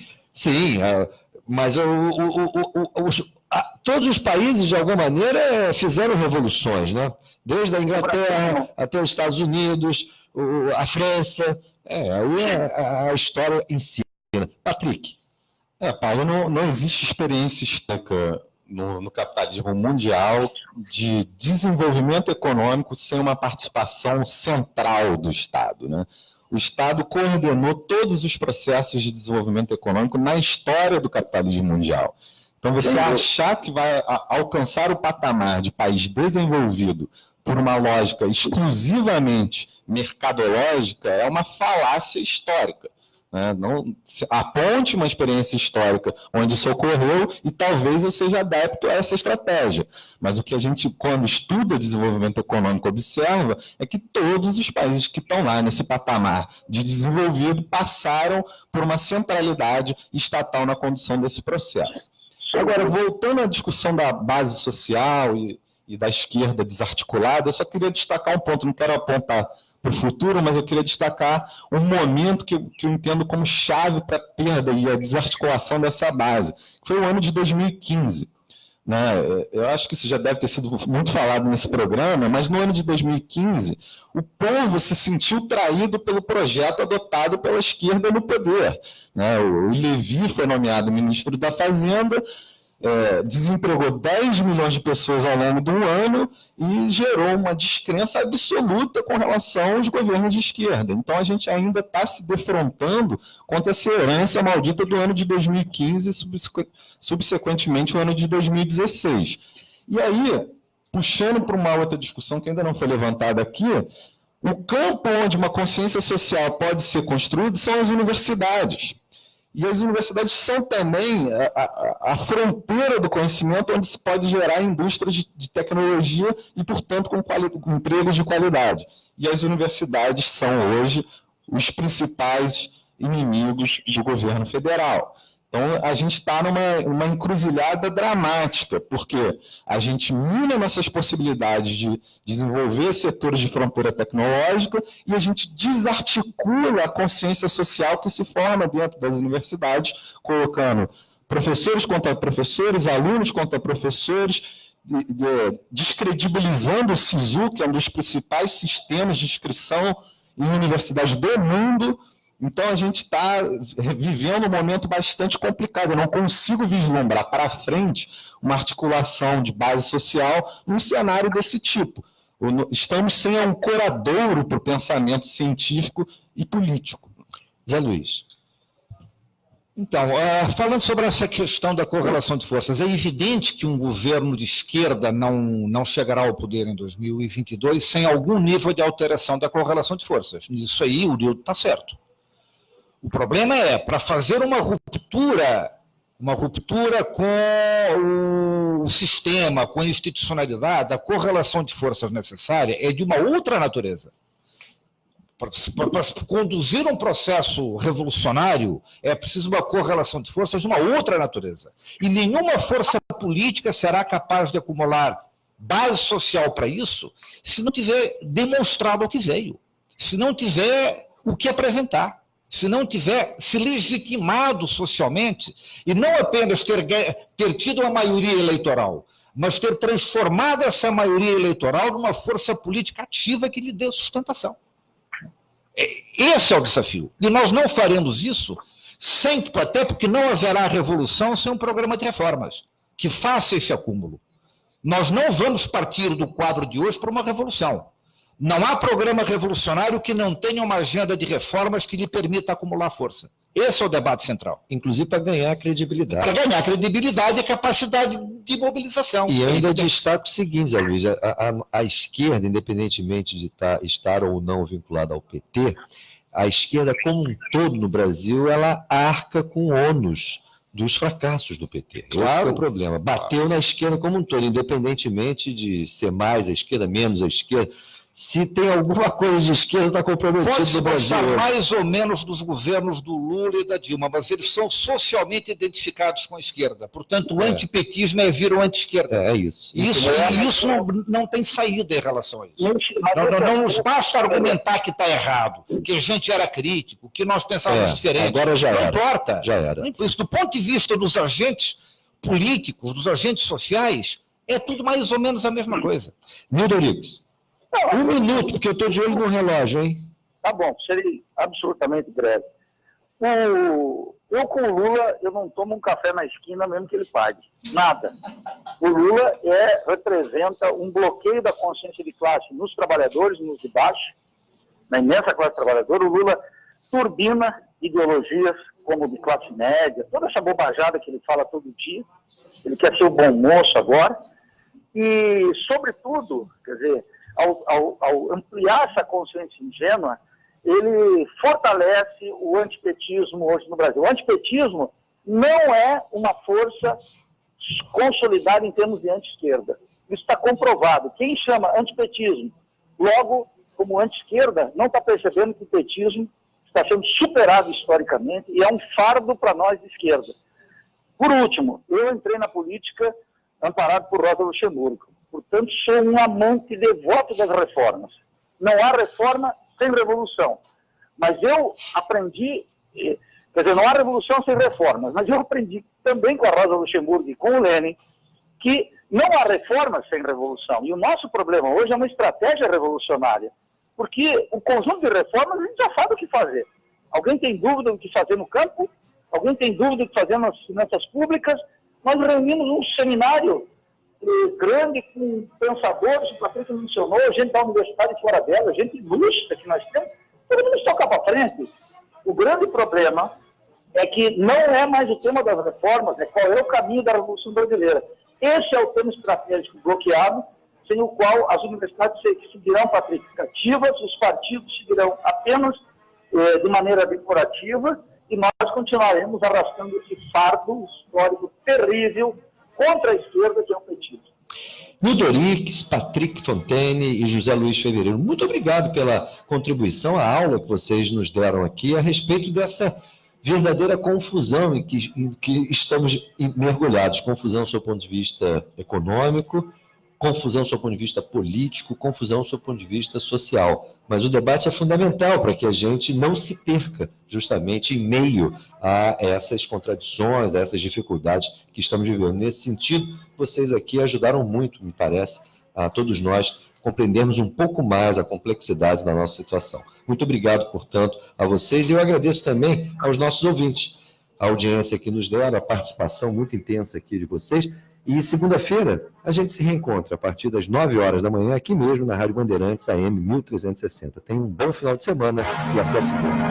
mas todos os países, de alguma maneira, fizeram revoluções, né? Desde a Inglaterra até os Estados Unidos, a França, aí a história ensina. Patrick. Paulo, não existe experiência histórica no capitalismo mundial de desenvolvimento econômico sem uma participação central do Estado, né? O Estado coordenou todos os processos de desenvolvimento econômico na história do capitalismo mundial. Então, você achar que vai alcançar o patamar de país desenvolvido por uma lógica exclusivamente mercadológica é uma falácia histórica. Né? Não, aponte uma experiência histórica onde isso ocorreu e talvez eu seja adepto a essa estratégia. Mas o que a gente, quando estuda desenvolvimento econômico, observa é que todos os países que estão lá nesse patamar de desenvolvido passaram por uma centralidade estatal na condução desse processo. Agora, voltando à discussão da base social e da esquerda desarticulada, eu só queria destacar um ponto, não quero apontar para o futuro, mas eu queria destacar um momento que eu entendo como chave para a perda e a desarticulação dessa base, que foi o ano de 2015. Né? Eu acho que isso já deve ter sido muito falado nesse programa, mas no ano de 2015, o povo se sentiu traído pelo projeto adotado pela esquerda no poder. Né? O Levi foi nomeado ministro da Fazenda, desempregou 10 milhões de pessoas ao longo do ano e gerou uma descrença absoluta com relação aos governos de esquerda. Então, a gente ainda está se defrontando contra essa herança maldita do ano de 2015 e, subsequentemente, o ano de 2016. E aí, puxando para uma outra discussão que ainda não foi levantada aqui, o campo onde uma consciência social pode ser construída são as universidades. E as universidades são também a fronteira do conhecimento onde se pode gerar indústrias de tecnologia e, portanto, com empregos de qualidade. E as universidades são hoje os principais inimigos do governo federal. Então, a gente está numa encruzilhada dramática, porque a gente mina nossas possibilidades de desenvolver setores de fronteira tecnológica e a gente desarticula a consciência social que se forma dentro das universidades, colocando professores contra professores, alunos contra professores, descredibilizando o SISU, que é um dos principais sistemas de inscrição em universidades do mundo. Então, a gente está vivendo um momento bastante complicado. Eu não consigo vislumbrar para frente uma articulação de base social num cenário desse tipo. Estamos sem ancoradouro para o pensamento científico e político. Zé Luiz. Então, falando sobre essa questão da correlação de forças, é evidente que um governo de esquerda não chegará ao poder em 2022 sem algum nível de alteração da correlação de forças. Nisso aí o Nildo está certo. O problema é, para fazer uma ruptura com o sistema, com a institucionalidade, a correlação de forças necessária é de uma outra natureza. Para conduzir um processo revolucionário, é preciso uma correlação de forças de uma outra natureza. E nenhuma força política será capaz de acumular base social para isso se não tiver demonstrado o que veio, se não tiver o que apresentar, se não tiver se legitimado socialmente, e não apenas ter tido uma maioria eleitoral, mas ter transformado essa maioria eleitoral numa força política ativa que lhe dê sustentação. Esse é o desafio. E nós não faremos isso até porque não haverá revolução sem um programa de reformas que faça esse acúmulo. Nós não vamos partir do quadro de hoje para uma revolução. Não há programa revolucionário que não tenha uma agenda de reformas que lhe permita acumular força. Esse é o debate central. Inclusive para ganhar credibilidade. Para ganhar credibilidade e capacidade de mobilização. E ainda destaco o seguinte, Zé Luiz, a esquerda, independentemente de estar ou não vinculada ao PT, a esquerda como um todo no Brasil, ela arca com o ônus dos fracassos do PT. Claro. Esse é o problema. Bateu na esquerda como um todo, independentemente de ser mais à esquerda, menos à esquerda. Se tem alguma coisa de esquerda, está comprometido no Brasil. Pode ser mais ou menos dos governos do Lula e da Dilma, mas eles são socialmente identificados com a esquerda. Portanto, o antipetismo é vir o anti-esquerda. É isso. Isso não tem saída em relação a isso. Não nos basta argumentar que está errado, que a gente era crítico, que nós pensávamos diferente. Agora já era. Não importa. Já era. Isso, do ponto de vista dos agentes políticos, dos agentes sociais, é tudo mais ou menos a mesma coisa. Nildo Rodrigues. Um minuto, porque eu estou de olho no relógio, hein? Tá bom, serei absolutamente breve. Eu com o Lula, eu não tomo um café na esquina mesmo que ele pague. Nada. O Lula representa um bloqueio da consciência de classe nos trabalhadores, nos de baixo, na imensa classe trabalhadora. O Lula turbina ideologias como de classe média, toda essa bobajada que ele fala todo dia. Ele quer ser o bom moço agora. E, sobretudo, quer dizer, ao ampliar essa consciência ingênua, ele fortalece o antipetismo hoje no Brasil. O antipetismo não é uma força consolidada em termos de anti-esquerda. Isso está comprovado. Quem chama antipetismo, logo, como anti-esquerda, não está percebendo que o petismo está sendo superado historicamente e é um fardo para nós de esquerda. Por último, eu entrei na política amparado por Rosa Luxemburgo. Portanto, sou um amante devoto das reformas. Não há reforma sem revolução. Mas eu aprendi, quer dizer, não há revolução sem reformas, mas eu aprendi também com a Rosa Luxemburgo e com o Lenin que não há reforma sem revolução. E o nosso problema hoje é uma estratégia revolucionária, porque o conjunto de reformas a gente já sabe o que fazer. Alguém tem dúvida do que fazer no campo? Alguém tem dúvida do que fazer nas finanças públicas? Nós reunimos um seminário grande com pensadores, o Patrício mencionou, gente da universidade fora dela, gente ilustre que nós temos, podemos tocar para frente. O grande problema é que não é mais o tema das reformas, é qual é o caminho da Revolução Brasileira. Esse é o tema estratégico bloqueado, sem o qual as universidades seguirão patrificativas, os partidos seguirão apenas de maneira decorativa, e nós continuaremos arrastando esse fardo histórico terrível contra a esquerda, que é o petismo. Nildo Rodrigues, Patrick Fontaine e José Luiz Fevereiro, muito obrigado pela contribuição, a aula que vocês nos deram aqui a respeito dessa verdadeira confusão em que estamos mergulhados. Confusão do seu ponto de vista econômico, confusão do seu ponto de vista político, confusão do seu ponto de vista social. Mas o debate é fundamental para que a gente não se perca justamente em meio a essas contradições, a essas dificuldades que estamos vivendo. Nesse sentido, vocês aqui ajudaram muito, me parece, a todos nós compreendermos um pouco mais a complexidade da nossa situação. Muito obrigado, portanto, a vocês, e eu agradeço também aos nossos ouvintes, a audiência que nos deram, a participação muito intensa aqui de vocês. E segunda-feira a gente se reencontra a partir das 9 horas da manhã, aqui mesmo na Rádio Bandeirantes AM 1360. Tenha um bom final de semana e até segunda.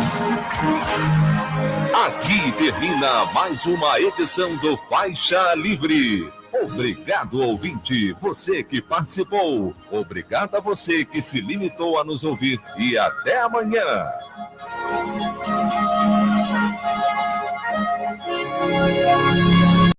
Aqui termina mais uma edição do Faixa Livre. Obrigado, ouvinte, você que participou. Obrigado a você que se limitou a nos ouvir. E até amanhã.